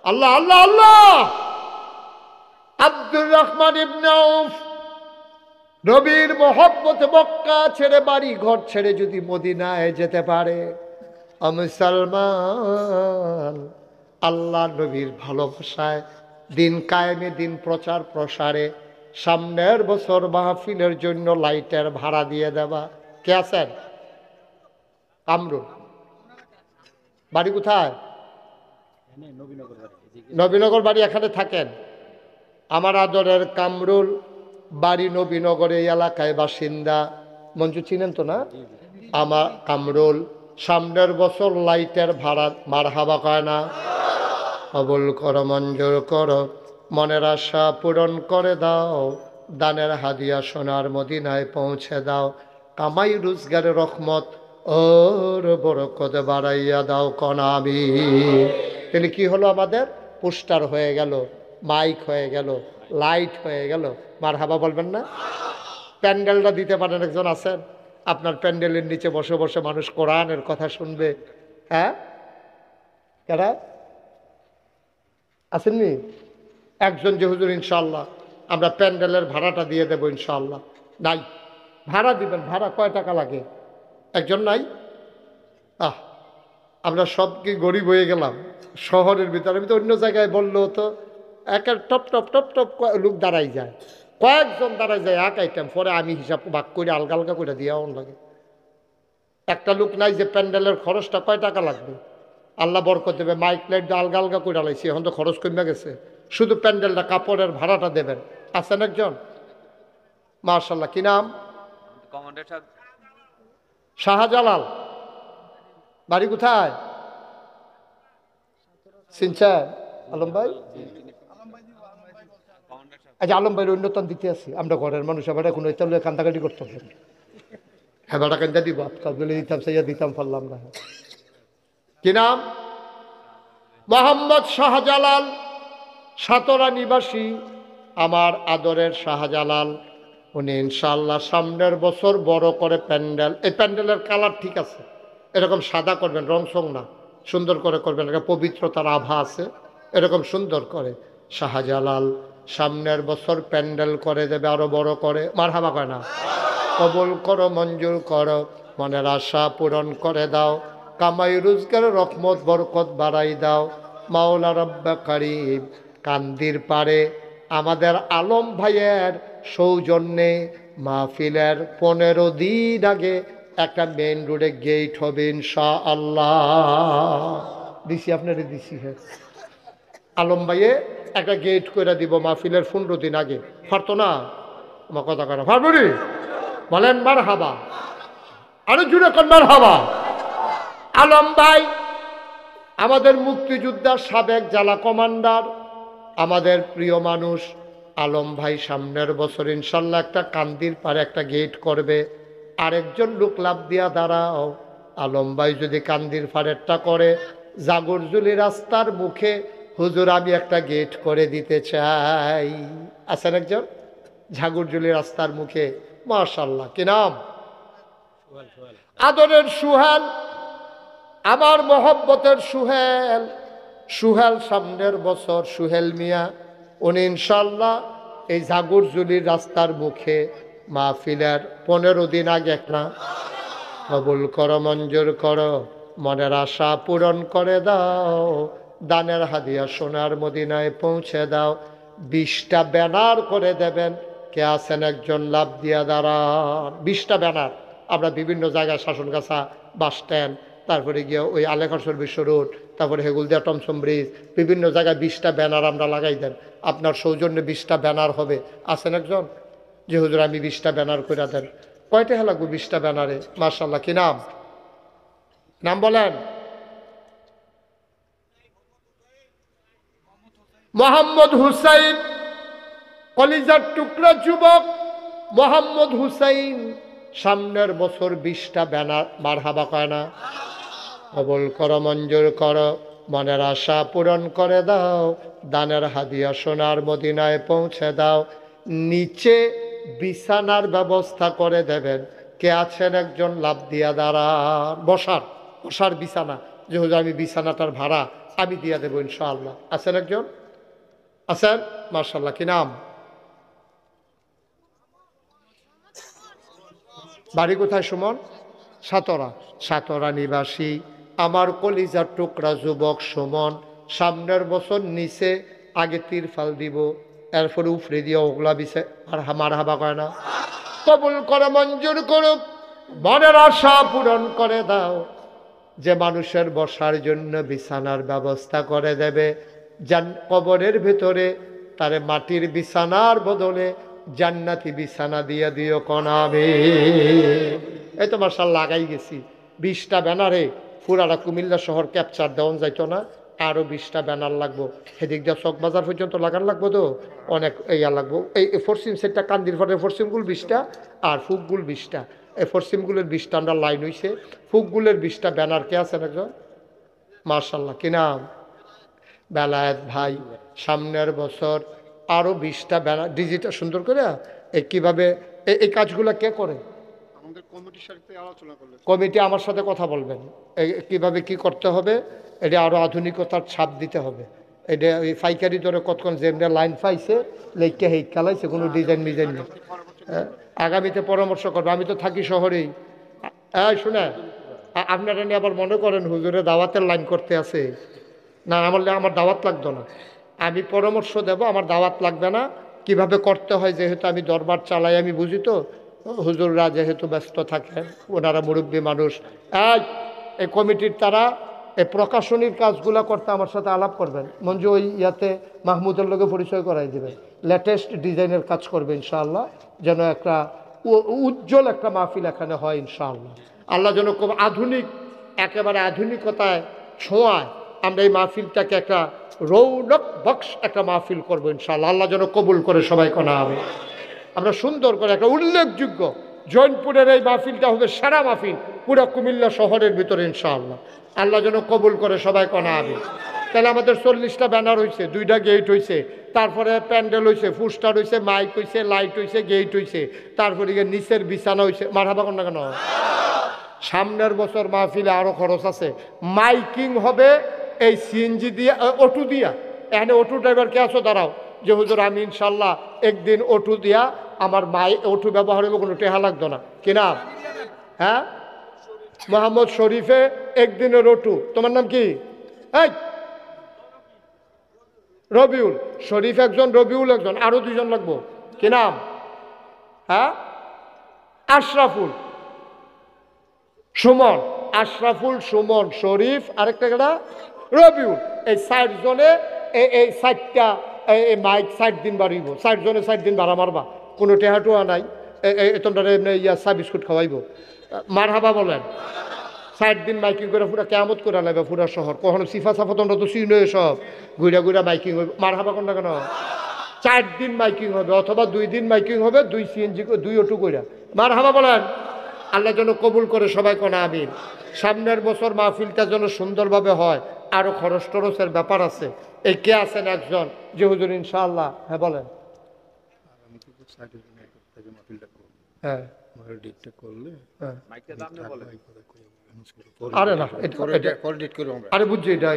আল্লাহ আল্লাহ আল্লাহ। আব্দুর রহমান ইবনে আউফ নবীর মহব্বতে মক্কা ছেড়ে বাড়ি ঘর ছেড়ে যদি মদিনায় যেতে পারে, মুসলমান আল্লাহ নবীর ভালোবাসায় দিন কায়েমে, দিন প্রচার প্রসারে সামনের বছর মাহফিলের জন্য লাইটের ভাড়া দিয়ে দেবা। কে আছেন? কামরুল বাড়ি কোথায়? নবীনগর বাড়ি। এখানে থাকেন? আমার আদরের কামরুল বাড়ি নবীনগর, এই এলাকায় বাসিন্দা। মঞ্জু চিনেন তো না? আমার কামরুল সামনের বছর লাইটের ভাড়া মারহাবা কয় না? কবুল করো, মঞ্জুর করো, মনের আশা পূরণ করে দাও, দানের হাদিয়া সোনার মদিনায় পৌঁছে দাও, কামাই রোজগারের রহমত ওর বরকত বাড়াইয়া দাও কনাবি। তাহলে কি হলো? আমাদের পোস্টার হয়ে গেল, মাইক হয়ে গেল, লাইট হয়ে গেল। মারহাবা বলবেন না? প্যান্ডেলটা দিতে পারেন? একজন আছেন আপনার প্যান্ডেলের নিচে বসে বসে মানুষ কোরআনের কথা শুনবে? হ্যাঁ, কারা আসেননি? একজন যে হুজুর ইনশাআল্লাহ আমরা প্যান্ডেলের ভাড়াটা দিয়ে দেবো ইনশাআল্লাহ। নাই? ভাড়া দিবেন। ভাড়া কয় টাকা লাগে? একজন নাই? আমরা সব কি গরিব হয়ে গেলাম? শহরের ভিতরে আমি তো অন্য জায়গায় বললেও তো একের টপ টপ টপ টপ লোক দাঁড়াই যায়, কয়েকজন দাঁড়াই যায় এক আইটেম, পরে আমি হিসাব ভাগ করে আলগা আলগা করে দিয়ে লাগে। একটা লোক নাই যে প্যান্ডেলের খরচটা কয় টাকা লাগবে, আল্লাহ বরকত দেবে। মাইক লাইট আলগা আলগা করে লাইছি, এখন তো খরচ কমে গেছে। শুধু প্যান্ডেলটা, কাপড়ের ভাড়াটা দেবেন। আছেন একজন? মাশাআল্লাহ। কি নাম? শাহজালাল। বাড়ি কোথায়? চিনছেন আলম ভাই? আচ্ছা, আলম ভাইয়ের অন্যতম দিতে আছি আমরা ঘরের মানুষ। আবার এখন ওইটা কান্দাকাটি করতে হবে। হ্যাঁ, বেটা কান্দা দিব, বলে দিতাম, সেইয়া দিতাম, পারলাম না। কি নাম? মোহাম্মদ শাহজালাল, সাতরা নিবাসী। আমার আদরের শাহজালাল, উনি ইনশাআল্লাহ সামনের বছর বড় করে প্যান্ডেল। এই প্যান্ডেলের কালার ঠিক আছে, এরকম সাদা করবেন, রং সং না, সুন্দর করে করবেন, একটা পবিত্রতার আভা আছে, এরকম সুন্দর করে। শাহজালাল সামনের বছর প্যান্ডেল করে দেবে আরো বড় করে। মারহাবা কয় না? কবুল করো, মঞ্জুর করো, মনের আশা পূরণ করে দাও, কামাই রোজগারের রহমত বরকত বাড়াই দাও। মাওলা রব্বা কারিম। কান্দির পারে আমাদের আলম ভাইয়ের সৌজন্যে মাহফিলের 15 দিন আগে একটা মেইন রোডে গেট হবে ইনশাআল্লাহ। দিছি আপনারে দিছি। হ্যাঁ, আলম ভাইয়ে একটা গেট করে দিব মাহফিলের 15 দিন আগে। পারতো না? আমার কথা করা পারবো নি? বলেন মারহাবা। আরো জুড়ে কোন মারহাবা। আলম ভাই আমাদের মুক্তিযোদ্ধার সাবেক জেলা কমান্ডার, আমাদের প্রিয় মানুষ। আলম ভাই সামনের বছর ইনশাল্লাহ একটা কান্দির পারে একটা গেট করবে। আরেকজন লোক লাভ দিয়া দাঁড়াও, আলম ভাই যদি কান্দির ফাড়েরটা করে, জাগরজুলি রাস্তার মুখে হুজুর আমি একটা গেট করে দিতে চাই। আছেন একজন ঝাগরজুলি রাস্তার মুখে, মাশাআল্লাহ, কি নাম? আদরের সুহেল, আমার মহব্বতের সুহেল। সুহেল সামনের বছর, সুহেল মিয়া উনি ইনশাল্লাহ এই জাগরজুলির রাস্তার মুখে মাহফিলের 15 দিন আগে একটা কবুল করো, মঞ্জুর করো, মনের আশা পূরণ করে দাও, দানের হাদিয়া সোনার মদিনায় পৌঁছে দাও। 20টা ব্যানার করে দেবেন। কে আছেন একজন লাভ দিয়া দাঁড়ান। 20টা ব্যানার আমরা বিভিন্ন জায়গায়, শাসনগাছা বাস স্ট্যান্ড, তারপরে গিয়ে ওই আলেখাসর বিশ্ব রোড, তারপরে হেগুলদিয়া টমসম ব্রিজ, বিভিন্ন জায়গায় 20টা ব্যানার আমরা লাগাই দেন। আপনার সৌজন্যে 20টা ব্যানার হবে। আছেন একজন যে হুজুর আমি 20টা ব্যানার করে দেন। কয়টা লাগবে 20টা ব্যানারে? মাশাআল্লাহ, কি নাম? নাম বলেন। মোহাম্মদ হুসাইন, কলিজার টুকরা যুবক মোহাম্মদ হুসাইন সামনের বছর 20টা ব্যানার। মারহাবা কয় না? কবুল করো, মঞ্জুর করো, মনের আশা পূরণ করে দাও, দানের হাদিয়া সোনার মদিনায় পৌঁছে দাও। নিচে বিছানার ব্যবস্থা করে দেবেন। কে আছেন একজন লাভ দিয়া দাঁড়ান। বসার বসার বিছানা, যে হুজুর আমি বিছানাটার ভাড়া আমি দিয়া দেবো ইনশাআল্লাহ। আছেন একজন? আছেন? মাশাআল্লাহ, কি নাম? বাড়ি কোথায় সুমন? সাতরা। সাতরা নিবাসী আমার কলিজার টুকরা যুবক সুমন সামনের বছর নিচে আগে তিরফাল দিব, এরপরে উফরে দিয়ে ওগলা বিছে। আর হামার হাবা করে না? কবুল করে, মঞ্জুর করুক, মনের আশা পূরণ করে দাও। যে মানুষের বসার জন্য বিছানার ব্যবস্থা করে দেবে, কবরের ভেতরে তারে মাটির বিছানার বদলে জান্নাতি বিছানা দিয়ে দিও কনাবে। এই তো মাশাআল্লাহ লাগাই গেছি 20টা ব্যানারে। পুরাটা কুমিল্লা শহর ক্যাপচার দেওয়া যাইতো না, আরও 20টা ব্যানার লাগবো। সেদিক দিয়ে চকবাজার পর্যন্ত লাগান লাগবো, তো অনেক ইয়া লাগবো। এই পশ্চিম সেটটা কান্দির ফটের পশ্চিমগুল 20টা আর ফুকগুল 20টা। এই পশ্চিমগুলের 20টা আমরা লাইন হইছে, ফুকগুলের 20টা ব্যানার। কে আছেন একজন? মাশাআল্লাহ, কি নাম? বেলায়েত ভাই সামনের বছর আরও 20টা ব্যানার ডিজিটাল সুন্দর করে। কীভাবে এই কাজগুলো কে করে? কমিটি আমার সাথে কথা বলবেন কিভাবে কি করতে হবে। এটা আরো আধুনিকতার ছাপ দিতে হবে। এটা ওই পাইকারি দরে কতক্ষণ যেমনি লাইন পাইছে লেখকে হেক খেলাইছে, কোনো ডিজাইন মিজাইন নেই। আগামীতে পরামর্শ করবে। আমি তো থাকি শহরেই। শুনে আপনারা নিয়ে আবার মনে করেন হুজুরে দাওয়াতের লাইন করতে আছে না, আমার দাওয়াত লাগতো না। আমি পরামর্শ দেব, আমার দাওয়াত লাগবে না। কিভাবে করতে হয় যেহেতু আমি দরবার চালাই, আমি বুঝি, তো হুজুররা যেহেতু ব্যস্ত থাকেন, ওনারা মুরব্বী মানুষ। এই কমিটির তারা এই প্রকাশনীর কাজগুলো করতে আমার সাথে আলাপ করবেন। মঞ্জু ওই ইয়াতে মাহমুদের লোকে পরিচয় করাই দেবেন। লেটেস্ট ডিজাইনের কাজ করবে ইনশাআল্লাহ, যেন একটা উজ্জ্বল একটা মাহফিল এখানে হয় ইনশাআল্লাহ। আল্লাহ যেন খুব আধুনিক, একেবারে আধুনিকতায় ছোঁয়ায় আমরা এই মাহফিলটাকে একটা রৌনক বক্স একটা মাহফিল করবো ইনশাআল্লাহ। আল্লাহ যেন কবুল করে সবাই কোনা হবে। আমরা সুন্দর করে একটা উল্লেখযোগ্য জৈনপুরের এই মাহফিলটা হবে সেরা মাহফিল পুরো কুমিল্লা শহরের ভিতরে ইনশাআল্লাহ। আল্লাহ যেন কবুল করে সবাই কোনা হবে। তাহলে আমাদের 40টা ব্যানার হয়েছে, 2টা গেট হয়েছে, তারপরে প্যান্ডেল হয়েছে, পোস্টার হয়েছে, মাইক হয়েছে, লাইট হয়েছে, গেট হয়েছে, তারপরে নিচের বিছানা হয়েছে। মারহাবা কোন না কেন? সামনের বছর মাহফিলে আরো খরচ আছে। মাইকিং হবে এই সিএনজি দিয়া, অটো দিয়া। এখানে অটো ড্রাইভার কে আছো? দাঁড়াও, যে হুজুর আমি ইনশাল্লাহ একদিন অটো দিয়া আমার মাই অটো ব্যবহার হবে, কোনো টেহা লাগতো না। কি নাম? হ্যাঁ, মোহাম্মদ শরীফে একদিনের অটো। তোমার নাম কি? রবিউল। শরীফ একজন, রবিউল একজন, আরো 2জন লাগবো। কি নাম? হ্যাঁ, আশরাফুল, সুমন। আশরাফুল, সুমন, শরীফ, আরেকটা কেটা রবিউল। এই 60 জনে এই 60টা মাইক 60 দিন বাড়িব। 60 জনে 60 দিন ভাড়া মারবা, কোনো টেহাটুয়া নাই। তোমরা এমনি ইয়া চা বিস্কুট খাওয়াইব। মারহাবা বলেন। 60 দিন মাইকিং করে পুরা কেয়ামত করে লাগবে পুরা শহর। কখনো সিফা সাফা তোমরা তো চিনো সব, ঘুরা ঘুরা মাইকিং হবে। মারহাবা কোনটা কেন? 4 দিন মাইকিং হবে, অথবা 2 দিন মাইকিং হবে, 2 সিএনজি 2 অটো কইরা। মারহাবা বলেন। আল্লাহ যেন কবুল করে, সবাই কোন আমিন। সামনের বছর মাহফিলটা যেন সুন্দরভাবে হয়। আরো খরচ টরচের ব্যাপার আছে। এই কে আছেন একজন যে হুজুর ইনশাআল্লাহ? হ্যাঁ বলেন। হ্যাঁ আরে না, আরে বুঝছি এটা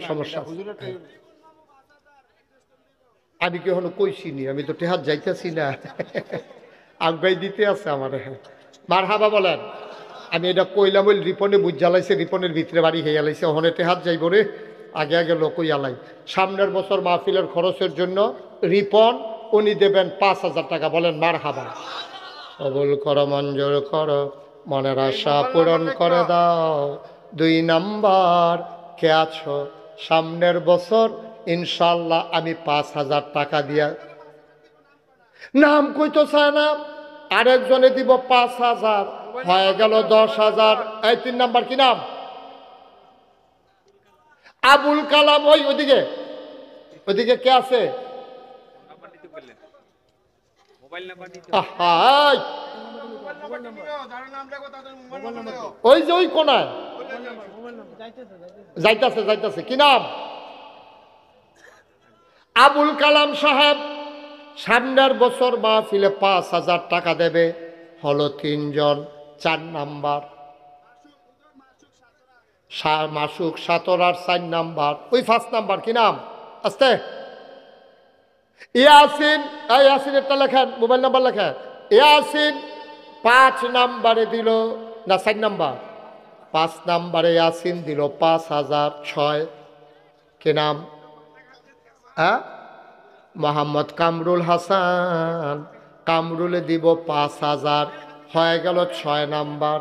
সমস্যা। আমি কি হলো কইছি নি? আমি তো টেহাত যাইতেছি না, আগাই দিতে আছে আমার। মার হাবা বলেন। আমি এটা কইলাম ওই রিপনে বুঝ জ্বালাইছে, রিপনের ভিতরে বাড়ি হয়ে গেলাইছে, ওখানে টেহাত যাইব রে। আগে আগে লোকই আলাই। সামনের বছর মাহফিলের খরচের জন্য রিপন উনি দেবেন 5,000 টাকা। বলেন মার হাবা। কবুল করো, মঞ্জুর করো, মনের আশা পূরণ করে দাও। 2 নাম্বার, কে আছো? সামনের বছর ইনশাল্লাহ আমি 5,000 টাকা দিয়া, নাম কইতো চায় না, আরেকজনে দিব 5,000, হয়ে গেল 10,000। এই 3 নাম্বার কি নাম? আবুল কালাম। ওই ওদিকে, ওদিকে কে আছে? ওই যে ওই কোনায় যাইতাছে যাইতাছে, কি নাম? আবুল কালাম সাহেব সামনের বছর মাহফিলে 5,000 টাকা দেবে। হলো 3 জন। 4 নাম্বার মাসুক সাতরার 4 নাম্বার। ওই 5 নাম্বার কি নাম? আস্তে ইয়াসিন। এই ইয়াসিনেরটা লেখেন, মোবাইল নাম্বার লেখেন। ইয়াসিন 5 নাম্বারে দিল না 4 নাম্বার? 5 নাম্বারে ইয়াসিন দিল 5,000। 6 কি নাম? হ্যাঁ, মোহাম্মদ কামরুল হাসান। কামরুলে দিব 5,000, হয়ে গেল 6 নাম্বার।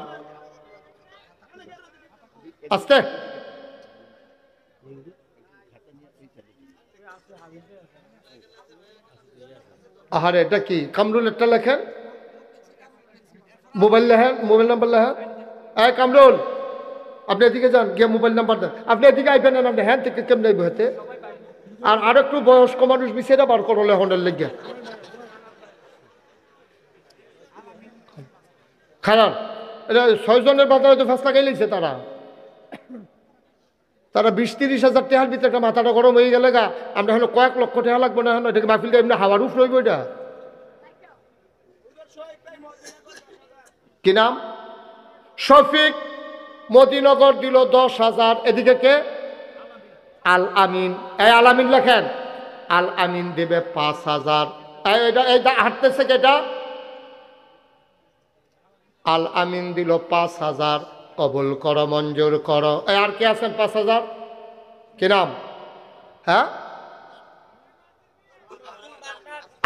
আস্তে আহারে, এটা কি? কামরুল একটা লেখেন, মোবাইল লেখেন, মোবাইল নাম্বার লেখেন। হ্যাঁ কামরুল, আপনি এদিকে যান, গিয়ে মোবাইল নাম্বার দেন। আপনি এদিকে আইবেন না, আপনি হ্যাঁ থেকে কেমন আইব হেতে? আর একটু বয়স্ক মানুষ বিছেরা বার করো লেখনের লেগে। খারাপ, এটা 6 জনের বাজারে তো ফাঁস লাগাই লিখছে তারা। 20-30 হাজার টাকার ভিতরে একটা মাথাটা গরম হয়ে গেলে গা। আমরা হলো কয়েক লক্ষ টাকা লাগবো না? এটাকে মাহফিলটা এমনি হাওয়ার উফ রইব। এটা কি নাম? শফিক মদিনগর দিল 10,000। এদিকে কে? আল আমিন। এই আল আমিন লেখেন। আল আমিন দেবে 5,000। এইটা হাঁটতেছে কেটা? আল আমিন দিল 5,000। কবুল করো, মঞ্জুর করো। আর কে আছেন 5,000? কি নাম? হ্যাঁ,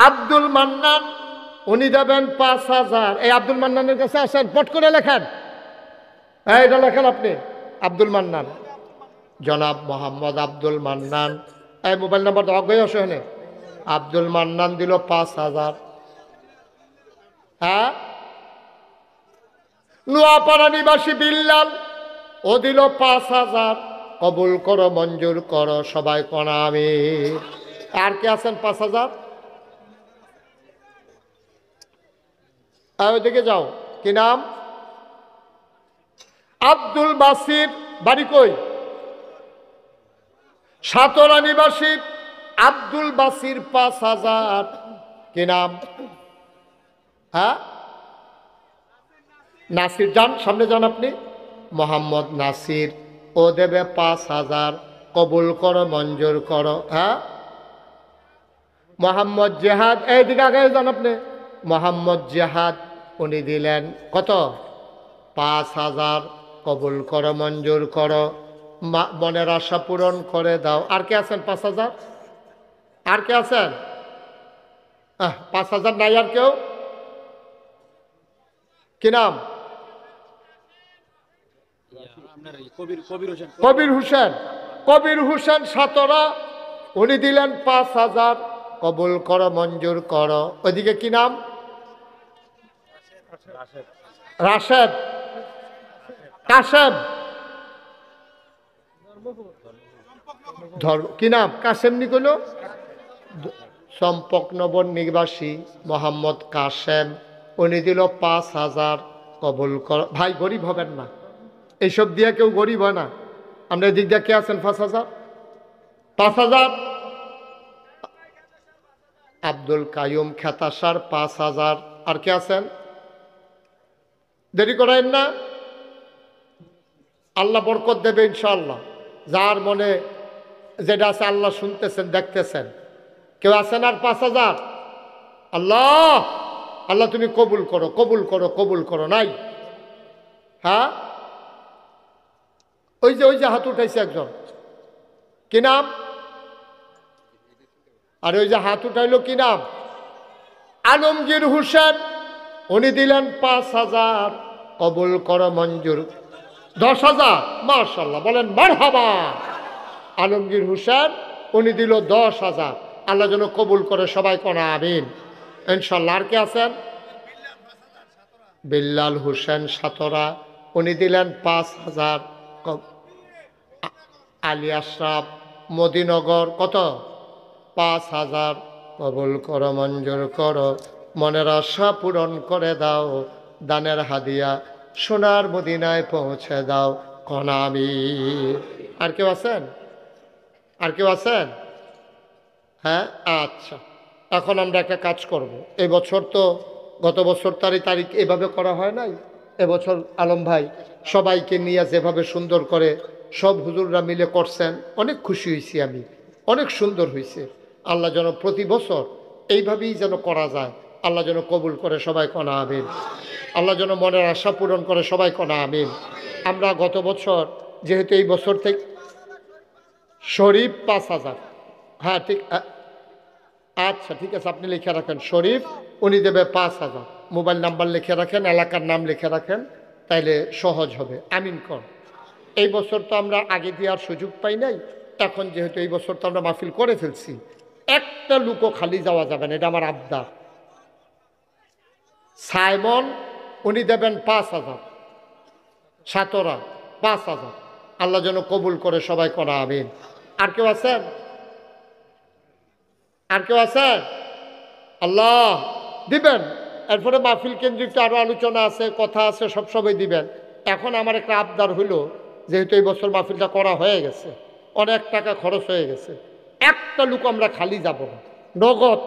আব্দুল মান্নান। উনি দেবেন 5,000। এই আব্দুল মান্নানের কাছে আসেন, পট করে লেখেন। এটা লেখেন আপনি, আব্দুল মান্নান, জনাব মোহাম্মদ আব্দুল মান্নান। এই মোবাইল নাম্বার তো অজ্ঞাই আসে। আব্দুল মান্নান দিল 5,000। হ্যাঁ, নোয়াপাড়া নিবাসী বিল্লাল, ও দিল 5,000। কবুল করো, মঞ্জুর করো, সবাই কোনা আমি। আর কে আছেন 5,000? ওইদিকে যাও। কি নাম? আব্দুল বাসির। বাড়ি কই? সাতরা নিবাসী আব্দুল বাসির 5,000। কি নাম? হ্যাঁ, নাসির। যান সামনে যান আপনি। মোহাম্মদ নাসির, ও দেবে 5,000। কবুল করো, মঞ্জুর করো। হ্যাঁ, মোহাম্মদ জেহাদ। এইদিকে আগে যান আপনি। মোহাম্মদ জেহাদ, উনি দিলেন কত? 5,000। কবুল করো, মঞ্জুর করো, মনের আশা পূরণ করে দাও। আর কে আছেন 5,000? আর কে আছেন? 5,000 নাই আর কেউ? কি নাম? কবির হোসেন। কবির হোসেন সাতরা, উনি দিলেন 5,000। কবুল করো, মঞ্জুর করো। ওইদিকে কি নাম? রাশেদ। কাশেম। কি নাম? কাশেম নি কইল? চম্পকনগর নিবাসী মোহাম্মদ কাশেম, উনি দিল 5,000। কবুল কর। ভাই গরিব হবেন না, এইসব দিয়ে কেউ গরিব হয় না। আমরা এদিক দিয়ে কে আছেন? 5,000, 5,000। আব্দুল কাইয়ুম খেতাসার 5,000। আর কে আছেন? দেরি করেন না, আল্লাহ বরকত দেবে ইনশাআল্লাহ। যার মনে যেটা আছে আল্লাহ শুনতেছেন, দেখতেছেন। কেউ আছেন আর 5,000? আল্লাহ, আল্লাহ তুমি কবুল করো, কবুল করো, কবুল করো। নাই? হ্যাঁ, ওই যে হাত উঠাইছে একজন, কি নাম? আর ওই যে হাত উঠাইলো কি নাম? আলমগীর হোসেন। উনি দিলেন 5,000। কবুল করো, মঞ্জুর। 10,000। মাশাআল্লাহ, বলেন মারহাবা। আলমগীর হোসেন উনি দিল 10,000। আল্লাহ যেন কবুল করে, সবাই কোনা আমিন ইনশাআল্লাহ। আর কে আছেন? বিল্লাল হোসেন সাতরা, উনি দিলেন 5,000। আলী আশরাফ মদিনগর, কত? 5,000। কবুল করো, মঞ্জুর করো, মনের আশা পূরণ করে দাও, দানের হাদিয়া সোনার মদিনায় পৌঁছে দাও, কোনা আমিন। আর কেউ আছেন? আর কেউ আছেন? হ্যাঁ, আচ্ছা। এখন আমরা একটা কাজ করব। এবছর তো গত বছর তারিখ এভাবে করা হয় নাই। এবছর আলম ভাই সবাইকে নিয়ে যেভাবে সুন্দর করে সব হুজুররা মিলে করছেন, অনেক খুশি হয়েছি আমি, অনেক সুন্দর হয়েছে। আল্লাহ যেন প্রতি বছর এইভাবেই যেন করা যায়। আল্লাহ যেন কবুল করে, সবাই কোনা আমিন। আল্লাহ যেন মনের আশা পূরণ করে, সবাই কোনা আমিন। আমরা গত বছর, যেহেতু এই বছর থেকে শরীফ 5,000। হ্যাঁ ঠিক, আচ্ছা ঠিক আছে, আপনি লিখে রাখেন শরীফ, উনি দেবে 5,000। মোবাইল নাম্বার লিখে রাখেন, এলাকার নাম লিখে রাখেন, তাইলে সহজ হবে। আমিন কর। এই বছর তো আমরা আগে দেওয়ার সুযোগ পাই নাই, এখন যেহেতু এই বছর তো আমরা মাহফিল করে ফেলছি, একটা লুকও খালি যাওয়া যাবে না, এটা আমার আবদার। সাইমন উনি দেবেন 5,000। সাতরা 5,000। আল্লাহ যেন কবুল করে, সবাই করা আমিন। আর কেউ আছেন? আর কেউ আছেন? আল্লাহ দিবেন। এরপরে মাহফিল কেন্দ্রিক আরো আলোচনা আছে, কথা আছে, সব সবাই দিবেন। এখন আমার একটা আবদার হইল, যেহেতু এই বছর মাহফিলটা করা হয়ে গেছে, অনেক টাকা খরচ হয়ে গেছে, একটা লোক আমরা খালি যাব না। নগদ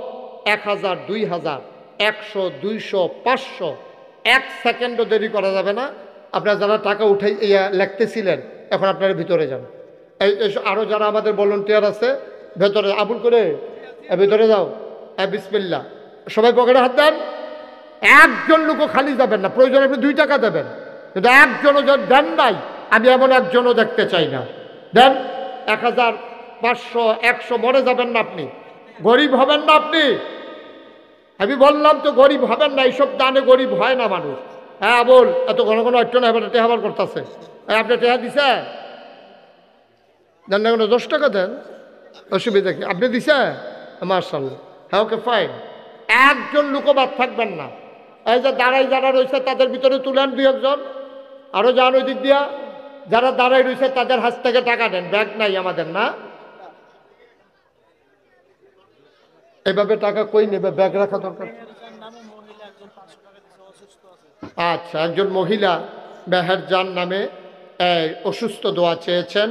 1,000, 2,000, 100, 200, 500, 1 সেকেন্ডও দেরি করা যাবে না। আপনারা যারা টাকা উঠাই লিখতেছিলেন, এখন আপনারা ভিতরে যান। এই আরও যারা আমাদের ভলান্টিয়ার আছে ভেতরে, আবুল করে ভিতরে যাও। বিসমিল্লাহ, সবাই পকেটে হাত দেন। একজন লোকও খালি যাবেন না, প্রয়োজন আপনি 2 টাকা দেবেন, কিন্তু একজনও যেন দেন নাই, আমি এমন একজনও দেখতে চাই না। দেন 1,000, 500, 100, মরে যাবেন না আপনি, গরিব হবেন না আপনি। আমি বললাম তো গরিব হবেন না, এইসব দানে গরিব হয় না মানুষ। হ্যাঁ বল, এত ঘন ঘন অট্ট না, এবার টেহাবার করতেছে। আপনি টেহা দিছে? দেন না, কোনো 10 টাকা দেন, অসুবিধা কি? আপনি দিছে? মার্শাল্লাহ, হ্যাঁ ওকে ফাইন। একজন লোকও বাদ থাকবেন না। এই যে দাঁড়াই যারা রয়েছে তাদের ভিতরে তুলেন 2 একজন, আরো যান ওই দিক দিয়া। যারা দাঁড়াই রয়েছে তাদের হাত থেকে টাকা দেন, ব্যাগ নাই আমাদের না। এভাবে টাকা কই নেবে, ব্যাগ রাখা দরকার। আচ্ছা, একজন মহিলা মেহেরজান নামে অসুস্থ, দোয়া চেয়েছেন,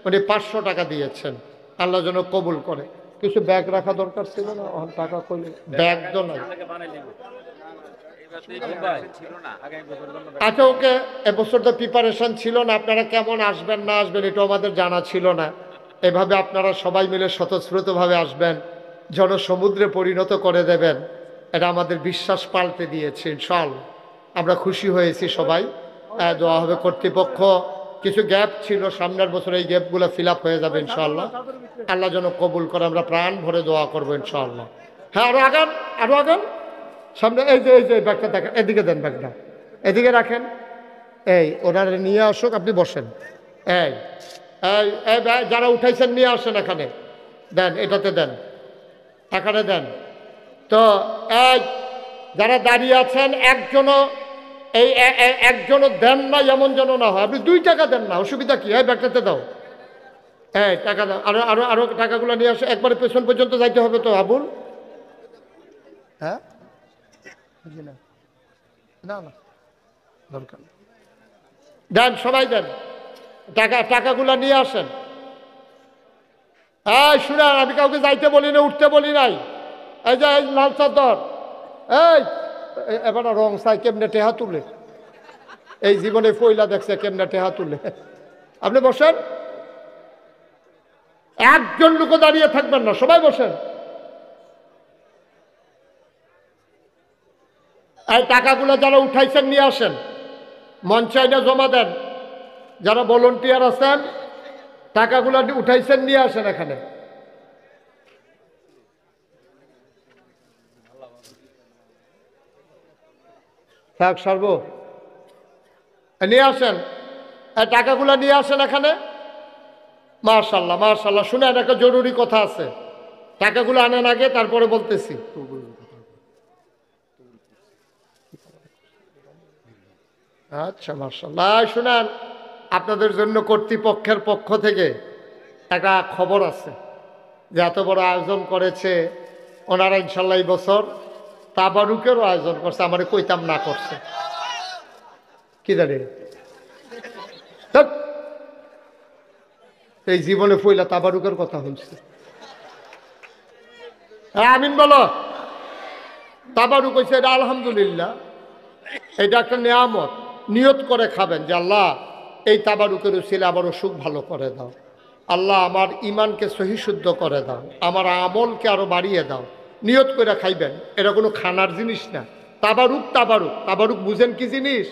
উনি 500 টাকা দিয়েছেন। আল্লাহ যেন কবুল করে। কিছু ব্যাগ রাখা দরকার ছিল না, টাকা কইলে ব্যাগ তো নাই। আচ্ছা ওকে, এবছর তো প্রিপারেশন ছিল না, আপনারা কেমন আসবেন না আসবেন এটা আমাদের জানা ছিল না। এভাবে আপনারা সবাই মিলে স্বতঃস্ফূর্তভাবে আসবেন, জনসমুদ্রে পরিণত করে দেবেন, এটা আমাদের বিশ্বাস পাল্টে দিয়েছে ইনশাআল্লাহ। আমরা খুশি হয়েছি সবাই। দোয়া হবে কর্তৃপক্ষ, কিছু গ্যাপ ছিল, সামনের বছর এই গ্যাপগুলো ফিল আপ হয়ে যাবে ইনশাআল্লাহ। আল্লাহ যেন কবুল করে, আমরা প্রাণ ভরে দোয়া করবো ইনশাআল্লাহ। হ্যাঁ আরো আগান, আরো আগান সামনে। এই যে ব্যাগটা দেখেন, এদিকে দেন, ব্যাগটা এদিকে রাখেন। এই ওনারা নিয়ে আসুক, আপনি বসেন। এই এই যারা উঠাইছেন নিয়ে আসেন এখানে, দেন, এটাতে দেন, এখানে দেন। তো এই যারা দাঁড়িয়ে আছেন, একজনও দেন না এমন যেন না হয়। আপনি 2 টাকা দেন না, অসুবিধা কি? এই ব্যাগটাতে দাও, এই টাকা দাও। আরো আরো আরো টাকাগুলো নিয়ে আসো, একবারে পেছন পর্যন্ত যাইতে হবে তো আবুল। হ্যাঁ না না দরকার নেই। দেন, সবাই দেন, টাকাগুলা নিয়ে আসেন। এই শুনেন, আমি কাউকে যাইতে বলি না, উঠতে বলি নাই। এই যে এই লাল চাদর, এই এবার রং চাই কেমনে টেহা তুলে, এই জীবনে ফইলা দেখছে কেমনে টেহা তুলে। আপনি বসেন, একজন লোক দাঁড়িয়ে থাকবেন না, সবাই বসেন। এই টাকাগুলো যারা উঠাইছেন নিয়ে আসেন, মঞ্চে আইনা জমা দেন। যারা ভলান্টিয়ার আছেন টাকাগুলো উঠাইছেন নিয়ে আসেন এখানে। থাক সর্ব, নিয়ে আসেন, এই টাকাগুলো নিয়ে আসেন এখানে। মাশাআল্লাহ মাশাআল্লাহ। শুনেন, একটা জরুরি কথা আছে, টাকাগুলো আনেন আগে, তারপরে বলতেছি। আচ্ছা মাশাআল্লাহ। শুনেন, আপনাদের জন্য কর্তৃপক্ষের পক্ষ থেকে একটা খবর আছে যে এত বড় আয়োজন করেছে ওনারা, ইনশাল্লাহ এই বছর তাবারুকেরও আয়োজন করছে। আমারে কইতাম না করছে, কি জানি এই জীবনে পয়লা তাবারুকের কথা হয়েছে। হ্যাঁ আমিন বলো। তাবারুক হয়েছে, এটা আলহামদুলিল্লাহ, এটা একটা নেয়ামত। নিয়ত করে খাবেন যে আল্লাহ এই তাবারুকের উসিলে আবারও সুখ ভালো করে দাও, আল্লাহ আমার ইমানকে সহিশুদ্ধ করে দাও, আমার আমলকে আরো বাড়িয়ে দাও। নিয়ত করে খাইবেন, এটা কোনো খানার জিনিস না। তাবারুক তাবারুক তাবারুক বুঝেন কি জিনিস?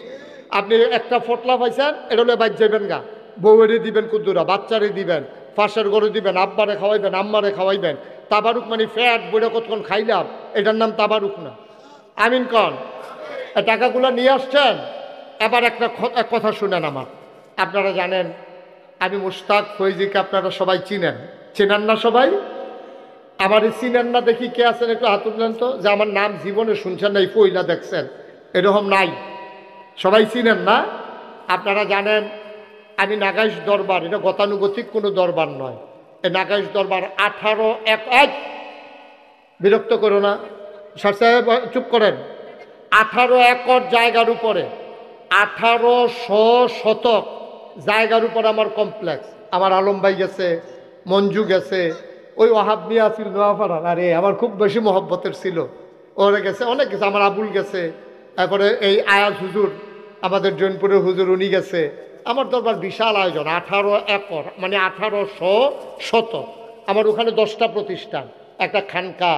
আপনি একটা ফটলা পাইছেন, এটা হলে বাইর যাবেন গা, বউয়েরে দিবেন, কুদ্দুরা বাচ্চারে দিবেন, পাশের গরু দিবেন, আব্বারে খাওয়াইবেন, আম্মারে খাওয়াইবেন। তাবারুক মানে ফ্যাট বইটা কতক্ষণ খাইলাম, এটার নাম তাবারুক না। আমিন কন। টাকাগুলো নিয়ে আসছেন। এবার একটা কথা শুনেন আমার। আপনারা জানেন আমি মুশতাক ফৈজিকে আপনারা সবাই চিনেন, চেনেন না সবাই? আমার চিনেন না দেখি কে আছেন একটু হাত তুললেন তো, যে আমার নাম জীবনে শুনছেন না, এই পয়লা দেখছেন, এরকম নাই। সবাই চিনেন না? আপনারা জানেন আমি নাগাইশ দরবার, এটা গতানুগতিক কোনো দরবার নয়, এই নাগাইশ দরবার 18 বিরক্ত করো না স্যার সাহেব, চুপ করেন। 18 একর জায়গার উপরে 1800 শতক জায়গার উপর আমার কমপ্লেক্স। আমার আলম ভাই গেছে, মঞ্জু গেছে, ওই ওয়াহাব মিয়া ছিল নোয়াপাড়ার, আরে আমার খুব বেশি মহব্বতের ছিল, ওরা গেছে, অনেক গেছে, আমার আবুল গেছে, তারপরে এই আয়াজ হুজুর আমাদের জৈনপুরের হুজুর উনি গেছে। আমার দরবার বিশাল আয়োজন, 18 একর মানে 1800 শতক। আমার ওখানে 10টা প্রতিষ্ঠান, একটা খানকা,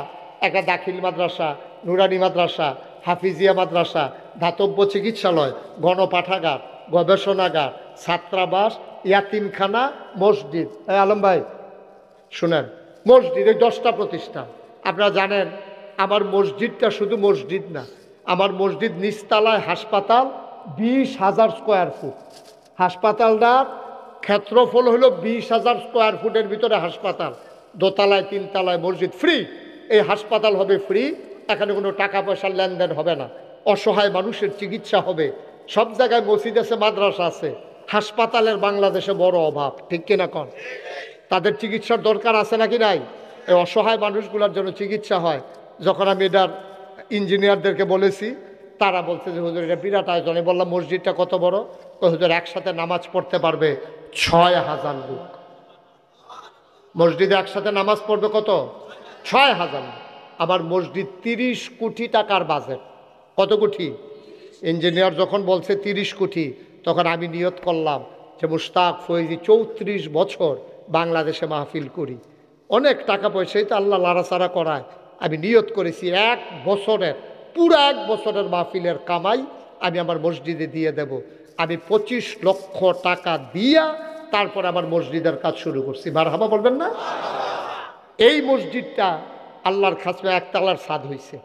একটা দাখিল মাদ্রাসা, নুরানি মাদ্রাসা, হাফিজিয়া মাদ্রাসা, ধাতব্য চিকিৎসালয়, গণপাঠাগার, গবেষণাগার, ছাত্রাবাস, ইয়াতিমখানা, মসজিদ। আলম ভাই শুনেন, মসজিদ, এই 10টা প্রতিষ্ঠান। আপনারা জানেন আমার মসজিদটা শুধু মসজিদ না, আমার মসজিদ নিচতলায় হাসপাতাল, 20,000 স্কোয়ার ফুট। হাসপাতালটার ক্ষেত্রফল হলো 20,000 স্কোয়ার ফুটের ভিতরে হাসপাতাল, দোতলায় 3তলায় মসজিদ, ফ্রি। এই হাসপাতাল হবে ফ্রি, এখানে কোনো টাকা পয়সার লেনদেন হবে না, অসহায় মানুষের চিকিৎসা হবে। সব জায়গায় মসজিদ আছে, মাদ্রাসা আছে, হাসপাতালের বাংলাদেশে বড় অভাব, ঠিক কিনা কন? তাদের চিকিৎসার দরকার আছে নাকি নাই? এই অসহায় মানুষগুলোর জন্য চিকিৎসা হয়। যখন আমি এটার ইঞ্জিনিয়ারদেরকে বলেছি, তারা বলছে যে হুজুর এটা বিরাট আয়োজন। বললাম মসজিদটা কত বড়? তো হুজুর একসাথে নামাজ পড়তে পারবে 6,000 লোক। মসজিদে একসাথে নামাজ পড়বে কত? 6,000। আমার মসজিদ 30 কোটি টাকার বাজেট। কত কোটি? ইঞ্জিনিয়ার যখন বলছে 30 কোটি, তখন আমি নিয়ত করলাম যে মুশতাক ফৈজি 34 বছর বাংলাদেশে মাহফিল করি, অনেক টাকা পয়সাই তো আল্লাহ লাড়াচাড়া করায়। আমি নিয়ত করেছি পুরো এক বছরের মাহফিলের কামাই আমি আমার মসজিদে দিয়ে দেব। আমি 25 লক্ষ টাকা দিয়া তারপর আমার মসজিদের কাজ শুরু করছি। মারহাবা বলবেন না? এই মসজিদটা আল্লাহর খাসমে একতলার ছাদ হয়েছে,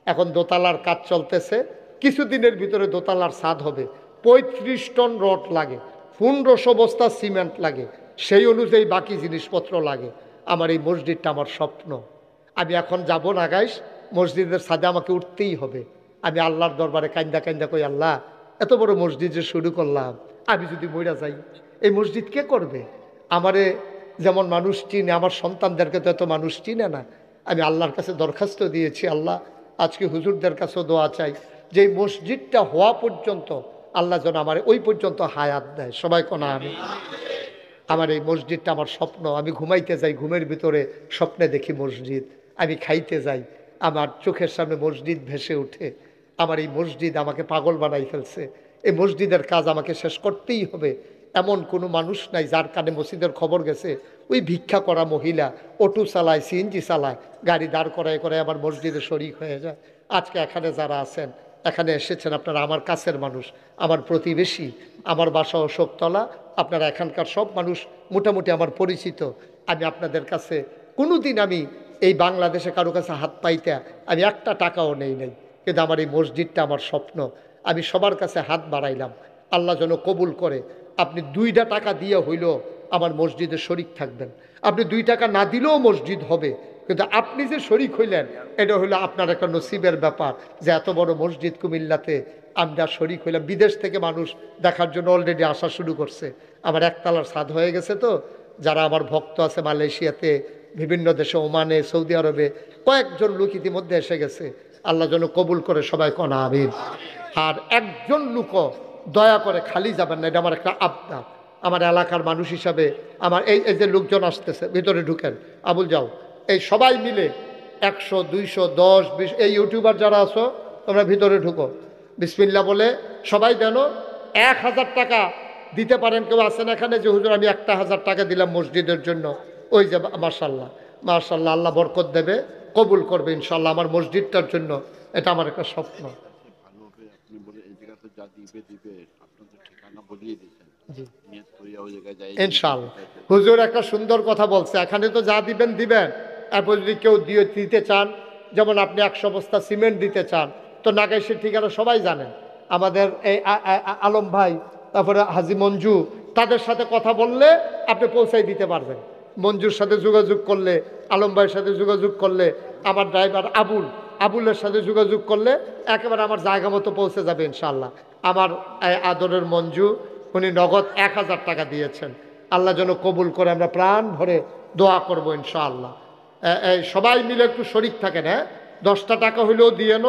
এখন দোতলার কাজ চলতেছে, কিছুদিনের ভিতরে দোতলার ছাদ হবে। 35 টন রড লাগে, 1500 বস্তা সিমেন্ট লাগে, সেই অনুযায়ী বাকি জিনিসপত্র লাগে। আমার এই মসজিদটা আমার স্বপ্ন। আমি এখন যাব না গাইস, মসজিদের ছাদে আমাকে উঠতেই হবে। আমি আল্লাহর দরবারে কান্দা কান্দা কই, আল্লাহ এত বড় মসজিদ যে শুরু করলাম, আমি যদি মইরা যাই এই মসজিদ কে করবে? আমারে যেমন মানুষ চিনে, আমার সন্তানদেরকে তো এত মানুষ চিনে না। আমি আল্লাহর কাছে দরখাস্ত দিয়েছি, আল্লাহ আজকে হুজুরদের কাছেও দোয়া চাই যে এই মসজিদটা হওয়া পর্যন্ত আল্লাহ যেন আমার ওই পর্যন্ত হায়াত দেয়। সবাই কোনা আমি। আমার এই মসজিদটা আমার স্বপ্ন। আমি ঘুমাইতে যাই, ঘুমের ভিতরে স্বপ্নে দেখি মসজিদ। আমি খাইতে যাই, আমার চোখের সামনে মসজিদ ভেসে ওঠে। আমার এই মসজিদ আমাকে পাগল বানাই ফেলছে। এই মসজিদের কাজ আমাকে শেষ করতেই হবে। এমন কোনো মানুষ নাই যার কানে মসজিদের খবর গেছে। ওই ভিক্ষা করা মহিলা অটো চালায়, সিএনজি চালায়, গাড়ি দাঁড় করায় করায় আমার মসজিদে শরিক হয়ে যায়। আজকে এখানে যারা আছেন, এখানে এসেছেন, আপনারা আমার কাছের মানুষ, আমার প্রতিবেশী, আমার বাসা অশোকতলা। আপনারা এখানকার সব মানুষ মোটামুটি আমার পরিচিত। আমি আপনাদের কাছে কোনোদিন আমি এই বাংলাদেশে কারো কাছে হাত পাইতে আমি একটা টাকাও নেই নাই, কিন্তু আমার এই মসজিদটা আমার স্বপ্ন। আমি সবার কাছে হাত বাড়াইলাম, আল্লাহ যেন কবুল করে। আপনি 2টা টাকা দিয়ে হইলেও আমার মসজিদে শরিক থাকবেন। আপনি 2 টাকা না দিলেও মসজিদ হবে, কিন্তু আপনি যে শরিক হইলেন এটা হলো আপনার একটা নসিবের ব্যাপার, যে এত বড় মসজিদ কুমিল্লাতে আমরা শরিক হইলাম। বিদেশ থেকে মানুষ দেখার জন্য অলরেডি আসা শুরু করছে। আমার একতলার ছাদ হয়ে গেছে। তো যারা আমার ভক্ত আছে মালয়েশিয়াতে, বিভিন্ন দেশে, ওমানে, সৌদি আরবে, কয়েকজন লোক ইতিমধ্যে এসে গেছে। আল্লাহ যেন কবুল করে। সবাই কোনা আমিন। আর একজন লোকও দয়া করে খালি যাবেন না, এটা আমার একটা আবদার। আমার এলাকার মানুষ হিসাবে আমার এই যে লোকজন আসতেছে, ভিতরে ঢুকেন, আবুল যাও, এই সবাই মিলে 100, 200, 10, 20 এই ইউটিউবার যারা আছো তোমরা ভিতরে ঢুকো, বিসমিল্লাহ বলে সবাই যেন 1000 টাকা দিতে পারেন। কেউ আছেন এখানে যে হুজুর আমি 1000 টাকা দিলাম মসজিদের জন্য? ওই যে মাশাল্লাহ, মাশাল্লাহ, আল্লাহ বরকত দেবে, কবুল করবে ইনশাল্লাহ। আমার মসজিদটার জন্য এটা আমার একটা স্বপ্ন। ইনশাআল্লাহ হুজুর একটা সুন্দর কথা বলছে, এখানে তো যা দিবেন দিবেন, এরপর যদি কেউ দিতে চান, যেমন আপনি 100 বস্তা সিমেন্ট দিতে চান, তো নাগাইশের ঠিকানা সবাই জানেন। আমাদের এই আলম ভাই, তারপরে হাজি মঞ্জু, তাদের সাথে কথা বললে আপনি পৌঁছাই দিতে পারবেন। মঞ্জুর সাথে যোগাযোগ করলে, আলম ভাইয়ের সাথে যোগাযোগ করলে, আমার ড্রাইভার আবুলের সাথে যোগাযোগ করলে একেবারে আমার জায়গা মতো পৌঁছে যাবে ইনশাআল্লাহ। আমার আদরের মঞ্জু, উনি নগদ 1000 টাকা দিয়েছেন। আল্লাহ যেন কবুল করে, আমরা প্রাণ ভরে দোয়া করবো ইনশাআল্লাহ। সবাই মিলে একটু শরিক থাকেন, হ্যাঁ, 10টা টাকা হইলেও দিয়ে নো।